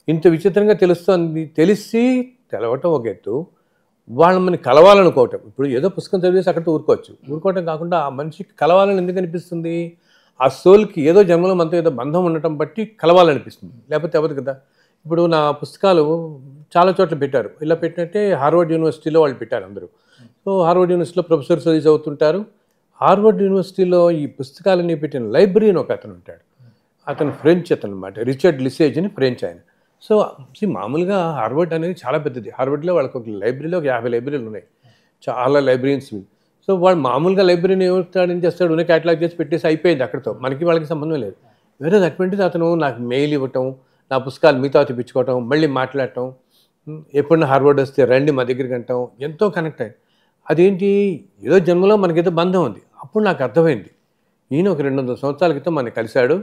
ఇంత విచిత్రంగా తెలుస్తుంది, తెలిసి తెలవటం ఒక ఎత్తు, వాళ్ళు మనకి కలవాలనుకోవటం. ఇప్పుడు ఏదో పుస్తకం చదివేసి అక్కడితో ఊరుకోవటం కాకుండా ఆ మనిషికి కలవాలని ఎందుకు అనిపిస్తుంది, ఆ సోల్కి ఏదో జన్మలో మనతో ఏదో బంధం ఉండటం బట్టి కలవాలనిపిస్తుంది, లేకపోతే అవ్వదు కదా. ఇప్పుడు నా పుస్తకాలు చాలా చోట్ల పెట్టారు, ఇలా పెట్టినట్టే హార్వర్డ్ యూనివర్సిటీలో వాళ్ళు పెట్టారు అందరూ. సో హార్వర్డ్ యూనివర్సిటీలో ప్రొఫెసర్స్ అది చదువుతుంటారు. హార్వర్డ్ యూనివర్సిటీలో ఈ పుస్తకాలన్నీ పెట్టిన లైబ్రరీని ఒక అతను ఉంటాడు, అతను ఫ్రెంచ్ అతను అనమాట, రిచర్డ్ లిసేజ్ అని ఫ్రెంచ్ ఆయన. సో మామూలుగా హార్వర్డ్ అనేది చాలా పెద్దది. హార్వర్డ్లో వాళ్ళకి ఒక లైబ్రరీలో ఒక 50 లైబ్రరీలు ఉన్నాయి, చాలా లైబ్రరీన్స్. సో వాడు మామూలుగా లైబ్రరీని ఏం చేస్తాడు, ఉన్న క్యాటలాగ్ చేసి పెట్టేసి అయిపోయింది అక్కడితో, మనకి వాళ్ళకి సంబంధం లేదు. వేరే అటువంటిది అతను నాకు మెయిల్ ఇవ్వటం, నా పుస్తకాలు మీతో తెప్పించుకోవటం, మళ్ళీ మాట్లాడటం, ఎప్పుడన్నా హార్వర్డ్ వస్తే రండి మా దగ్గరికి అంటాం, ఎంతో కనెక్ట్ అయ్యింది. అదేంటి ఏదో జన్మలో మనకేదో బంధం ఉంది. అప్పుడు నాకు అర్థమైంది, ఈయన ఒక 200 సంవత్సరాల క్రితం మనకి కలిశాడు,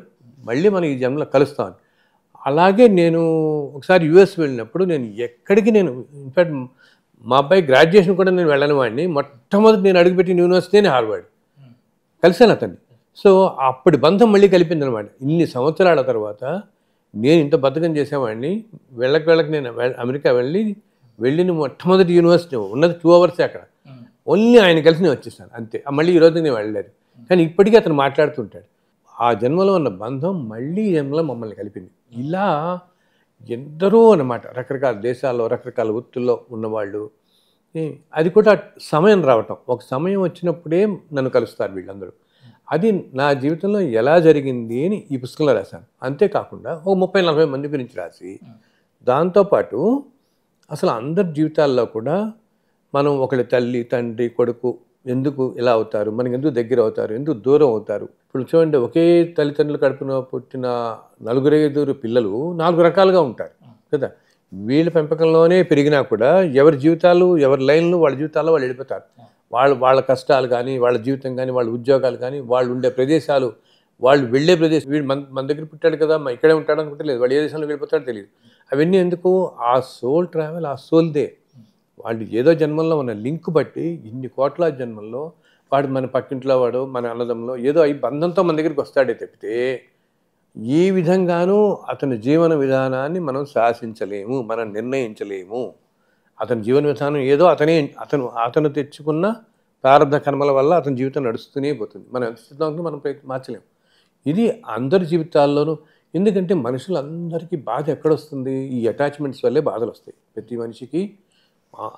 మళ్ళీ మనం ఈ జన్మలో కలుస్తామని. అలాగే నేను ఒకసారి యూఎస్ వెళ్ళినప్పుడు నేను ఇన్ఫ్యాక్ట్ మా అబ్బాయి గ్రాడ్యుయేషన్ కూడా నేను వెళ్ళని వాడిని, మొట్టమొదటి నేను అడుగుపెట్టిన యూనివర్సిటీనే హార్వర్డ్, కలిశాను అతన్ని. సో అప్పటి బంధం మళ్ళీ కలిపింది అనమాట. ఇన్ని సంవత్సరాల తర్వాత నేను ఇంత బద్ధకం చేసేవాడిని, వెళ్ళకి నేను అమెరికా వెళ్ళిన మొట్టమొదటి యూనివర్సిటీ ఉన్నది 2 hours అక్కడ, ఓన్లీ ఆయన కలిసి నేను వచ్చేసాను అంతే. మళ్ళీ ఈరోజు నేను వెళ్ళలేదు, కానీ ఇప్పటికీ అతను మాట్లాడుతుంటాడు. ఆ జన్మలో ఉన్న బంధం మళ్ళీ ఈ జన్మలో మమ్మల్ని కలిపింది. ఇలా ఎందరో అన్నమాట, రకరకాల దేశాల్లో రకరకాల వృత్తుల్లో ఉన్నవాళ్ళు. అది కూడా సమయం రావటం, ఒక సమయం వచ్చినప్పుడే నన్ను కలుస్తారు వీళ్ళందరూ. అది నా జీవితంలో ఎలా జరిగింది అని ఈ పుస్తకంలో రాశాను. అంతేకాకుండా ఒక 30-40 మంది గురించి రాసి, దాంతోపాటు అసలు అందరి జీవితాల్లో కూడా మనం ఒకళ్ళ తల్లి, తండ్రి, కొడుకు ఎందుకు ఇలా అవుతారు, మనకి ఎందుకు దగ్గర అవుతారు, ఎందుకు దూరం అవుతారు. ఇప్పుడు చూడండి, ఒకే తల్లిదండ్రులు కడుపున పుట్టిన 4 పిల్లలు 4 రకాలుగా ఉంటారు కదా. వీళ్ళ పెంపకంలోనే పెరిగినా కూడా ఎవరి జీవితాలు, ఎవరి లైన్లు వాళ్ళ జీవితాల్లో వాళ్ళు వెళ్ళిపోతారు. వాళ్ళ కష్టాలు కానీ, వాళ్ళ జీవితం కానీ, వాళ్ళ ఉద్యోగాలు కానీ, వాళ్ళు ఉండే ప్రదేశాలు, వాళ్ళు వెళ్ళే ప్రదేశం, వీడు మన దగ్గర పుట్టాడు కదా, ఇక్కడే ఉంటాడు అనుకుంటే లేదు, వాళ్ళు ఏ దేశంలో వెళ్ళిపోతాడో తెలియదు. అవన్నీ ఎందుకు? ఆ సోల్ ట్రావెల్, ఆ సోల్దే. వాళ్ళు ఏదో జన్మల్లో ఉన్న లింక్ బట్టి ఇన్ని కోట్ల జన్మల్లో వాడు మన పక్కింట్లో వాడు, మన అన్నదంలో ఏదో ఈ బంధంతో మన దగ్గరికి వస్తాడే తప్పితే ఈ విధంగానూ అతని జీవన విధానాన్ని మనం శాసించలేము, మనం నిర్ణయించలేము. అతని జీవన విధానం ఏదో అతను తెచ్చుకున్న ప్రారంభ కర్మల వల్ల అతని జీవితం నడుస్తూనే పోతుంది. మనం ఎంత సిద్ధాంతం మనం మార్చలేము. ఇది అందరి జీవితాల్లోనూ. ఎందుకంటే మనుషులందరికీ బాధ ఎక్కడొస్తుంది? ఈ అటాచ్మెంట్స్ వల్లే బాధలు వస్తాయి. ప్రతి మనిషికి,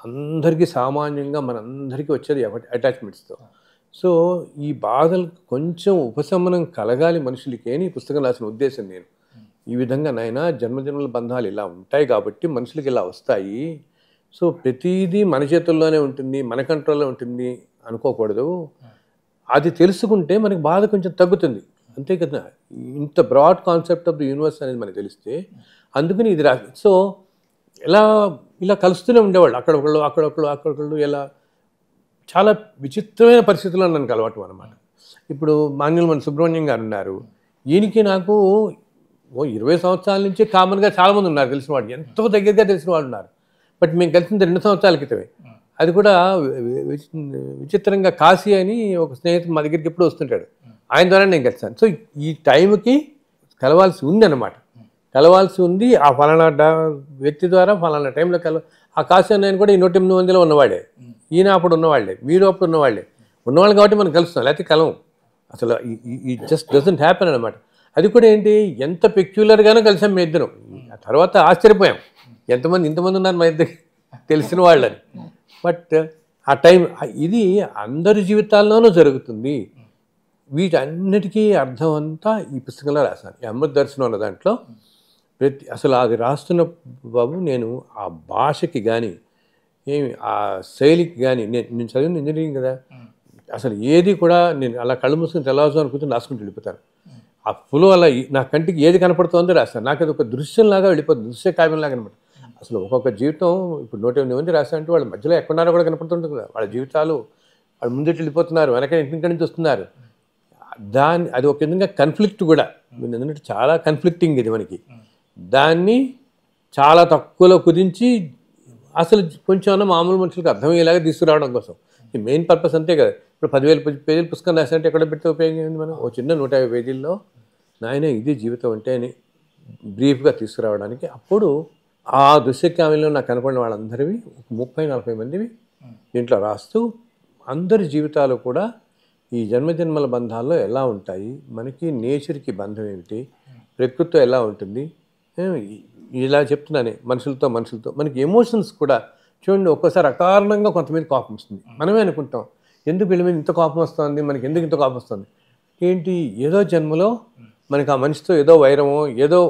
అందరికీ సామాన్యంగా మనందరికీ వచ్చేది అటాచ్మెంట్స్తో. సో ఈ బాధలకు కొంచెం ఉపశమనం కలగాలి మనుషులకి అని ఈ పుస్తకం రాసిన ఉద్దేశం నేను. ఈ విధంగా నాయనా జన్మజన్మల బంధాలు ఇలా ఉంటాయి కాబట్టి మనుషులకి ఇలా వస్తాయి. సో ప్రతిదీ మన చేతుల్లోనే ఉంటుంది, మన కంట్రోల్లో ఉంటుంది అనుకోకూడదు. అది తెలుసుకుంటే మనకి బాధ కొంచెం తగ్గుతుంది, అంతే కదా. ఇంత broad concept of the universe అనేది మనకు తెలిస్తే అందుకని ఇది రాసి. సో ఇలా కలుస్తూనే ఉండేవాళ్ళు, అక్కడొకళ్ళు ఇలా చాలా విచిత్రమైన పరిస్థితుల్లో నన్ను కలవటం అనమాట. ఇప్పుడు మాన్యులు మన సుబ్రహ్మణ్యం గారు ఉన్నారు. ఈయనకి నాకు 20 సంవత్సరాల నుంచి కామన్గా చాలామంది ఉన్నారు తెలిసిన వాళ్ళు, ఎంతో దగ్గరగా తెలిసిన వాళ్ళు ఉన్నారు. బట్ మేము కలిసింది 2 సంవత్సరాల క్రితమే. అది కూడా విచిత్రంగా కాశీ అని ఒక స్నేహితుడు మా దగ్గరికి ఎప్పుడు వస్తుంటాడు, ఆయన ద్వారా నేను కలిసాను. సో ఈ టైంకి కలవాల్సి ఉంది అన్నమాట, కలవాల్సి ఉంది. ఆ ఫలానా వ్యక్తి ద్వారా ఫలానా టైంలో ఆ కాశీ అన్నయ్యను కూడా ఈ 108 మందిలో ఉన్నవాడే, ఈయన అప్పుడు ఉన్నవాళ్లే, మీరు అప్పుడు ఉన్నవాళ్ళు కాబట్టి మనం కలుస్తాం, లేకపోతే కలవం. అసలు ఈ జస్ట్ డజంట్ హ్యాపెన్ అనమాట. అది కూడా ఏంటి, ఎంత పెక్యులర్గానో కలిసాం మీ ఇద్దరం. ఆ తర్వాత ఆశ్చర్యపోయాం, ఇంతమంది ఉన్నారు మా ఇద్దరికి తెలిసిన వాళ్ళని. బట్ ఆ టైం ఇది అందరి జీవితాల్లోనూ జరుగుతుంది. వీటన్నిటికీ అర్థం అంతా ఈ పుస్తకంలో రాశాను. ఈ అమృత దర్శనం అన్న దాంట్లో అసలు అది రాస్తున్న బాబు నేను ఆ భాషకి కానీ ఆ శైలికి కానీ, నేను చదివిన ఇంజనీరింగ్ కదా, అసలు ఏది కూడా నేను అలా కళ్ళు మూసుకుని తెల్లవారుజామున అనుకుంటే రాసుకుంటూ వెళ్ళిపోతాను. ఆ ఫ్లో అలా నా కంటికి ఏది కనపడుతుందో రాస్తాను. నాకు అది ఒక దృశ్యంలాగా వెళ్ళిపోతుంది, దృశ్య కావ్యంలాగా అనమాట. అసలు ఒక్కొక్క జీవితం, ఇప్పుడు 108 మంది రాశారంటే వాళ్ళ మధ్యలో ఎక్కడున్నారో కూడా కనపడుతుంటుంది కదా, వాళ్ళ జీవితాలు, వాళ్ళు ముందుకు వెళ్ళిపోతున్నారు, వెనక ఇంటి నుంచి వస్తున్నారు. అది ఒక విధంగా కన్ఫ్లిక్ట్ కూడా, మీరు ఎందుకంటే చాలా కన్ఫ్లిక్టింగ్ ఇది మనకి. దాన్ని చాలా తక్కువలో కుదించి అసలు కొంచెం మామూలు మనుషులకు అర్థమయ్యేలాగా తీసుకురావడం కోసం ఈ మెయిన్ పర్పస్ అంతే కదా. ఇప్పుడు 10,000 పేజీల పుస్తకం రాసారంటే ఎక్కడ పెడితే ఉపయోగం ఏంది? మనం ఓ చిన్న 150 పేజీల్లో నాయన ఇది జీవితం అంటే అని బ్రీఫ్గా తీసుకురావడానికి. అప్పుడు ఆ దృశ్యకావ్యంలో నాకు కనపడిన వాళ్ళందరివి 30-40 మందివి దీంట్లో రాస్తూ, అందరి జీవితాలు కూడా ఈ జన్మజన్మల బంధాల్లో ఎలా ఉంటాయి, మనకి నేచర్కి బంధం ఏమిటి, ప్రకృతితో ఎలా ఉంటుంది, ఇలా చెప్తున్నానే మనుషులతో మనకి ఎమోషన్స్ కూడా చూడండి. ఒక్కోసారి అకారణంగా కొంతమంది కోపం వస్తుంది, మనమే అనుకుంటాం ఎందుకు వీళ్ళ మీద ఇంత కోపం వస్తుంది, మనకి ఎందుకు ఇంత కోపం వస్తుంది, ఏంటి ఏదో జన్మలో మనకి ఆ మనిషితో ఏదో వైరమో ఏదో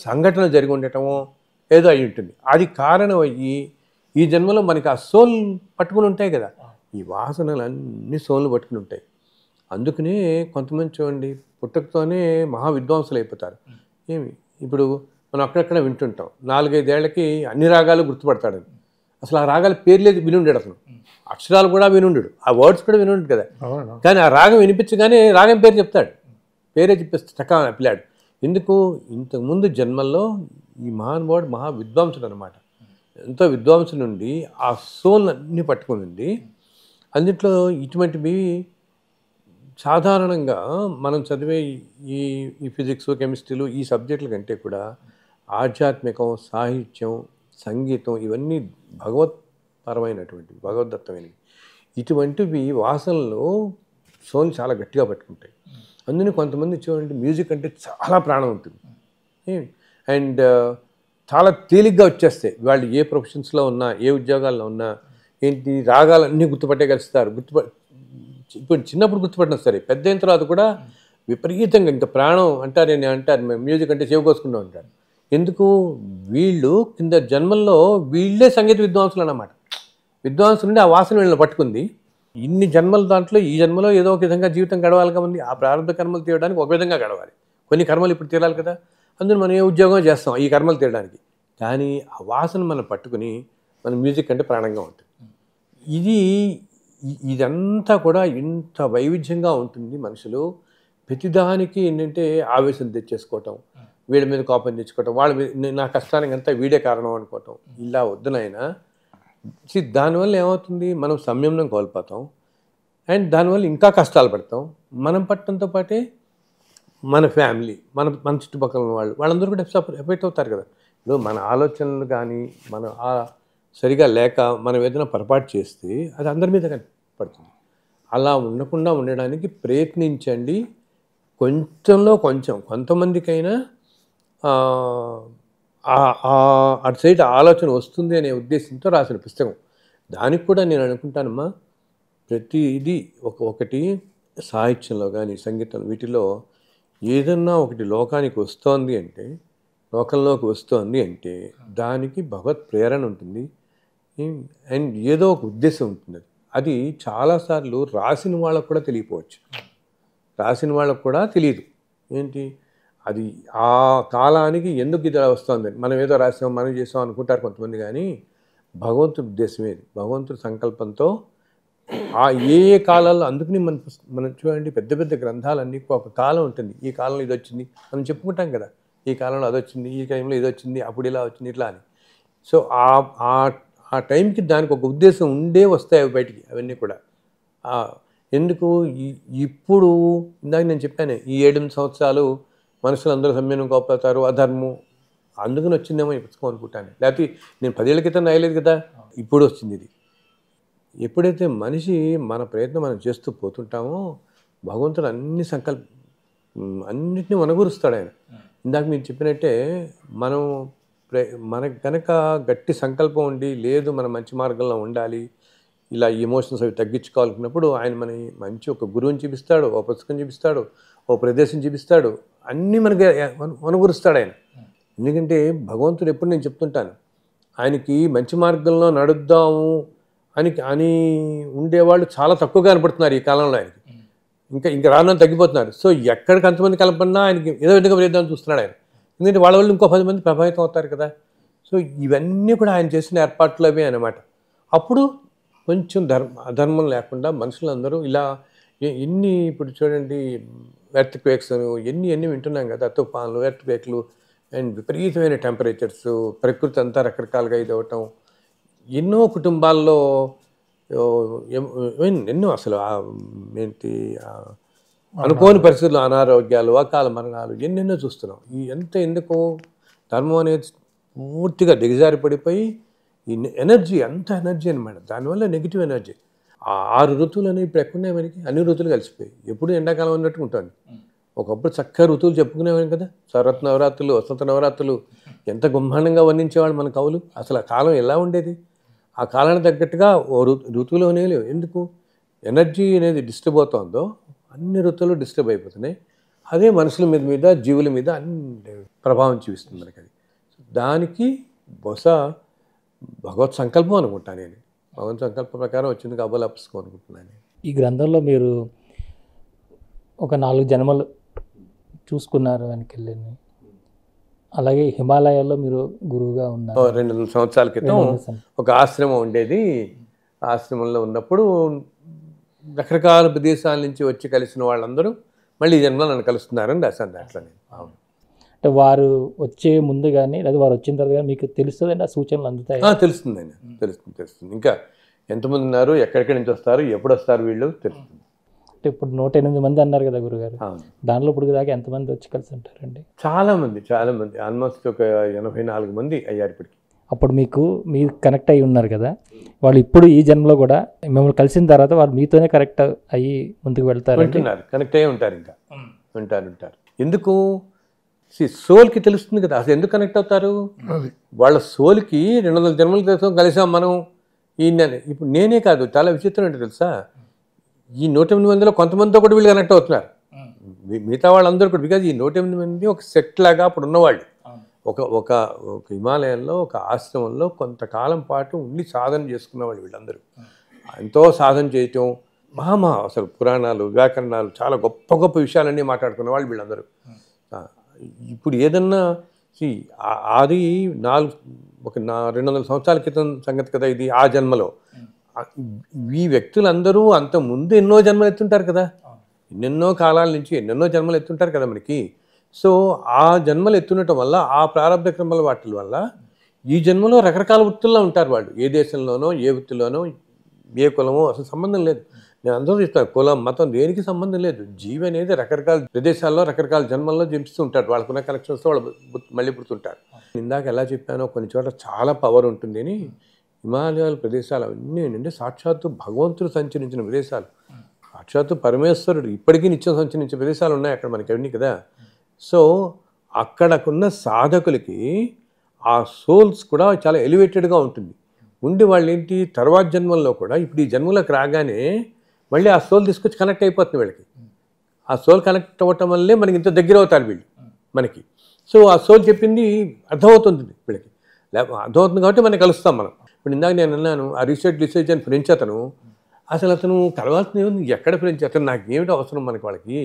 సంఘటన జరిగి ఉండటమో ఏదో అయి ఉంటుంది. అది కారణం అయ్యి ఈ జన్మలో మనకి ఆ సోల్ పట్టుకుని ఉంటాయి కదా, ఈ వాసనలు అన్నీ సోల్ని పట్టుకుని ఉంటాయి. అందుకనే కొంతమంది చూడండి పుట్టకతోనే మహా విద్వాంసులు అయిపోతారు. ఇప్పుడు మనం అక్కడక్కడ వింటుంటాం, 4-5 ఏళ్లకి అన్ని రాగాలు గుర్తుపడతాడని. అసలు ఆ రాగాల పేర్లేదు వినుండాడు, అసలు అక్షరాలు కూడా వినుండాడు, ఆ వర్డ్స్ కూడా వినుండు కదా. కానీ ఆ రాగం వినిపించగానే రాగం పేరు చెప్తాడు, పేరే చెప్పేస్తే చక్కగా పిల్లాడు. ఎందుకు? ఇంతకుముందు జన్మల్లో ఈ మహానుభావుడు మహా విద్వాంసుడు అనమాట. ఎంతో విద్వాంసుడు నుండి ఆ సోల్ అన్నీ పట్టుకుని ఉంది. అందుట్లో ఇటువంటివి సాధారణంగా మనం చదివే ఈ ఫిజిక్స్, కెమిస్ట్రీలు ఈ సబ్జెక్టుల కంటే కూడా ఆధ్యాత్మికం, సాహిత్యం, సంగీతం ఇవన్నీ భగవత్పరమైనటువంటివి, భగవద్దత్తమైనవి. ఇటువంటివి వాసనలో సోల్ చాలా గట్టిగా పట్టుకుంటాయి. అందుకని కొంతమంది చూడండి మ్యూజిక్ అంటే చాలా ప్రాణం ఉంటుంది అండ్ చాలా తేలిగ్గా వచ్చేస్తాయి. వాళ్ళు ఏ ప్రొఫెషన్స్లో ఉన్నా, ఏ ఉద్యోగాల్లో ఉన్నా, ఏంటి రాగాలన్నీ గుర్తుపట్టగలుస్తారు. ఇప్పుడు చిన్నప్పుడు గుర్తుపట్టిన సరే, పెద్ద అయిన తర్వాత కూడా విపరీతంగా ఇంకా ప్రాణం అంటారు మ్యూజిక్ అంటే చెవి కోసుకుంటూ ఉంటారు. ఎందుకు? వీళ్ళు కింద జన్మల్లో వీళ్ళే సంగీత విద్వాంసులు అన్నమాట. విద్వాంసులు నుండి ఆ వాసన వీళ్ళని పట్టుకుంది. ఇన్ని జన్మల దాంట్లో ఈ జన్మలో ఏదో ఒక విధంగా జీవితం గడవాలి కాబట్టి ఆ ప్రారంభ కర్మలు తీయడానికి ఒక విధంగా గడవాలి. కొన్ని కర్మలు ఇప్పుడు తీరాలి కదా, అందులో మనం ఏ ఉద్యోగం చేస్తాం ఈ కర్మలు తీయడానికి. కానీ ఆ వాసన మనం పట్టుకుని మన మ్యూజిక్ అంటే ప్రాణంగా ఉంటుంది. ఇదంతా కూడా ఇంత వైవిధ్యంగా ఉంటుంది. మనుషులు ప్రతిదానికి ఏంటంటే ఆవేశం తెచ్చేసుకోవటం, వీళ్ళ మీద కోపం తెచ్చుకోవటం, వాళ్ళ మీద నా కష్టానికి అంతా వీడే కారణం అనుకోవటం. ఇలా వద్దునైనా దానివల్ల ఏమవుతుంది, మనం సంయమనం కోల్పోతాం. అండ్ దానివల్ల ఇంకా కష్టాలు పడతాం. మనం పట్టడంతో పాటే మన ఫ్యామిలీ, మన చుట్టుపక్కల ఉన్న వాళ్ళందరూ కూడా ఎఫెక్ట్ అవుతారు కదా. ఇప్పుడు మన ఆలోచనలు కానీ మన సరిగా లేక మనం ఏదైనా పొరపాటు చేస్తే అది అందరి మీద పడుతుంది. అలా ఉండకుండా ఉండడానికి ప్రయత్నించండి. కొంచెంలో కొంచెం కొంతమందికైనా అటు సైడ్ ఆలోచన వస్తుంది అనే ఉద్దేశంతో రాసిన పుస్తకం. దానికి కూడా నేను అనుకుంటానమ్మా, ప్రతిదీ ఒకటి సాహిత్యంలో కానీ సంగీతం వీటిలో ఏదన్నా ఒకటి లోకానికి వస్తోంది అంటే, లోకంలోకి వస్తోంది అంటే దానికి భగవత్ ప్రేరణ ఉంటుంది. అండ్ ఏదో ఒక ఉద్దేశం ఉంటుంది. అది చాలాసార్లు రాసిన వాళ్ళకు కూడా తెలియపోవచ్చు, రాసిన వాళ్ళకు కూడా తెలియదు. ఏంటి అది ఆ కాలానికి ఎందుకు ఇది వస్తుంది, మనం ఏదో రాసాం మనం చేసాం అనుకుంటారు కొంతమంది. కానీ భగవంతుడి ఉద్దేశం ఏది, భగవంతుడి సంకల్పంతో ఏ కాలాల్లో. అందుకని మనం చూడండి, పెద్ద పెద్ద గ్రంథాలన్నీ ఒక కాలం ఉంటుంది. ఈ కాలంలో ఇది వచ్చింది మనం చెప్పుకుంటాం కదా, ఈ కాలంలో అది వచ్చింది, ఈ టైంలో ఇది వచ్చింది, అప్పుడు ఇలా వచ్చింది, ఇట్లా అని. సో ఆ టైంకి దానికి ఒక ఉద్దేశం ఉండే వస్తాయి బయటికి అవన్నీ కూడా. ఎందుకు ఇప్పుడు ఇందాక నేను చెప్పాను, ఈ 7 సంవత్సరాలు మనుషులు అందరూ సంయమనం కోల్పోతారు, అధర్మం, అందుకని వచ్చిందేమో ఈ పుస్తకం అనుకుంటాను. లేకపోతే నేను 10 ఏళ్ల క్రితం రాయలేదు కదా, ఇప్పుడు వచ్చింది ఇది. ఎప్పుడైతే మనిషి మన ప్రయత్నం మనం చేస్తూ పోతుంటామో భగవంతుడు అన్నిటినీ వనగూరుస్తాడు ఆయన. ఇందాక మీరు చెప్పినట్టే మనకు కనుక గట్టి సంకల్పం ఉండి, లేదు మనం మంచి మార్గంలో ఉండాలి, ఇలా ఎమోషన్స్ అవి తగ్గించుకోవాలనుకున్నప్పుడు ఆయన మన మంచి ఒక గురువుని చూపిస్తాడు, ఓ పుస్తకం చూపిస్తాడు, ఓ ప్రదేశం చూపిస్తాడు, అన్నీ మనకి వనగూరుస్తాడు ఆయన. ఎందుకంటే భగవంతుడు ఎప్పుడు నేను చెప్తుంటాను, ఆయనకి మంచి మార్గంలో నడుద్దాము అని ఉండేవాళ్ళు చాలా తక్కువగా కనపడుతున్నారు ఈ కాలంలో. ఆయనకి ఇంకా రాను తగ్గిపోతున్నారు. సో ఎక్కడికి అంతమంది కలపడినా ఆయనకి ఏదో విధంగా ప్రయత్నం చూస్తున్నాడు ఆయన. ఎందుకంటే వాళ్ళ వాళ్ళు ఇంకో 10 మంది ప్రభావితం అవుతారు కదా. సో ఇవన్నీ కూడా ఆయన చేసిన ఏర్పాట్లు అవే అన్నమాట. అప్పుడు కొంచెం అధర్మం లేకుండా మనుషులందరూ ఇలా ఇప్పుడు చూడండి, ఎర్త్ క్వేక్స్ ఎన్ని వింటున్నాం కదా, తుఫాన్లు, ఎర్త్ క్వేక్లు అండ్ విపరీతమైన టెంపరేచర్స్, ప్రకృతి అంతా రకరకాలుగా ఇది అవ్వటం, ఎన్నో కుటుంబాల్లో ఎన్నో అసలు ఏంటి అనుకోని పరిస్థితులు, అనారోగ్యాలు, అకాల మరణాలు ఎన్నెన్నో చూస్తున్నాం. ఎందుకు ధర్మం అనేది పూర్తిగా దిగజారిపడిపోయి ఈ ఎనర్జీ అనమాట. దానివల్ల నెగిటివ్ ఎనర్జీ. 6 ఋతువులు అనేవి ఇప్పుడు ఎక్కడున్నాయి మనకి, అన్ని ఋతువులు కలిసిపోయి ఎప్పుడు ఎండాకాలం అన్నట్టు ఉంటుంది. ఒకప్పుడు చక్కగా ఋతువులు చెప్పుకునేవారు కదా, శరత్ నవరాత్రులు, వసంత నవరాత్రులు ఎంత బ్రహ్మాండంగా వర్ణించేవాళ్ళు మన కవులు. అసలు ఆ కాలం ఎలా ఉండేది, ఆ కాలానికి తగ్గట్టుగా ఓ ఋతువులు అనేవి లేవు. ఎందుకు ఎనర్జీ అనేది డిస్టర్బ్ అవుతుందో అన్ని ఋతువులు డిస్టర్బ్ అయిపోతున్నాయి. అదే మనుషుల మీద జీవుల మీద అన్ని ప్రభావం చూపిస్తుంది మనకి. అది దానికి బహుశా భగవత్ సంకల్పం అనుకుంటాను నేను. భగవత్ సంకల్పం ప్రకారం వచ్చింది కాబోలు పుస్తకం అనుకుంటున్నాను. ఈ గ్రంథంలో మీరు ఒక 4 జన్మలు చూసుకున్నారు వెనకెళ్ళి. అలాగే హిమాలయాల్లో మీరు గురువుగా ఉన్నారు. 2 సంవత్సరాల క్రితం ఒక ఆశ్రమం ఉండేది. ఆశ్రమంలో ఉన్నప్పుడు రకరకాల ప్రదేశాల నుంచి వచ్చి కలిసిన వాళ్ళందరూ మళ్ళీ ఈ జన్మలో నన్ను కలుస్తున్నారని రాశాను దాంట్లో నేను. అంటే వారు వచ్చే ముందు కానీ లేదా వారు వచ్చిన తర్వాత కానీ మీకు తెలుస్తుందండి, ఆ సూచనలు అందుతాయి? తెలుస్తుందండి, తెలుస్తుంది. ఇంకా ఎంతమంది ఉన్నారు, ఎక్కడెక్కడి నుంచి వస్తారు, ఎప్పుడు వస్తారు వీళ్ళు తెలుస్తుంది. అంటే ఇప్పుడు 108 మంది అన్నారు కదా గురుగారు, దాంట్లో ఇప్పుడు దాకా ఎంతమంది వచ్చి కలిసి ఉంటారండి? చాలా మంది ఆల్మోస్ట్ ఒక 84 మంది అయ్యారు ఇప్పటికి. అప్పుడు మీరు కనెక్ట్ అయ్యి ఉన్నారు కదా, వాళ్ళు ఇప్పుడు ఈ జన్మలో కూడా మిమ్మల్ని కలిసిన తర్వాత వాళ్ళు మీతోనే కనెక్ట్ అయ్యి ముందుకు వెళ్తారు, కనెక్ట్ అయ్యి ఉంటారు, ఇంకా ఉంటారు. ఎందుకు సోల్కి తెలుస్తుంది కదా అసలు ఎందుకు కనెక్ట్ అవుతారు. వాళ్ళ సోల్కి 200 జన్మల క్రితం కలిసాం మనం. ఇప్పుడు నేనే కాదు, చాలా విచిత్రం ఏంటో తెలుసా, ఈ 108 మందిలో కొంతమందితో కూడా వీళ్ళు కనెక్ట్ అవుతున్నారు. మిగతా వాళ్ళందరూ కూడా, బికాజ్ ఈ 108 మంది ఒక సెట్ లాగా అప్పుడు ఉన్నవాళ్ళు. ఒక హిమాలయంలో ఒక ఆశ్రమంలో కొంతకాలం పాటు ఉండి సాధన చేసుకున్న వాళ్ళు వీళ్ళందరూ. ఎంతో సాధన చేయటం, అసలు పురాణాలు, వ్యాకరణాలు, చాలా గొప్ప గొప్ప విషయాలన్నీ మాట్లాడుకునే వాళ్ళు వీళ్ళందరూ. ఇప్పుడు ఏదన్నా అది 200 సంవత్సరాల క్రితం సంగతి కదా ఇది. ఆ జన్మలో ఈ వ్యక్తులందరూ అంత ముందు ఎన్నో జన్మలు ఎత్తుంటారు కదా, ఎన్నెన్నో కాలాల నుంచి ఎన్నెన్నో జన్మలు ఎత్తుంటారు కదా మనకి. సో ఆ జన్మలు ఎత్తుండటం వల్ల, ఆ ప్రారంభ క్రమాల వాటి వల్ల ఈ జన్మలో రకరకాల వృత్తుల్లో ఉంటారు వాళ్ళు. ఏ దేశంలోనో, ఏ వృత్తిలోనో, ఏ కులమో అసలు సంబంధం లేదు. నేను అందరూ చెప్తాను, కులం మతం దేనికి సంబంధం లేదు. జీవి అనేది రకరకాల ప్రదేశాల్లో రకరకాల జన్మల్లో జన్మిస్తూ ఉంటారు. వాళ్ళకున్న కనెక్షన్స్తో వాళ్ళు మళ్ళీ పుడుతుంటారు. ఇందాక ఎలా చెప్పానో కొన్ని చోట్ల చాలా పవర్ ఉంటుంది అని. హిమాలయాల ప్రదేశాలు అవన్నీ ఏంటంటే సాక్షాత్తు భగవంతుడు సంచరించిన ప్రదేశాలు, సాక్షాత్తు పరమేశ్వరుడు ఇప్పటికీ నిత్యం సంచరించే ప్రదేశాలు ఉన్నాయి అక్కడ మనకి అవన్నీ కదా. సో అక్కడకున్న సాధకులకి ఆ సోల్స్ కూడా చాలా ఎలివేటెడ్గా ఉంటుంది. ఉండి వాళ్ళు ఏంటి తర్వాత జన్మల్లో కూడా ఇప్పుడు ఈ జన్మలోకి రాగానే మళ్ళీ ఆ సోల్ తీసుకొచ్చి కనెక్ట్ అయిపోతుంది వీళ్ళకి. ఆ సోల్ కనెక్ట్ అవ్వటం వల్లే మనకి ఇంత దగ్గర అవుతారు వీళ్ళు మనకి. సో ఆ సోల్ చెప్పింది అర్థమవుతుంది వీళ్ళకి, అర్థమవుతుంది కాబట్టి మనం కలుస్తాం మనం. ఇప్పుడు ఇందాక నేను అన్నాను, ఆ రీసెర్చ్ అని ఫ్రెంచ్ అతను, అసలు అతను కలవాల్సిన ఎక్కడ ఫ్రెంచ్ అతను, నాకు ఏమిటి అవసరం మనకి వాళ్ళకి.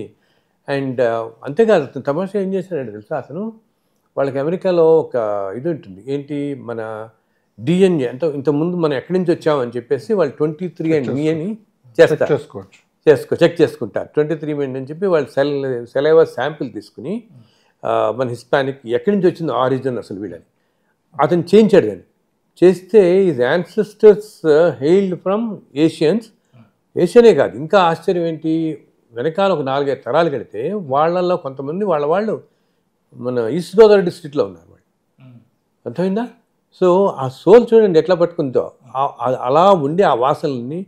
అండ్ అంతేకాదు అతను తమాషా ఏం చేశాడంటే తెలుసా, అతను వాళ్ళకి అమెరికాలో ఒక ఇది ఉంటుంది ఏంటి, మన డిఎన్ఏ అంటే ఇంతకుముందు మనం ఎక్కడి నుంచి వచ్చామని చెప్పేసి వాళ్ళు 23andMe అని చెక్ చేసుకుంటారు. 23andMe అని చెప్పి వాళ్ళు సెలైవా శాంపిల్ తీసుకుని మన హిస్పానిక్ ఎక్కడి నుంచి వచ్చింది ఆరిజిన్ అసలు వీళ్ళని అతను చేయించాడు. కానీ చేస్తే హిజ్ యాన్సెస్టర్స్ హెయిల్డ్ ఫ్రమ్ ఏషియనే కాదు, ఇంకా ఆశ్చర్యం ఏంటి, వెనకాల ఒక 4-5 తరాలు కడితే వాళ్ళల్లో కొంతమంది వాళ్ళు మన ఈస్ట్ గోదావరి డిస్ట్రిక్ట్లో ఉన్నారు వాళ్ళు. అర్థమైందా? సో ఆ సోల్ చూడండి ఎట్లా పట్టుకుందో, అలా ఉండి ఆ వాసనల్ని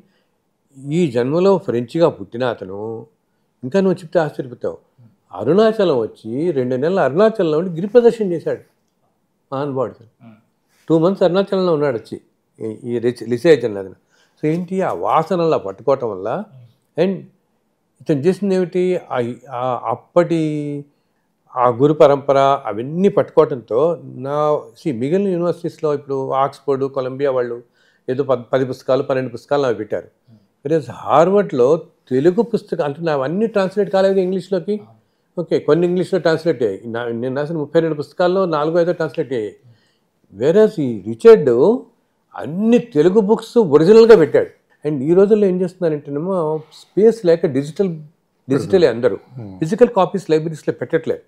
ఈ జన్మలో ఫ్రెంచ్గా పుట్టిన అతను, ఇంకా నువ్వు చెప్తే ఆశ్చర్యపోతావు, అరుణాచలం వచ్చి 2 నెలలు అరుణాచలంలో ఉండి గిరి ప్రదర్శన చేశాడు మహానుభావుడు. 2 months అరుణాచలంలో ఉన్నాడు వచ్చి ఈ లిసేజ్ అన్నది. సో ఏంటి ఆ వాసనలా పట్టుకోవటం వల్ల, అండ్ ఇతను చేసింది ఏమిటి, అప్పటి ఆ గురు పరంపర అవన్నీ పట్టుకోవడంతో మిగిలిన యూనివర్సిటీస్లో ఇప్పుడు ఆక్స్ఫర్డ్, కొలంబియా వాళ్ళు ఏదో 10 పుస్తకాలు 12 పుస్తకాలు అవి పెట్టారు. హార్వర్డ్లో తెలుగు పుస్తకాలు అంటే అవన్నీ ట్రాన్స్లేట్ కాలేదు ఇంగ్లీష్లోకి. ఓకే, కొన్ని ఇంగ్లీష్లో ట్రాన్స్లేట్ అయ్యాయి. నేను రాసిన 32 పుస్తకాల్లో 4-5 ట్రాన్స్లేట్ అయ్యాయి. వేరేస్ ఈ రిచర్డ్ అన్ని తెలుగు బుక్స్ ఒరిజినల్గా పెట్టాడు. అండ్ ఈ రోజుల్లో ఏం చేస్తున్నారంటేనేమో స్పేస్ లేక డిజిటలే అందరూ ఫిజికల్ కాపీస్ లైబ్రరీస్లో పెట్టట్లేదు.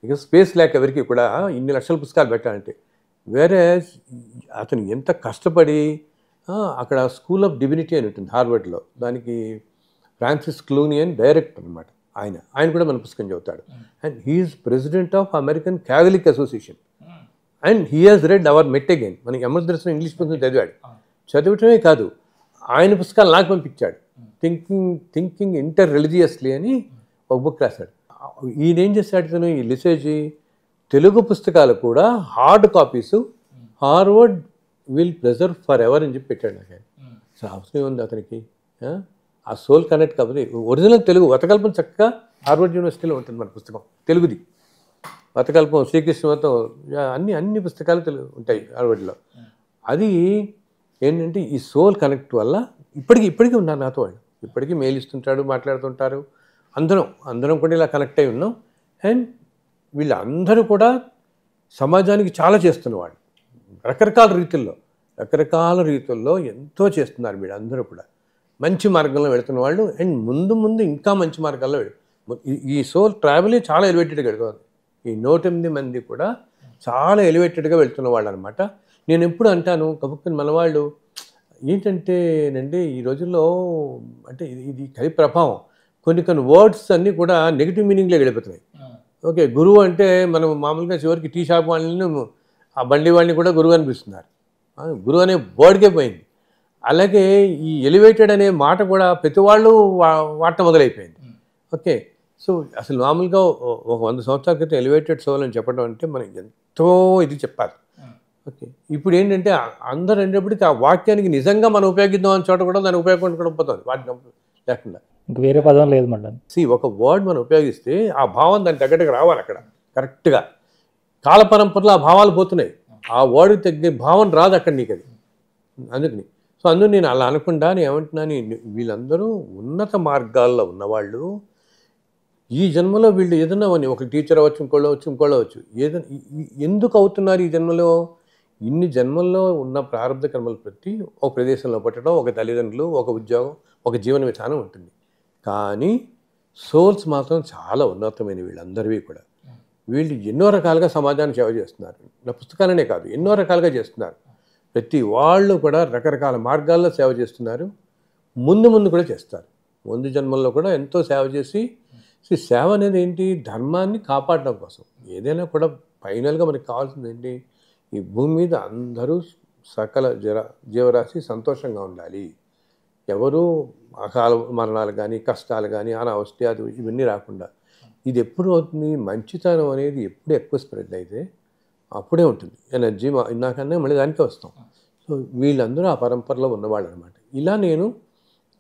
ఇక స్పేస్ లేక ఎవరికి కూడా ఇన్ని లక్షల పుస్తకాలు పెట్టాలంటే. వేరే అతను ఎంత కష్టపడి అక్కడ స్కూల్ ఆఫ్ డివినిటీ అని ఉంటుంది హార్వర్డ్లో, దానికి ఫ్రాన్సిస్ క్లూనీ అని డైరెక్టర్ అనమాట ఆయన కూడా మన పుస్తకం చదువుతాడు. And he is president of American Catholic Association. And he has read our met again. మనకి అమృతదర్శనం ఇంగ్లీష్ పుస్తకం చదివాడు. చదవటమే కాదు, ఆయన పుస్తకాలు నాకు పంపించాడు. థింకింగ్ ఇంటర్ రిలీజియస్లీ అని ఒక బుక్ రాశాడు. ఈయన ఏం చేశాడు, ఇతను ఈ లిసేజీ తెలుగు పుస్తకాలు కూడా hard copies Harvard will preserve for ever అని చెప్పి పెట్టాడు నాకు. అసలు అవసరం ఉంది అతనికి. ఆ సోల్ కనెక్ట్ కాబట్టి ఒరిజినల్ తెలుగు వతకల్పం చక్కగా హార్వర్డ్ యూనివర్సిటీలో ఉంటుంది మన పుస్తకం తెలుగుది. వతకల్పం, శ్రీకృష్ణ మతం, అన్ని పుస్తకాలు తెలుగు ఉంటాయి హార్వర్డ్లో. అది ఏంటంటే ఈ సోల్ కనెక్ట్ వల్ల ఇప్పటికీ ఉన్నారు నాతో వాళ్ళు. ఇప్పటికీ మెయిల్ ఇస్తుంటాడు, మాట్లాడుతుంటారు. అందరం కూడా ఇలా కనెక్ట్ అయి ఉన్నాం. అండ్ వీళ్ళందరూ కూడా సమాజానికి చాలా చేస్తున్నవాళ్ళు రకరకాల రీతుల్లో ఎంతో చేస్తున్నారు. వీళ్ళందరూ కూడా మంచి మార్గంలో వెళుతున్న వాళ్ళు. అండ్ ముందు ఇంకా మంచి మార్గాల్లో ఈ సోల్ ట్రావెలే చాలా ఎలివేటెడ్గా వెళ్తుంది. ఈ 108 మంది కూడా చాలా ఎలివేటెడ్గా వెళ్తున్న వాళ్ళు అనమాట. నేను ఎప్పుడు అంటాను, కబుక్కుని మన వాళ్ళు ఏంటంటేనండి ఈ రోజుల్లో అంటే ఇది కలి ప్రభావం. కొన్ని వర్డ్స్ అన్నీ కూడా నెగిటివ్ మీనింగ్లో వెళ్ళిపోతున్నాయి. ఓకే, గురువు అంటే మనం మామూలుగా చివరికి టీ షాప్ వాళ్ళని, ఆ బండి వాళ్ళని కూడా గురువు అనిపిస్తున్నారు. గురువు అనే వర్డ్కే పోయింది. అలాగే ఈ ఎలివేటెడ్ అనే మాట కూడా ప్రతి వాళ్ళు వాడటం మొదలైపోయింది. ఓకే, సో అసలు మామూలుగా ఒక 100 సంవత్సరాల క్రితం ఎలివేటెడ్ సోల్ అని చెప్పడం అంటే మనకి ఎంతో ఇది చెప్పాలి. ఓకే, ఇప్పుడు ఏంటంటే అందరూ అనేటప్పటికీ ఆ వాక్యానికి నిజంగా మనం ఉపయోగిద్దాం అని చోట కూడా దాన్ని ఉపయోగించకపోతుంది వాటిని లేకుండా. ఇంక వేరే పదం లేదు మళ్ళీ. ఒక వర్డ్ మనం ఉపయోగిస్తే ఆ భావం దాని తగ్గట్టుగా రావాలి అక్కడ కరెక్ట్గా. కాల పరంపరలో ఆ భావాలు పోతున్నాయి, ఆ వర్డ్కి తగ్గే భావం రాదు అక్కడ నీకు. అది అందుకని సో అందుకు నేను అలా అనకుండా నేను ఏమంటున్నాను, వీళ్ళందరూ ఉన్నత మార్గాల్లో ఉన్నవాళ్ళు. ఈ జన్మలో వీళ్ళు ఏదన్నా ఒక టీచర్ అవ్వచ్చు, ఇంకోళ్ళు అవ్వచ్చు. ఏదైనా ఎందుకు అవుతున్నారు ఈ జన్మలో? ఇన్ని జన్మల్లో ఉన్న ప్రారంభ కర్మలు ప్రతి ఒక ప్రదేశంలో పుట్టడం, ఒక తల్లిదండ్రులు, ఒక ఉద్యోగం, ఒక జీవన విధానం ఉంటుంది. కానీ సోల్స్ మాత్రం చాలా ఉన్నతమైన వీళ్ళందరివి కూడా. వీళ్ళు ఎన్నో రకాలుగా సమాజానికి సేవ చేస్తున్నారు. నా పుస్తకాలనే కాదు, ఎన్నో రకాలుగా చేస్తున్నారు. ప్రతి వాళ్ళు కూడా రకరకాల మార్గాల్లో సేవ చేస్తున్నారు. ముందు కూడా చేస్తారు. ముందు జన్మల్లో కూడా ఎంతో సేవ చేసి, సేవ అనేది ఏంటి? ధర్మాన్ని కాపాడడం కోసం. ఏదైనా కూడా ఫైనల్గా మనకి కావాల్సింది ఏంటి? ఈ భూమి మీద అందరూ సకల జీవరాశి సంతోషంగా ఉండాలి. ఎవరు అకాల మరణాలు కానీ, కష్టాలు కానీ, అనావస్థ ఇవన్నీ రాకుండా. ఇది ఎప్పుడు అవుతుంది? మంచితనం అనేది ఎప్పుడు ఎక్కువ స్ప్రెడ్ అయితే అప్పుడే ఉంటుంది ఎనర్జీ. ఇందాకనే మళ్ళీ దానికే వస్తాం. సో వీళ్ళందరూ ఆ పరంపరలో ఉన్నవాళ్ళు అనమాట. ఇలా నేను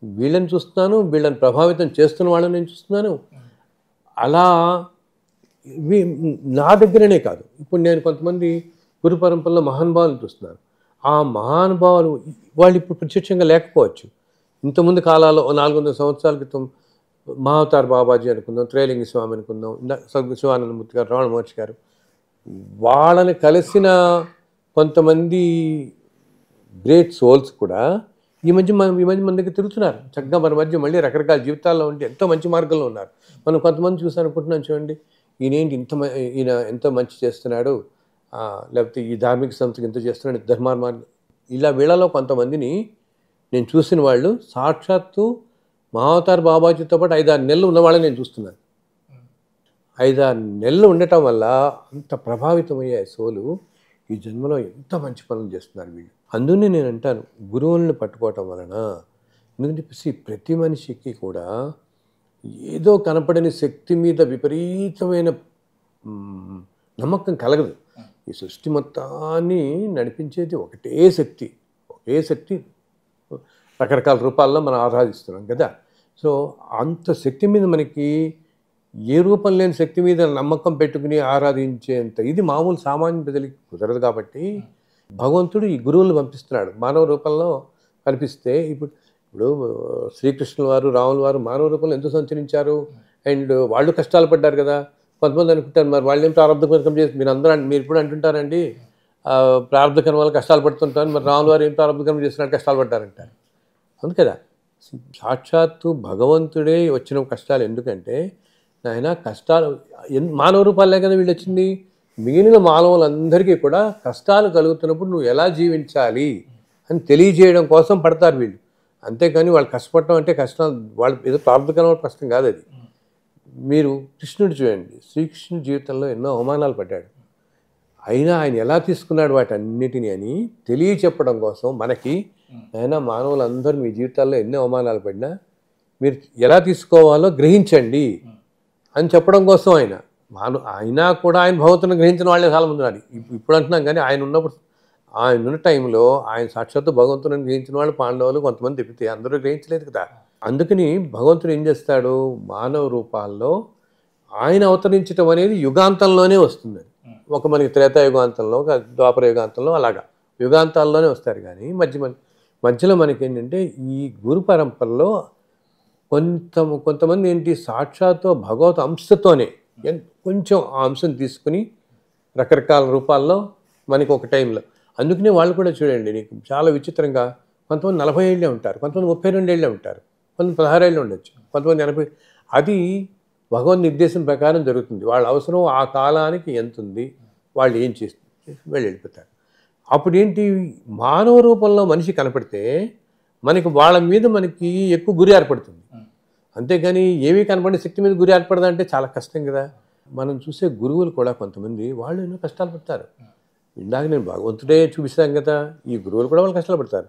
వీళ్ళని చూస్తున్నాను, వీళ్ళని ప్రభావితం చేస్తున్న వాళ్ళని నేను చూస్తున్నాను. అలా నా దగ్గరనే కాదు, ఇప్పుడు నేను కొంతమంది గురు పరంపరలో మహానుభావులను చూస్తున్నాను. ఆ మహానుభావులు వాళ్ళు ఇప్పుడు ప్రత్యక్షంగా లేకపోవచ్చు. ఇంతకుముందు కాలాల్లో 400 సంవత్సరాల క్రితం మహావతార్ బాబాజీ అనుకుందాం, త్రైలింగ స్వామి అనుకుందాం, శివానందమూర్తి గారు, రమణ మహర్షి గారు, వాళ్ళని కలిసిన కొంతమంది గ్రేట్ సోల్స్ కూడా ఈ మధ్య మన దగ్గర తిరుగుతున్నారు. చక్కగా మన మధ్య మళ్ళీ రకరకాల జీవితాల్లో ఉండి ఎంతో మంచి మార్గంలో ఉన్నారు. మనం కొంతమంది చూసి అనుకుంటున్నాం, చూడండి ఈయనేంటి ఈయన ఎంతో మంచి చేస్తున్నాడు, లేకపోతే ఈ ధార్మిక సంస్థకి ఎంతో చేస్తున్నాడు, ధర్మార్మార్గం. ఇలా వీళ్ళలో కొంతమందిని నేను చూసిన వాళ్ళు సాక్షాత్తు మహావతార్ బాబాజీతో పాటు 5-6 నెలలు ఉన్నవాళ్ళని నేను చూస్తున్నాను. 5-6 నెలలు ఉండటం వల్ల అంత ప్రభావితమయ్యే సోలు ఈ జన్మలో ఎంత మంచి పనులు చేస్తున్నారు వీళ్ళు. అందుకనే నేను అంటాను, గురువులను పట్టుకోవటం వలన. ఎందుకంటే ప్రతి మనిషికి కూడా ఏదో కనపడని శక్తి మీద విపరీతమైన నమ్మకం కలగదు. ఈ సృష్టి మొత్తాన్ని నడిపించేది ఒకటే శక్తి రకరకాల రూపాల్లో మనం ఆరాధిస్తున్నాం కదా. సో అంత శక్తి మీద మనకి ఏ రూపం లేని శక్తి మీద నమ్మకం పెట్టుకుని ఆరాధించేంత ఇది మామూలు సామాన్య ప్రజలకి కుదరదు. కాబట్టి భగవంతుడు ఈ గురువులను పంపిస్తున్నాడు మానవ రూపంలో కనిపిస్తే. ఇప్పుడు శ్రీకృష్ణుల వారు, రాముల వారు మానవ రూపంలో ఎంతో సంచరించారు. అండ్ వాళ్ళు కష్టాలు పడ్డారు కదా. కొంతమంది అనుకుంటారు, మరి వాళ్ళు ఏం ప్రారంభ కర్మ చేసి మీరు ఇప్పుడు అంటుంటారండి ప్రారంభ కర్మ వల్ల కష్టాలు పడుతుంటారు, మరి రాముల వారు ఏం ప్రారంభ కర్మ చేస్తున్నారు, కష్టాలు పడ్డారంటారు. అవును కదా. సాక్షాత్తు భగవంతుడే వచ్చిన కష్టాలు. ఎందుకంటే ఆయన కష్టాలు మానవ రూపాలే కదా వీళ్ళు వచ్చింది. మిగిలిన మానవులందరికీ కూడా కష్టాలు కలుగుతున్నప్పుడు నువ్వు ఎలా జీవించాలి అని తెలియజేయడం కోసం పడతారు వీళ్ళు. అంతేకాని వాళ్ళు కష్టపడటం అంటే కష్టం, వాళ్ళు ఏదో ప్రారంభకరమైన కష్టం కాదు అది. మీరు కృష్ణుడు చూడండి, శ్రీకృష్ణుడి జీవితంలో ఎన్నో అవమానాలు పడ్డాడు. అయినా ఆయన ఎలా తీసుకున్నాడు వాటన్నిటిని అని తెలియచెప్పడం కోసం మనకి, ఆయన మానవులందరూ మీ జీవితాల్లో ఎన్నో అవమానాలు పడినా మీరు ఎలా తీసుకోవాలో గ్రహించండి అని చెప్పడం కోసం అయినా కూడా ఆయన భగవంతుని గ్రహించిన వాళ్ళే చాలా మంది ఉన్నారు. ఇప్పుడు అంటున్నాం, కానీ ఆయన ఉన్న టైంలో ఆయన సాక్షాత్తు భగవంతుని గ్రహించిన వాళ్ళు పాండవులు కొంతమంది తిప్పితే అందరూ గ్రహించలేదు కదా. అందుకని భగవంతుడు ఏం చేస్తాడు, మానవ రూపాల్లో ఆయన అవతరించడం అనేది యుగాంతంలోనే వస్తుంది. ఒక మనకి త్రేతాయుగాంతంలో, ఒక ద్వాపర యుగాంతంలో, అలాగా యుగాంతాల్లోనే వస్తారు. కానీ మధ్యలో మనకి ఏంటంటే ఈ గురు పరంపరలో కొంతమంది ఏంటి సాక్షాత్తు భగవత్ అంశతోనే కొంచెం ఆ అంశం తీసుకుని రకరకాల రూపాల్లో మనకి ఒక టైంలో. అందుకనే వాళ్ళు కూడా చూడండి, నీకు చాలా విచిత్రంగా కొంతమంది 40 ఏళ్ళే ఉంటారు, కొంతమంది 32 ఏళ్ళే ఉంటారు, కొంతమంది 16 ఏళ్ళు ఉండొచ్చు, కొంతమంది 80. అది భగవద్ నిర్దేశం ప్రకారం జరుగుతుంది. వాళ్ళ అవసరం ఆ కాలానికి ఎంత ఉంది, వాళ్ళు ఏం చేస్తారు, వెళ్ళిపోతారు. అప్పుడు ఏంటి, మానవ రూపంలో మనిషి కనపడితే వాళ్ళ మీద మనకి ఎక్కువ గురి ఏర్పడుతుంది. అంతేగాని ఏమీ కనపడే శక్తి మీద గురి ఏర్పడదంటే చాలా కష్టం కదా. మనం చూసే గురువులు కూడా కొంతమంది వాళ్ళు ఎన్నో కష్టాలు పడతారు. ఇందాక నేను భగవంతుడే చూపిస్తాను కదా, ఈ గురువులు కూడా వాళ్ళు కష్టాలు పడతారు.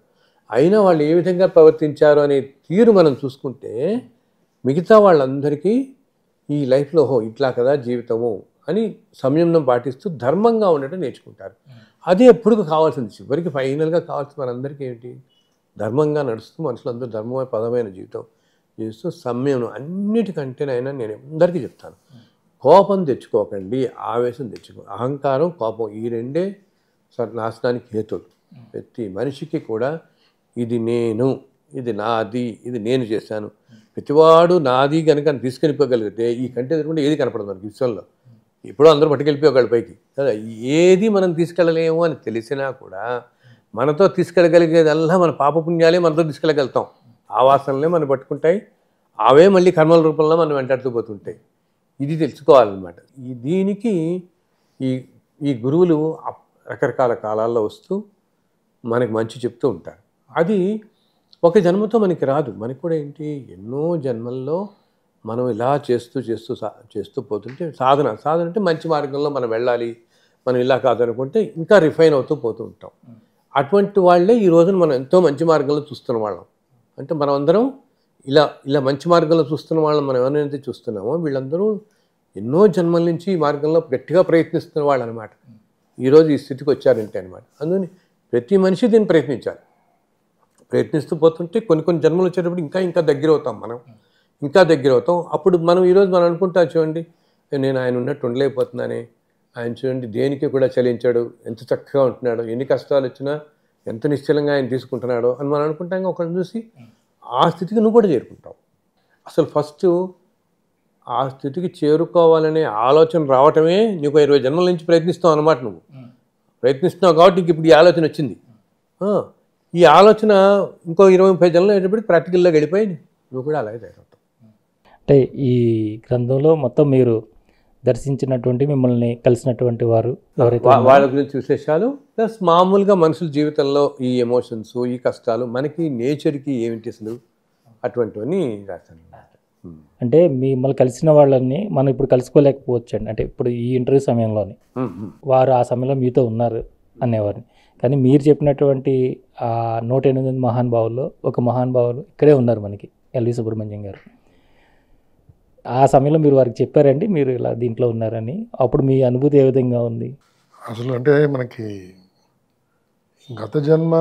అయినా వాళ్ళు ఏ విధంగా ప్రవర్తించారు అనే తీరు మనం చూసుకుంటే మిగతా వాళ్ళందరికీ ఈ లైఫ్లో ఇట్లా కదా జీవితము అని సంయమనం పాటిస్తూ ధర్మంగా ఉండటం నేర్చుకుంటారు. అదే ఎప్పుడు కావాల్సింది, చివరికి ఫైనల్గా కావాల్సింది మనందరికీ ఏంటి, ధర్మంగా నడుస్తూ మనుషులందరూ ధర్మమైన పదమైన జీవితం చేస్తూ సంయమనం. అన్నిటికంటేనైనా నేను అందరికీ చెప్తాను, కోపం తెచ్చుకోకండి, ఆవేశం అహంకారం, కోపం, ఈ రెండే నాశనానికి హేతువులు. ప్రతి మనిషికి కూడా ఇది నేను, ఇది నాది, ఇది నేను చేశాను. ప్రతివాడు నాది కనుక తీసుకెళ్ళిపోగలిగితే ఈ కంటి ఎదురుకుండా ఏది కనపడదు మనకి విశ్వంలో. ఎప్పుడో అందరూ పట్టుకెళ్ళిపోయాడు పైకి కదా. ఏది మనం తీసుకెళ్ళలేము అని తెలిసినా కూడా మనతో తీసుకెళ్ళగలిగేదల్లా మన పాపపుణ్యాలే మనతో తీసుకెళ్ళగలుగుతాం. ఆ వాసనలే మనం పట్టుకుంటాయి, అవే మళ్ళీ కర్మల రూపంలో మనం వెంటాడుతూ పోతుంటాయి. ఇది తెలుసుకోవాలన్నమాట. దీనికి ఈ ఈ గురువులు రకరకాల కాలాల్లో వస్తూ మనకి మంచి చెప్తూ ఉంటారు. అది ఒక జన్మతో మనకి రాదు. మనకి కూడా ఏంటి, ఎన్నో జన్మల్లో మనం ఇలా చేస్తూ పోతుంటే సాధన అంటే మంచి మార్గంలో మనం వెళ్ళాలి, మనం ఇలా కాదనుకుంటే ఇంకా రిఫైన్ అవుతూ పోతూ ఉంటాం. అటువంటి వాళ్ళే ఈ రోజున మనం ఎంతో మంచి మార్గంలో చూస్తున్న వాళ్ళం. అంటే మనం అందరం ఇలా మంచి మార్గంలో చూస్తున్న వాళ్ళం. మనం ఎవరైతే చూస్తున్నామో వీళ్ళందరూ ఎన్నో జన్మల నుంచి ఈ మార్గంలో గట్టిగా ప్రయత్నిస్తున్న వాళ్ళు అనమాట. ఈరోజు ఈ స్థితికి వచ్చారంటే అనమాట. అందుకని ప్రతి మనిషి దీన్ని ప్రయత్నిస్తూ పోతుంటే కొన్ని జన్మలు వచ్చేటప్పుడు ఇంకా దగ్గర అవుతాం. ఇంకా దగ్గర అవుతాం. అప్పుడు మనం ఈరోజు మనం అనుకుంటా, చూడండి నేను ఆయన ఉన్నట్టు ఉండలేకపోతున్నానే, ఆయన చూడండి దేనికి కూడా చలించాడు, ఎంత చక్కగా ఉంటున్నాడు, ఎన్ని కష్టాలు వచ్చినా ఎంత నిశ్చలంగా ఆయన తీసుకుంటున్నాడో అని మనం అనుకుంటాం. ఒకరిని చూసి ఆ స్థితికి నువ్వు కూడా చేరుకుంటావు. అసలు ఫస్ట్ ఆ స్థితికి చేరుకోవాలనే ఆలోచన రావటమే నీకు 20 జన్మల నుంచి ప్రయత్నిస్తావు అన్నమాట. నువ్వు ప్రయత్నిస్తున్నావు కాబట్టి నీకు ఇప్పుడు ఈ ఆలోచన వచ్చింది. ఈ ఆలోచన ఇంకో 20-30 జన్మలు అయ్యేటప్పటికి ప్రాక్టికల్గా గడిపోయి నువ్వు కూడా అలాగే తయారవుతావు. అంటే ఈ గ్రంథంలో మొత్తం మీరు దర్శించినటువంటి, మిమ్మల్ని కలిసినటువంటి వారు ఎవరైతే వాళ్ళ గురించి విశేషాలు, ప్లస్ మామూలుగా మనుషుల జీవితంలో ఈ ఎమోషన్స్, ఈ కష్టాలు, మనకి నేచర్కి ఏమిటి అసలు, అటువంటివన్నీ రాశాను. అంటే మిమ్మల్ని కలిసిన వాళ్ళని మనం ఇప్పుడు కలుసుకోలేకపోవచ్చు అండి. అంటే ఇప్పుడు ఈ ఇంటర్వ్యూ సమయంలోని వారు ఆ సమయంలో మీతో ఉన్నారు అనేవారిని, కానీ మీరు చెప్పినటువంటి ఆ 108 మహానుభావుల్లో ఒక మహానుభావులు ఇక్కడే ఉన్నారు మనకి, ఎల్వి సుబ్రహ్మణ్యం గారు. ఆ సమయంలో మీరు వారికి చెప్పారండి మీరు ఇలా దీంట్లో ఉన్నారని? అప్పుడు మీ అనుభూతి ఏ విధంగా ఉంది? అసలు అంటే మనకి గత జన్మ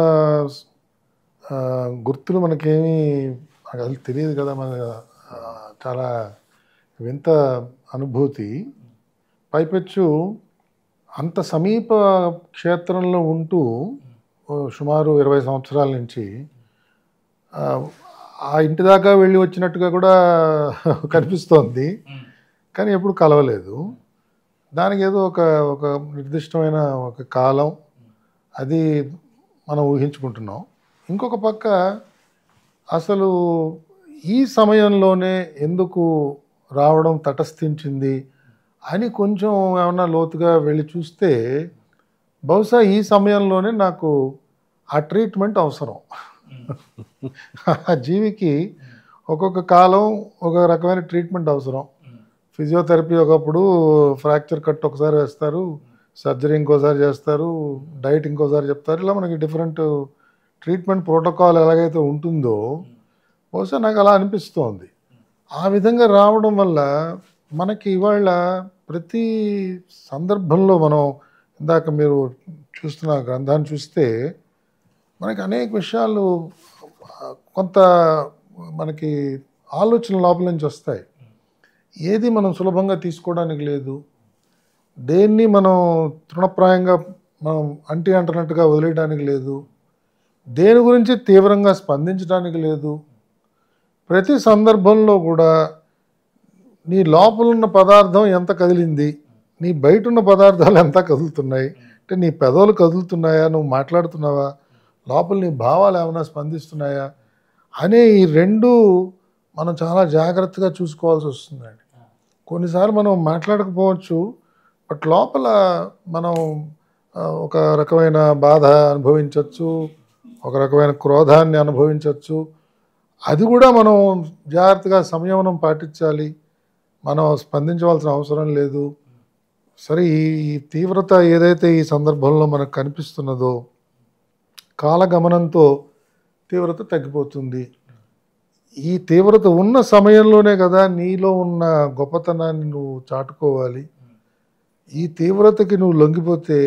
గుర్తులు మనకేమీ అసలు తెలియదు కదా. మన చాలా వింత అనుభూతి. పైపెచ్చు అంత సమీప క్షేత్రంలో ఉంటూ సుమారు 20 సంవత్సరాల నుంచి ఆ ఇంటి దాకా వెళ్ళి వచ్చినట్టుగా కూడా కనిపిస్తోంది, కానీ ఎప్పుడు కలవలేదు. దానికి ఏదో ఒక నిర్దిష్టమైన ఒక కాలం అది మనం ఊహించుకుంటున్నాం. ఇంకొక పక్క అసలు ఈ సమయంలోనే ఎందుకు రావడం తటస్థించింది అని కొంచెం ఏమన్నా లోతుగా వెళ్ళి చూస్తే బహుశా ఈ సమయంలోనే నాకు ఆ ట్రీట్మెంట్ అవసరం. ఆ జీవికి ఒక్కొక్క కాలం ఒక రకమైన ట్రీట్మెంట్ అవసరం. ఫిజియోథెరపీ ఒకప్పుడు ఫ్రాక్చర్ కట్ ఒకసారి వేస్తారు, సర్జరీ ఇంకోసారి చేస్తారు, డైట్ ఇంకోసారి చెప్తారు. ఇలా మనకి డిఫరెంట్ ట్రీట్మెంట్ ప్రోటోకాల్ ఎలాగైతే ఉంటుందో బహుశా నాకు అలా అనిపిస్తోంది. ఆ విధంగా రావడం వల్ల మనకి ఇవాళ ప్రతి సందర్భంలో మనం ఇందాక మీరు చూస్తున్న గ్రంథాన్ని చూస్తే మనకి అనేక విషయాలు కొంత మనకి ఆలోచన లోపల నుంచి వస్తాయి. ఏది మనం సులభంగా తీసుకోవడానికి లేదు, దేన్ని మనం తృణప్రాయంగా మనం అంటున్నట్టుగా వదిలేయడానికి లేదు, దేని గురించి తీవ్రంగా స్పందించడానికి లేదు. ప్రతి సందర్భంలో కూడా నీ లోపల ఉన్న పదార్థం ఎంత కదిలింది, నీ బయట ఉన్న పదార్థాలు ఎంత కదులుతున్నాయి, అంటే నీ పెదవులు కదులుతున్నాయా, నువ్వు మాట్లాడుతున్నావా, లోపల నీ భావాలు ఏమైనా స్పందిస్తున్నాయా అనే ఈ రెండు మనం చాలా జాగ్రత్తగా చూసుకోవాల్సి వస్తుందండి. కొన్నిసార్లు మనం మాట్లాడకపోవచ్చు, బట్ లోపల మనం ఒక రకమైన బాధ అనుభవించవచ్చు, ఒక రకమైన క్రోధాన్ని అనుభవించవచ్చు. అది కూడా మనం జాగ్రత్తగా సంయమనం పాటించాలి. మనం స్పందించవలసిన అవసరం లేదు. సరే, ఈ తీవ్రత ఏదైతే ఈ సందర్భంలో మనకు కనిపిస్తున్నదో కాలగమనంతో తీవ్రత తగ్గిపోతుంది. ఈ తీవ్రత ఉన్న సమయంలోనే కదా నీలో ఉన్న గొప్పతనాన్ని నువ్వు చాటుకోవాలి. ఈ తీవ్రతకి నువ్వు లొంగిపోతే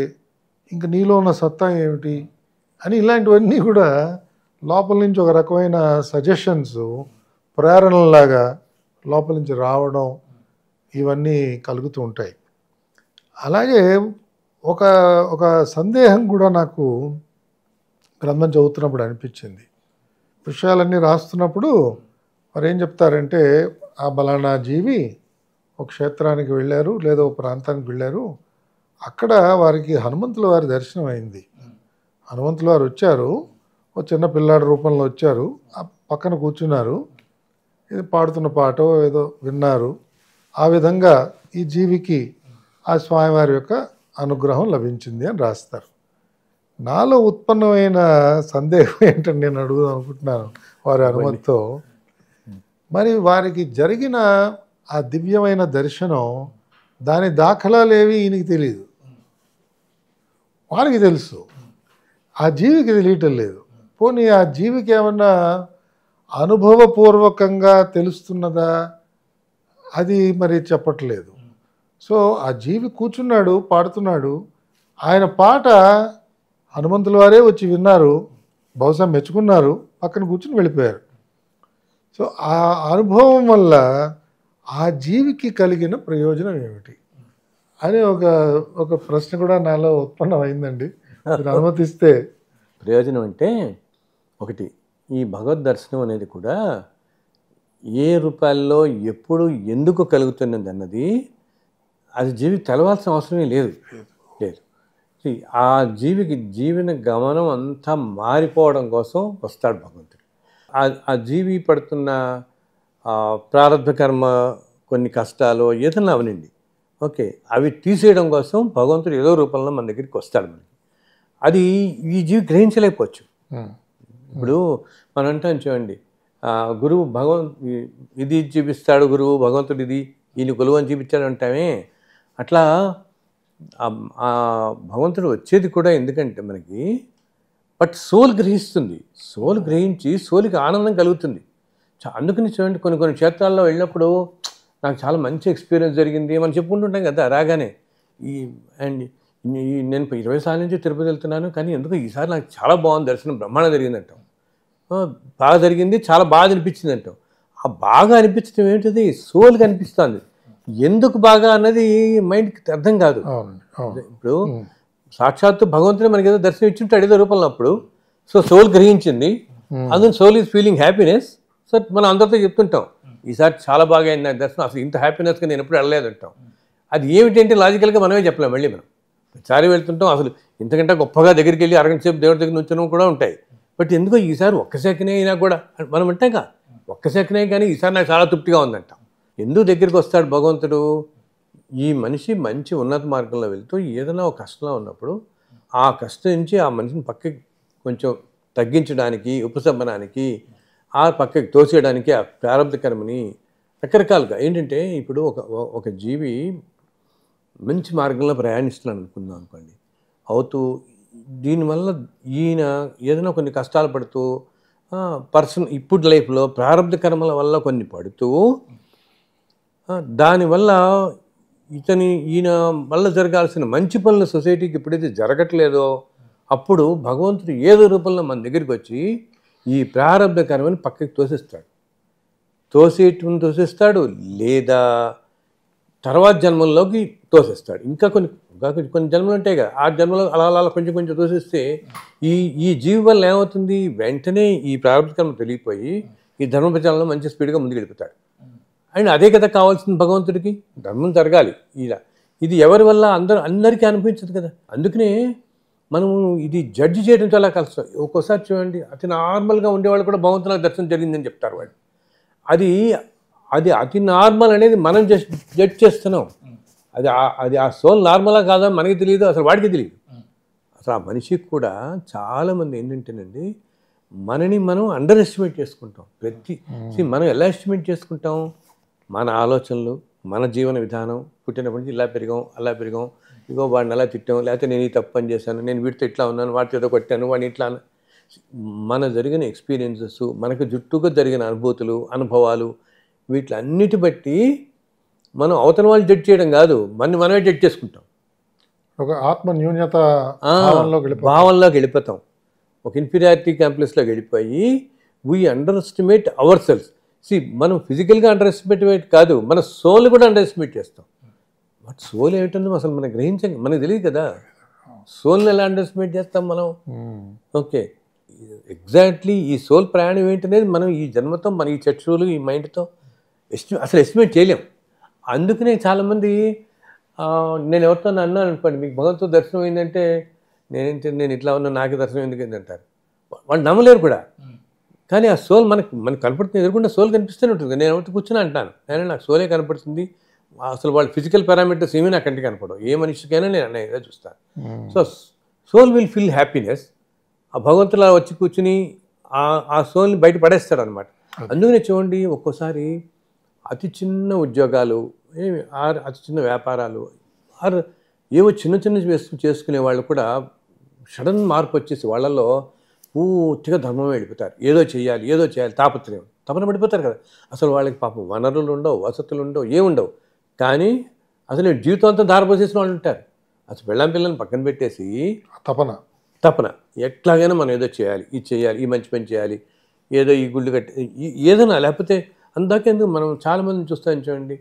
ఇంక నీలో ఉన్న సత్తా ఏమిటి అని ఇలాంటివన్నీ కూడా లోపల నుంచి ఒక రకమైన సజెషన్స్, ప్రేరణలాగా లోపల నుంచి రావడం ఇవన్నీ కలుగుతూ ఉంటాయి. అలాగే ఒక సందేహం కూడా నాకు గ్రంథం చదువుతున్నప్పుడు అనిపించింది. విషయాలన్నీ రాస్తున్నప్పుడు మరి ఏం చెప్తారంటే ఆ బలానా జీవి ఒక క్షేత్రానికి వెళ్ళారు లేదా ఒక ప్రాంతానికి వెళ్ళారు, అక్కడ వారికి హనుమంతుల వారి దర్శనం అయింది. హనుమంతుల వారు వచ్చారు, ఒక చిన్న పిల్లాడి రూపంలో వచ్చారు, ఆ పక్కన కూర్చున్నారు, ఇది పాడుతున్న పాటో ఏదో విన్నారు. ఆ విధంగా ఈ జీవికి ఆ స్వామివారి యొక్క అనుగ్రహం లభించింది అని రాస్తారు. నాలో ఉత్పన్నమైన సందేహం ఏంటంటే నేను అడుగుదాం అనుకుంటున్నాను వారి అనుమతితో, మరి వారికి జరిగిన ఆ దివ్యమైన దర్శనం దాని దాఖలాలేవి ఈయనకి తెలియదు, వారికి తెలుసు, ఆ జీవికి తెలియటం లేదు. పోనీ ఆ జీవికి ఏమన్నా అనుభవపూర్వకంగా తెలుస్తున్నదా, అది మరి చెప్పట్లేదు. సో ఆ జీవి కూర్చున్నాడు, పాడుతున్నాడు, ఆయన పాట హనుమంతుల వారే వచ్చి విన్నారు, బహుశా మెచ్చుకున్నారు, పక్కన కూర్చుని వెళ్ళిపోయారు. సో ఆ అనుభవం వల్ల ఆ జీవికి కలిగిన ప్రయోజనం ఏమిటి అని ఒక ప్రశ్న కూడా నాలో ఉత్పన్నమైందండి. మీరు అనుమతిస్తే. ప్రయోజనం అంటే ఒకటి, ఈ భగవద్ దర్శనం అనేది కూడా ఏ రూపాల్లో ఎప్పుడు ఎందుకు కలుగుతున్నది అన్నది అది జీవికి తెలవాల్సిన అవసరమే లేదు. ఆ జీవికి జీవన గమనం అంతా మారిపోవడం కోసం వస్తాడు భగవంతుడు. ఆ జీవి పడుతున్న ప్రారంభ కర్మ, కొన్ని కష్టాలు ఏదన్నా అవనండి, ఓకే, అవి తీసేయడం కోసం భగవంతుడు ఏదో రూపంలో మన దగ్గరికి వస్తాడు. మనకి అది ఈ జీవి గ్రహించలేకపోవచ్చు. ఇప్పుడు మనం అంటాం చూడండి, గురువు ఇది చూపిస్తాడు, గురువు భగవంతుడు ఇది ఈయన కొలువు అని చూపించాడు అంటామే. అట్లా ఆ భగవంతుడు వచ్చేది కూడా ఎందుకంటే మనకి, బట్ సోల్ గ్రహిస్తుంది, సోల్ గ్రహించి సోల్కి ఆనందం కలుగుతుంది. అందుకని చూడండి, కొన్ని క్షేత్రాల్లో వెళ్ళినప్పుడు నాకు చాలా మంచి ఎక్స్పీరియన్స్ జరిగింది మనం చెప్పుకుంటుంటాం కదా రాగానే. నేను 20 సార్ల నుంచి తిరుపతి వెళ్తున్నాను, కానీ ఎందుకు ఈసారి నాకు చాలా బాగుంది దర్శనం, బ్రహ్మాండం జరిగిందంటాం, బాగా జరిగింది, చాలా బాగా అనిపించింది అంటాం. ఆ బాగా అనిపించడం ఏంటిది, సోల్కి అనిపిస్తుంది. ఎందుకు బాగా అన్నది మైండ్కి అర్థం కాదు. ఇప్పుడు సాక్షాత్తు భగవంతుడే మనకి ఏదో దర్శనం ఇచ్చింటాడు ఏదో రూపంలో అప్పుడు. సో సోల్ గ్రహించింది, అందుకని soul is feeling happiness. So మనం అందరితో చెప్తుంటాం, ఈసారి చాలా బాగా అయింది నాకు దర్శనం, అసలు ఇంత హ్యాపీనెస్గా నేను ఎప్పుడు వెళ్ళలేదు అంటాం. అది ఏమిటంటే లాజికల్గా మనమే చెప్పలేం. మళ్ళీ మనం ప్రతిసారి వెళ్తుంటాం, అసలు ఇంతకంటే గొప్పగా దగ్గరికి వెళ్ళి అరగంట సేపు దేవుడి దగ్గర నుంచడం కూడా ఉంటాయి. బట్ ఎందుకో ఈసారి ఒక్క సెకండ్ అయినా కూడా మనం అంటాక ఒక్క సెకండ్ కానీ ఈసారి నాకు చాలా తృప్తిగా ఉందంటాం. ఎందుకు దగ్గరికి వస్తాడు భగవంతుడు, ఈ మనిషి మంచి ఉన్నత మార్గంలో వెళ్తూ ఏదైనా ఒక కష్టంలో ఉన్నప్పుడు ఆ కష్టం నుంచి ఆ మనిషిని పక్కకి కొంచెం తగ్గించడానికి, ఉపశమనానికి, ఆ పక్కకి తోసేయడానికి ఆ ప్రారంభ కర్మని రకరకాలుగా ఏంటంటే, ఇప్పుడు ఒక జీవి మంచి మార్గంలో ప్రయాణిస్తున్నాను అనుకుందాం అనుకోండి, అవుతూ దీనివల్ల ఈయన ఏదైనా కొన్ని కష్టాలు పడుతూ ఇప్పుడు లైఫ్లో ప్రారంభ కర్మల వల్ల కొన్ని పడుతూ దానివల్ల ఈయన వల్ల జరగాల్సిన మంచి పనులు సొసైటీకి ఎప్పుడైతే జరగట్లేదో అప్పుడు భగవంతుడు ఏదో రూపంలో మన దగ్గరికి వచ్చి ఈ ప్రారంభ కర్మని పక్కకి తోసేస్తాడు, లేదా తర్వాత జన్మల్లోకి తోసేస్తాడు. ఇంకా కొన్ని జన్మలు ఉంటాయి కదా, ఆ జన్మలో అలా కొంచెం తోసేస్తే ఈ జీవి వల్ల ఏమవుతుంది, వెంటనే ఈ ప్రారంభ కర్మ తెలియపోయి ఈ ధర్మ ప్రచారంలో మంచి స్పీడ్గా ముందుకు వెళ్ళిపోతాడు. అండ్ అదే కదా కావాల్సింది భగవంతుడికి, ధర్మం జరగాలి. ఇది ఎవరి వల్ల అందరికీ అనిపించదు కదా. అందుకనే మనము ఇది జడ్జి చేయడం చాలా కష్టం. ఒక్కోసారి చూడండి, అతి నార్మల్గా ఉండేవాళ్ళు కూడా భగవంతునికి దర్శనం జరిగిందని చెప్తారు వాళ్ళు. అది అతి నార్మల్ అనేది మనం జడ్జ్ చేస్తున్నాం. అది ఆ సోల్ నార్మలా కాదా మనకి తెలియదు, అసలు వాడికి తెలియదు. అసలు ఆ మనిషికి కూడా చాలామంది ఏంటంటేనండి, మనని మనం అండర్ ఎస్టిమేట్ చేసుకుంటాం. మనం ఎలా ఎస్టిమేట్ చేసుకుంటాం, మన ఆలోచనలు, మన జీవన విధానం, పుట్టినప్పటి నుంచి ఇలా పెరిగాం అలా పెరిగాం, ఇగో వాడిని అలా తిట్టాం, లేకపోతే నేను ఈ తప్పు పని చేశాను, నేను వీటితో ఇట్లా ఉన్నాను, వాటితో ఏదో కొట్టాను, వాడిని ఇట్లా. మన జరిగిన ఎక్స్పీరియన్సెస్, మనకు చుట్టూగా జరిగిన అనుభవాలు, వీటిలన్నిటి బట్టి మనం అవతల వాళ్ళు జడ్జ్ చేయడం కాదు, మనమే జడ్జ్ చేసుకుంటాం. ఒక ఆత్మ న్యూన్యత భావంలోకి వెళ్ళిపోతాం. ఒక ఇన్ఫీరియారిటీ కాంప్లెక్స్లోకి వెళ్ళిపోయి we underestimate ourselves. మనం ఫిజికల్గా అండర్ ఎస్టిమేట్ కాదు, మన సోల్ కూడా అండర్ ఎస్టిమేట్ చేస్తాం. బట్ సోల్ ఏమిటందో అసలు మనకు తెలియదు కదా. సోల్ని ఎలా అండర్ ఎస్టిమేట్ చేస్తాం మనం? ఓకే, ఎగ్జాక్ట్లీ ఈ సోల్ ప్రయాణం ఏంటనేది మనం ఈ జన్మతో మన ఈ చక్షువులు ఈ మైండ్తో అసలు ఎస్టిమేట్ చేయలేం. అందుకనే చాలామంది నేను ఎవరితో అన్నాను అనుకోండి, మీకు భగవంతుడు దర్శనం అయిందంటే నేను ఇట్లా ఉన్నా నాకే దర్శనం ఎందుకు అంటారు. వాళ్ళు నమ్మలేరు కూడా. కానీ ఆ సోల్ మనకు కనపడుతుంది, ఎదురుకుండా సోల్ కనిపిస్తూనే ఉంటుంది. నేను ఎవరితో కూర్చొని అంటాను, నేను నాకు సోలే కనపడుతుంది. అసలు వాళ్ళ ఫిజికల్ పారామీటర్స్ ఏమీ నాకు కంటికి కనపడవు. ఏ మనిషికైనా నేను అనేది చూస్తాను. So soul will feel happiness. ఆ భగవంతులా వచ్చి కూర్చుని ఆ సోల్ని బయట పడేస్తాడు అనమాట. అందుకనే చూడండి, ఒక్కోసారి అతి చిన్న ఉద్యోగాలు, అతి చిన్న వ్యాపారాలు, ఏవో చిన్న చేసుకునే వాళ్ళు కూడా సడన్ మార్పు వచ్చేసి వాళ్ళల్లో పూర్తిగా ధర్మం వెళ్ళిపోతారు. ఏదో చేయాలి తాపత్రయం, తపన పడిపోతారు కదా. అసలు వాళ్ళకి పాపం వనరులు ఉండవు, వసతులు ఉండవు, ఏముండవు. కానీ అసలు జీవితాంతం దారిపోసేసిన వాళ్ళు ఉంటారు. అసలు పిల్లని పక్కన పెట్టేసి తపన ఎట్లాగైనా మనం ఏదో చేయాలి, ఈ మంచి పని చేయాలి, ఏదో ఈ గుళ్ళు కట్టి ఏదైనా, లేకపోతే అందాకెందుకు మనం చాలామందిని చూస్తాం చూడండి,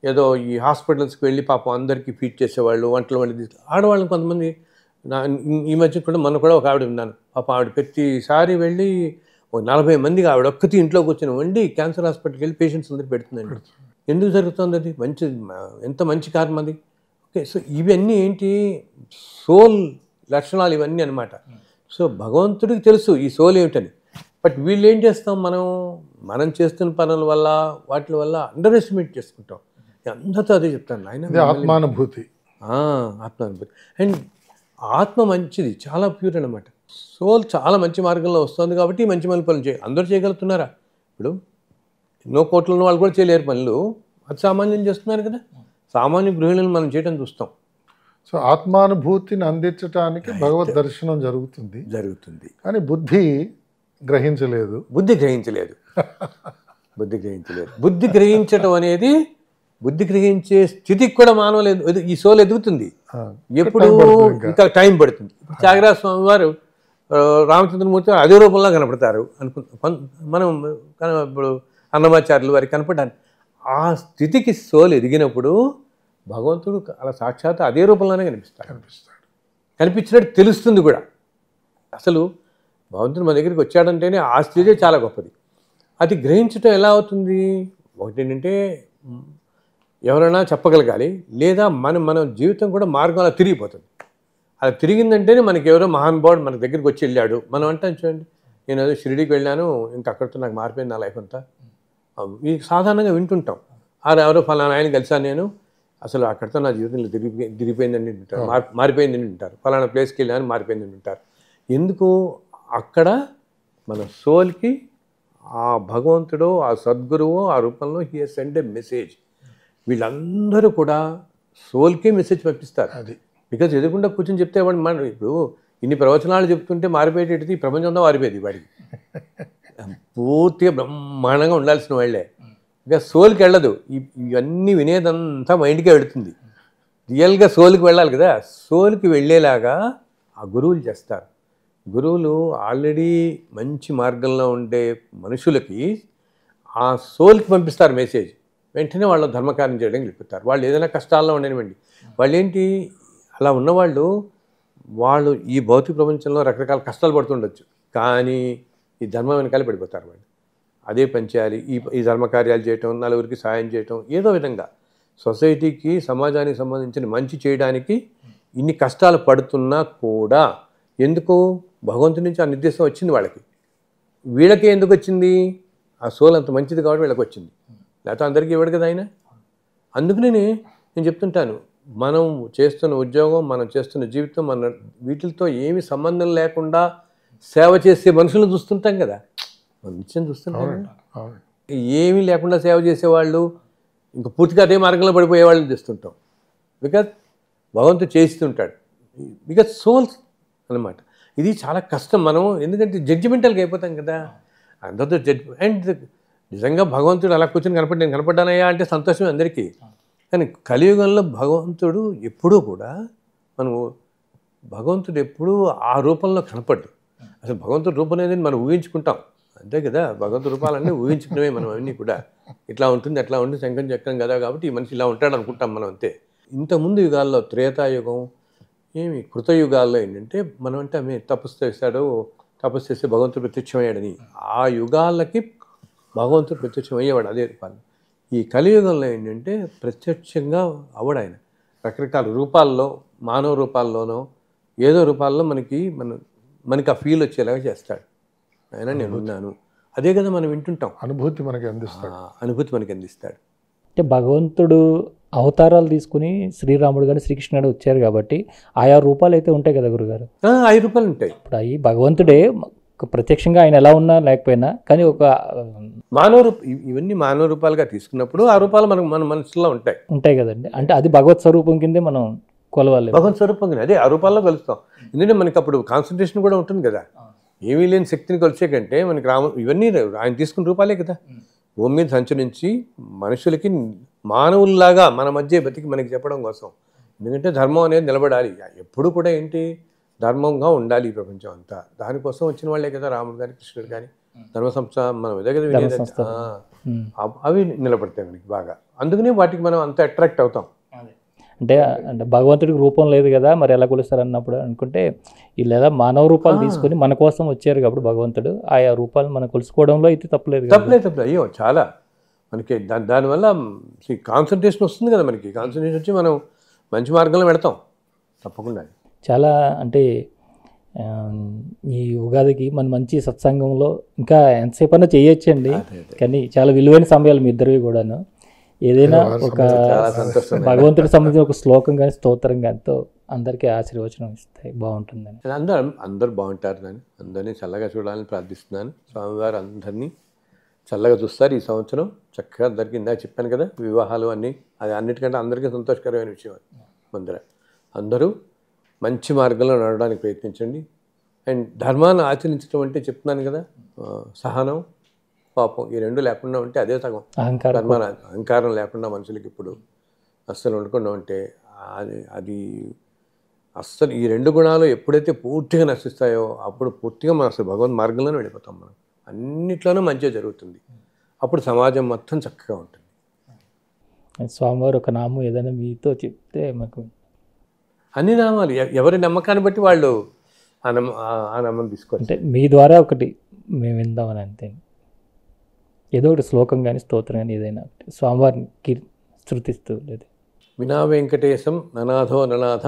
ఏదో ఈ హాస్పిటల్స్కి వెళ్ళి పాపం అందరికీ ఫీడ్ చేసేవాళ్ళు, వంటలు వండి ఆడవాళ్ళని కొంతమంది. ఈ మధ్య కూడా కూడా ఒక ఆవిడ ఉన్నాను, పాపం ఆవిడ ప్రతిసారి వెళ్ళి ఒక 40 మందికి ఆవిడ ఒక్కటి ఇంట్లో కూర్చొని వండి క్యాన్సర్ హాస్పిటల్కి వెళ్ళి పేషెంట్స్ అందరూ పెడుతుందండి. ఎందుకు జరుగుతుంది అది? ఎంత మంచి కారణం అది. ఓకే, సో ఇవన్నీ ఏంటి, సోల్ లక్షణాలు ఇవన్నీ అనమాట. సో భగవంతుడికి తెలుసు ఈ సోల్ ఏమిటని. బట్ వీళ్ళు ఏం చేస్తాం, మనం చేస్తున్న పనుల వల్ల వాటి వల్ల అండర్ ఎస్టిమేట్ చేసుకుంటాం. అందరితో అదే చెప్తాను ఆయన, ఆత్మానుభూతి. అండ్ ఆత్మ మంచిది, చాలా ప్యూర్ అనమాట. సోల్ చాలా మంచి మార్గంలో వస్తుంది కాబట్టి మంచి పనులు అందరూ చేయగలుగుతున్నారా? ఇప్పుడు ఎన్నో కోట్ల ఉన్న వాళ్ళు కూడా చేయలేరు పనులు, అది సామాన్యం చేస్తున్నారు కదా. సామాన్య గృహిణులను మనం చేయడం చూస్తాం. సో ఆత్మానుభూతిని అందించడానికి భగవద్ దర్శనం జరుగుతుంది కానీ బుద్ధి గ్రహించలేదు. బుద్ధి గ్రహించటం అనేది, బుద్ధి గ్రహించే స్థితికి కూడా మానవులు ఈ సోల్ ఎదుగుతుంది. ఎప్పుడు ఇంకా టైం పడుతుంది. త్యాగరాజ స్వామి వారు రామచంద్రమూర్తి అదే రూపంలో కనపడతారు మనం ఇప్పుడు అన్నమాచార్యులు వారికి కనపడాలి. ఆ స్థితికి సోల్ ఎదిగినప్పుడు భగవంతుడు అలా సాక్షాత్ అదే రూపంలోనే కనిపించినట్టు తెలుస్తుంది కూడా. అసలు భగవంతుడు మన దగ్గరికి వచ్చాడంటేనే ఆ స్థితే చాలా గొప్పది. అది గ్రహించటం ఎలా అవుతుంది? ఒకటి ఏంటంటే ఎవరైనా చెప్పగలగాలి, లేదా మన జీవితం కూడా మార్గం అలా తిరిగిపోతుంది. అలా తిరిగిందంటేనే మనకి ఎవరో మహానుభావుడు మన దగ్గరికి వచ్చి వెళ్ళాడు. మనం అంటాం చూడండి, నేను ఏదో షిరిడీకి వెళ్ళాను, ఇంకా అక్కడితో నాకు మారిపోయింది నా లైఫ్ అంతా. ఇది సాధారణంగా వింటుంటాం. ఎవరో ఫలానా ఆయన కలిసాను నేను, అసలు అక్కడితో నా జీవితంలో తిరిగిపోయిందని వింటారు, మారిపోయిందని వింటారు. ఫలానా ప్లేస్కి వెళ్ళాను మారిపోయిందని వింటారు. ఎందుకు? అక్కడ మన సోల్కి ఆ భగవంతుడు, ఆ సద్గురువు ఆ రూపంలో he has send a message. వీళ్ళందరూ కూడా సోల్కే మెసేజ్ పంపిస్తారు. అది బికాజ్ ఎదుగుండా కూర్చొని చెప్తే వాడు ఇప్పుడు ఇన్ని ప్రవచనాలు చెప్తుంటే మారిపోయేటది ఈ ప్రపంచంలో మారిపోయేది వాడికి. పూర్తిగా బ్రహ్మాండంగా ఉండాల్సిన వాళ్ళే. ఇక సోల్కి వెళ్ళదు, ఇవన్నీ వినేదంతా మైండ్కే వెళుతుంది. రియల్గా సోల్కి వెళ్ళాలి కదా. సోల్కి వెళ్ళేలాగా ఆ గురువులు చేస్తారు. గురువులు ఆల్రెడీ మంచి మార్గంలో ఉండే మనుషులకి ఆ సోల్కి పంపిస్తారు మెసేజ్. వెంటనే వాళ్ళు ధర్మకార్యం చేయడానికి వెళ్ళిపోతారు. వాళ్ళు ఏదైనా కష్టాల్లో ఉండనివ్వండి, వాళ్ళు ఏంటి అలా ఉన్నవాళ్ళు, వాళ్ళు ఈ భౌతిక ప్రపంచంలో రకరకాల కష్టాలు పడుతుండొచ్చు, కానీ ఈ ధర్మం వెనకాలే పడిపోతారు. వాళ్ళు అదే పని చేయాలి, ఈ ధర్మకార్యాలు చేయటం, నలుగురికి సాయం చేయటం, ఏదో విధంగా సొసైటీకి సమాజానికి సంబంధించిన మంచి చేయడానికి ఇన్ని కష్టాలు పడుతున్నా కూడా ఎందుకు భగవంతుడి నుంచి ఆ నిర్దేశం వచ్చింది వాళ్ళకి. వీళ్ళకి ఎందుకు వచ్చింది? ఆ సోల్ అంత మంచిది కాబట్టి వీళ్ళకి వచ్చింది, లేకపోతే అందరికీ ఇవ్వడు కదా ఆయన. అందుకనే నేను చెప్తుంటాను, మనం చేస్తున్న ఉద్యోగం, మనం చేస్తున్న జీవితం, మన వీటితో ఏమి సంబంధం లేకుండా సేవ చేసే మనుషులను చూస్తుంటాం కదా, మనం నిత్యం చూస్తుంటాం. ఏమీ లేకుండా సేవ చేసేవాళ్ళు, ఇంకా పూర్తిగా అదే మార్గంలో పడిపోయే వాళ్ళని తెస్తుంటాం. బికాజ్ భగవంతుడు చేస్తుంటాడు, బికాజ్ సోల్స్ అనమాట. ఇది చాలా కష్టం. మనం ఎందుకంటే జడ్జిమెంటల్గా అయిపోతాం కదా అందరితో అండ్ నిజంగా భగవంతుడు అలా కూర్చొని నేను కనపడ్డానయ్యా అంటే సంతోషమే అందరికీ. కానీ కలియుగంలో భగవంతుడు ఎప్పుడూ కూడా భగవంతుడు ఎప్పుడూ ఆ రూపంలో కనపడ్డు. అసలు భగవంతుడి రూపం అనేది మనం ఊహించుకుంటాం అంతే కదా. భగవంతుడి రూపాలన్నీ ఊహించుకునేవి మనం అన్నీ కూడా. ఇట్లా ఉంటుంది అట్లా ఉంటుంది, శంఖం చక్రం కదా కాబట్టి ఈ మనిషి ఇలా ఉంటాడు అనుకుంటాం మనం అంతే. ఇంతకుముందు యుగాల్లో త్రేతాయుగం, కృతయుగాల్లో ఏంటంటే మనం అంటే తపస్సు చేశాడు, తపస్సు చేస్తే భగవంతుడు ప్రత్యక్షమయ్యాడని, ఆ యుగాలకి భగవంతుడు ప్రత్యక్షమయ్యేవాడు అదే రూపాలు. ఈ కలియుగంలో ఏంటంటే ప్రత్యక్షంగా అవడు ఆయన, రకరకాల రూపాల్లో, మానవ రూపాల్లోనో ఏదో రూపాల్లో మనకి ఆ ఫీల్ వచ్చేలాగా చేస్తాడు ఆయన. నేను ఉన్నాను, అదే కదా మనం వింటుంటాం, అనుభూతి మనకి అందిస్తాడు. అనుభూతి మనకి అందిస్తాడు. అంటే భగవంతుడు అవతారాలు తీసుకుని శ్రీరాముడు కానీ శ్రీకృష్ణుడు వచ్చారు కాబట్టి ఆయా రూపాలు అయితే ఉంటాయి కదా గురుగారు. 5 రూపాయలు ఉంటాయి. ఇప్పుడు అవి భగవంతుడే ప్రత్యక్షంగా ఆయన ఎలా ఉన్నా లేకపోయినా కానీ ఒక మానవ ఇవన్నీ మానవ రూపాలుగా తీసుకున్నప్పుడు ఆ రూపాలు మన మనసులో ఉంటాయి కదండి. అంటే అది భగవత్ స్వరూపం కిందే మనం కొలవాలి. భగవంతు స్వరూపం అదే ఆ రూపాల్లో కలుస్తాం. ఎందుకంటే మనకి అప్పుడు కాన్సన్ట్రేషన్ కూడా ఉంటుంది కదా. ఏమీ లేని శక్తిని కొలిచే కంటే మనకి ఇవన్నీ ఆయన తీసుకున్న రూపాలే కదా. భూమి మీద సంచరించి మనుషులకి మానవుల్లాగా మన మధ్య బతికి మనకి చెప్పడం కోసం. ఎందుకంటే ధర్మం అనేది నిలబడాలి ఎప్పుడు కూడా, ఏంటి ధర్మంగా ఉండాలి ఈ ప్రపంచం అంతా. దానికోసం వచ్చిన వాళ్ళే కదా రాముడు కానీ కృష్ణుడు కానీ. ధర్మ సంస్థ మనం ఇదే కదా వినేది. అవి నిలబడతాయి మనకి బాగా. అందుకనే వాటికి మనం అంత అట్రాక్ట్ అవుతాం. అంటే భగవంతుడికి రూపం లేదు కదా, మరి ఎలా కొలుస్తారు అన్నప్పుడు అనుకుంటే వీళ్ళు ఎలా మానవ రూపాలు తీసుకొని మన కోసం వచ్చారు కాబట్టి భగవంతుడు ఆయా రూపాలు మనం కొలుసుకోవడంలో అయితే తప్పలేదు. అయ్యో చాలా మనకి దానివల్ల కాన్సన్ట్రేషన్ వస్తుంది కదా. మనకి కాన్సన్ట్రేషన్ వచ్చి మనం మంచి మార్గంలో పెడతాం తప్పకుండా. చాలా అంటే ఈ ఉగాదికి మన మంచి సత్సంగంలో ఇంకా ఎంతసేపు అన్నా చేయొచ్చండి, కానీ చాలా విలువైన సమయాలు మీ ఇద్దరివి కూడాను. ఏదైనా ఒక భగవంతుడికి సంబంధించిన ఒక శ్లోకం కానీ స్తోత్రం కానితో అందరికీ ఆశీర్వచనం ఇస్తాయి, బాగుంటుందని. అందరూ బాగుంటారు అని అందరినీ చల్లగా చూడాలని ప్రార్థిస్తున్నాను. స్వామివారు అందరినీ చల్లగా చూస్తారు ఈ సంవత్సరం. చక్కగా అందరికీ ఇందాక చెప్పాను కదా, వివాహాలు అన్నీ, అది అన్నిటికంటే అందరికీ సంతోషకరమైన విషయం. అందరూ మంచి మార్గంలో నడవడానికి ప్రయత్నించండి. అండ్ ధర్మాన్ని ఆచరించడం అంటే చెప్తున్నాను కదా, సహనం, పాపం, ఈ రెండు లేకుండా ఉంటే అదే సగం. అహంకారం లేకుండా మనుషులకి ఇప్పుడు అస్సలు ఉండకుండా ఉంటే అది అస్సలు ఈ 2 గుణాలు ఎప్పుడైతే పూర్తిగా నశిస్తాయో అప్పుడు పూర్తిగా మనం అసలు భగవంత్ మార్గంలోనే వెళ్ళిపోతాం. మనం అన్నిట్లోనూ మంచిగా జరుగుతుంది. అప్పుడు సమాజం మొత్తం చక్కగా ఉంటుంది. స్వామివారు ఒక నామం ఏదైనా మీతో చెప్తే మాకు అన్ని నామాలు ఎవరి నమ్మకాన్ని బట్టి వాళ్ళు ఆ నామం తీసుకోవాలి. అంటే మీ ద్వారా ఒకటి మేము విందామని అంతే, ఏదో ఒకటి శ్లోకం కానీ స్తోత్రం కానీ ఏదైనా స్వామివారికి శృతిస్తూ లేదు. వినా వెంకటేశం ననాథో ననాథ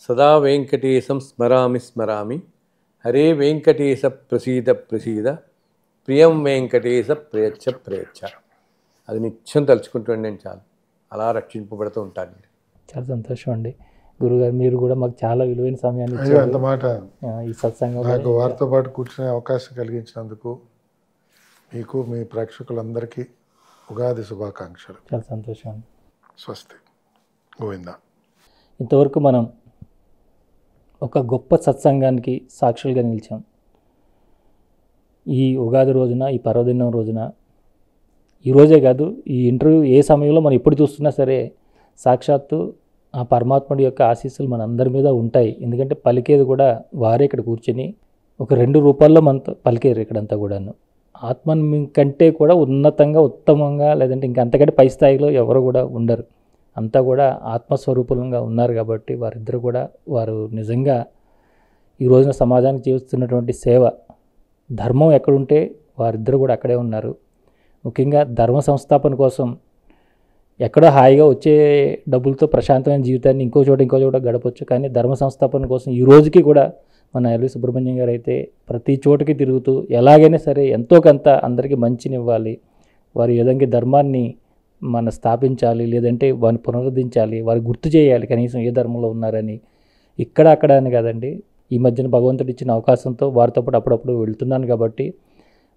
సదా వెంకటేశం స్మరామి స్మరామి హరే వెంకటేశ ప్రసీద ప్రసీద ప్రియం వెంకటేశ ప్రయచ్చ ప్రయచ్చ. అది నిత్యం తలుచుకుంటుండే నేను చాలు, అలా రక్షింపబడుతూ ఉంటాను. చాలా సంతోషం అండి గురుగారు, మీరు కూడా మాకు చాలా విలువైన సమయాన్ని ఇచ్చారు. అంత మాట ఈ సత్సంగం నాకు వారితో పాటు కూర్చునే అవకాశం కలిగించినందుకు మీకు, మీ ప్రేక్షకులందరికీ ఉగాది శుభాకాంక్షలు. చాలా సంతోషం అండి. స్వస్తి. గోవిందా. ఇంతవరకు మనం ఒక గొప్ప సత్సంగానికి సాక్షులుగా నిలిచాం. ఈ ఉగాది రోజున, ఈ పర్వదినం రోజున, ఈరోజే కాదు ఈ ఇంటర్వ్యూ ఏ సమయంలో మనం ఎప్పుడు చూస్తున్నా సరే సాక్షాత్తు ఆ పరమాత్ముడి యొక్క ఆశీస్సులు మన అందరి మీద ఉంటాయి. ఎందుకంటే పలికేది కూడా వారే ఇక్కడ కూర్చొని ఒక 2 రూపాల్లో మనతో పలికేరు ఇక్కడంతా కూడాను. ఆత్మ కంటే కూడా ఉన్నతంగా, ఉత్తమంగా, లేదంటే ఇంకంతకంటే పై స్థాయిలో ఎవరు కూడా ఉండరు. అంతా కూడా ఆత్మస్వరూపంగా ఉన్నారు కాబట్టి వారిద్దరు కూడా వారు నిజంగా ఈ రోజున సమాజానికి చేస్తున్నటువంటి సేవ, ధర్మం ఎక్కడుంటే వారిద్దరు కూడా అక్కడే ఉన్నారు. ముఖ్యంగా ధర్మ సంస్థాపన కోసం ఎక్కడో హాయిగా వచ్చే డబ్బులతో ప్రశాంతమైన జీవితాన్ని ఇంకో చోట గడపచ్చు, కానీ ధర్మ సంస్థాపన కోసం ఈ రోజుకి కూడా మన ఎల్వి సుబ్రహ్మణ్యం గారు అయితే ప్రతి చోటకి తిరుగుతూ ఎలాగైనా సరే ఎంతో కొంత అందరికీ మంచినివ్వాలి, వారి ఏదంగా ధర్మాన్ని మన స్థాపించాలి, లేదంటే వారిని పునరుద్ధరించాలి, వారు గుర్తు చేయాలి కనీసం ఏ ధర్మంలో ఉన్నారని. ఇక్కడ అక్కడ అని కాదండి, ఈ మధ్యన భగవంతుడు ఇచ్చిన అవకాశంతో వారితో పాటు అప్పుడప్పుడు వెళ్తున్నాను కాబట్టి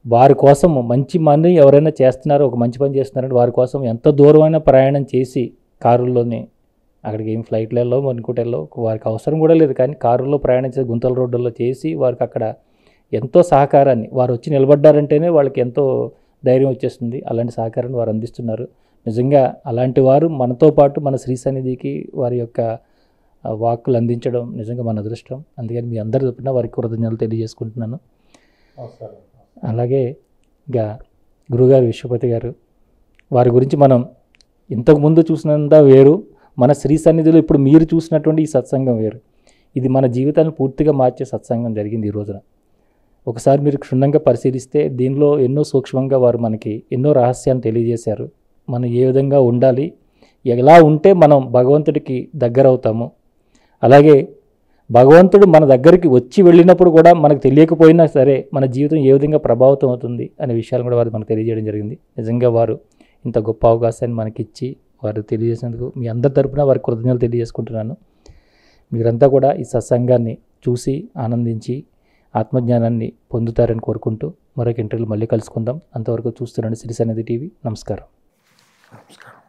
వారి కోసం మంచి మంది ఎవరైనా చేస్తున్నారో, ఒక మంచి పని చేస్తున్నారంటే వారి కోసం ఎంత దూరమైనా ప్రయాణం చేసి కారుల్లోనే, అక్కడికి ఏం ఫ్లైట్లలో అనుకుంటేలో వారికి అవసరం కూడా లేదు, కానీ కారుల్లో ప్రయాణించే గుంతల రోడ్డుల్లో చేసి వారికి అక్కడ ఎంతో సహకారాన్ని, వారు వచ్చి నిలబడ్డారంటేనే వాళ్ళకి ఎంతో ధైర్యం వచ్చేస్తుంది. అలాంటి సహకారాన్ని వారు అందిస్తున్నారు. నిజంగా అలాంటి వారు మనతో పాటు మన శ్రీ సన్నిధికి వారి యొక్క వాక్కులు అందించడం నిజంగా మన అదృష్టం. అందుకని మీ అందరి తరపున వారికి కృతజ్ఞతలు తెలియజేసుకుంటున్నాను. అలాగే ఇంకా గురుగారు విశ్వపతి గారు, వారి గురించి మనం ఇంతకుముందు చూసినంత వేరు, మన శ్రీ సన్నిధిలో ఇప్పుడు మీరు చూసినటువంటి ఈ సత్సంగం వేరు. ఇది మన జీవితాన్ని పూర్తిగా మార్చే సత్సంగం జరిగింది ఈ రోజున. ఒకసారి మీరు క్షుణ్ణంగా పరిశీలిస్తే దీనిలో ఎన్నో సూక్ష్మంగా వారు మనకి ఎన్నో రహస్యాన్ని తెలియజేశారు. మనం ఏ విధంగా ఉండాలి, ఎలా ఉంటే మనం భగవంతుడికి దగ్గర అవుతాము, అలాగే భగవంతుడు మన దగ్గరికి వచ్చి వెళ్ళినప్పుడు కూడా మనకు తెలియకపోయినా సరే మన జీవితం ఏ విధంగా ప్రభావితం అవుతుంది అనే విషయాలు కూడా వారు మనకు తెలియజేయడం జరిగింది. నిజంగా వారు ఇంత గొప్ప అవకాశాన్ని మనకిచ్చి వారు తెలియజేసినందుకు మీ అందరి తరపున వారికి కృతజ్ఞతలు తెలియజేసుకుంటున్నాను. మీరంతా కూడా ఈ సత్సంగాన్ని చూసి ఆనందించి ఆత్మజ్ఞానాన్ని పొందుతారని కోరుకుంటూ మరొక ఇంటర్వ్యూలో మళ్ళీ కలుసుకుందాం. అంతవరకు చూస్తున్నాను శ్రీ సన్నిధి టీవీ. నమస్కారం. నమస్కారం.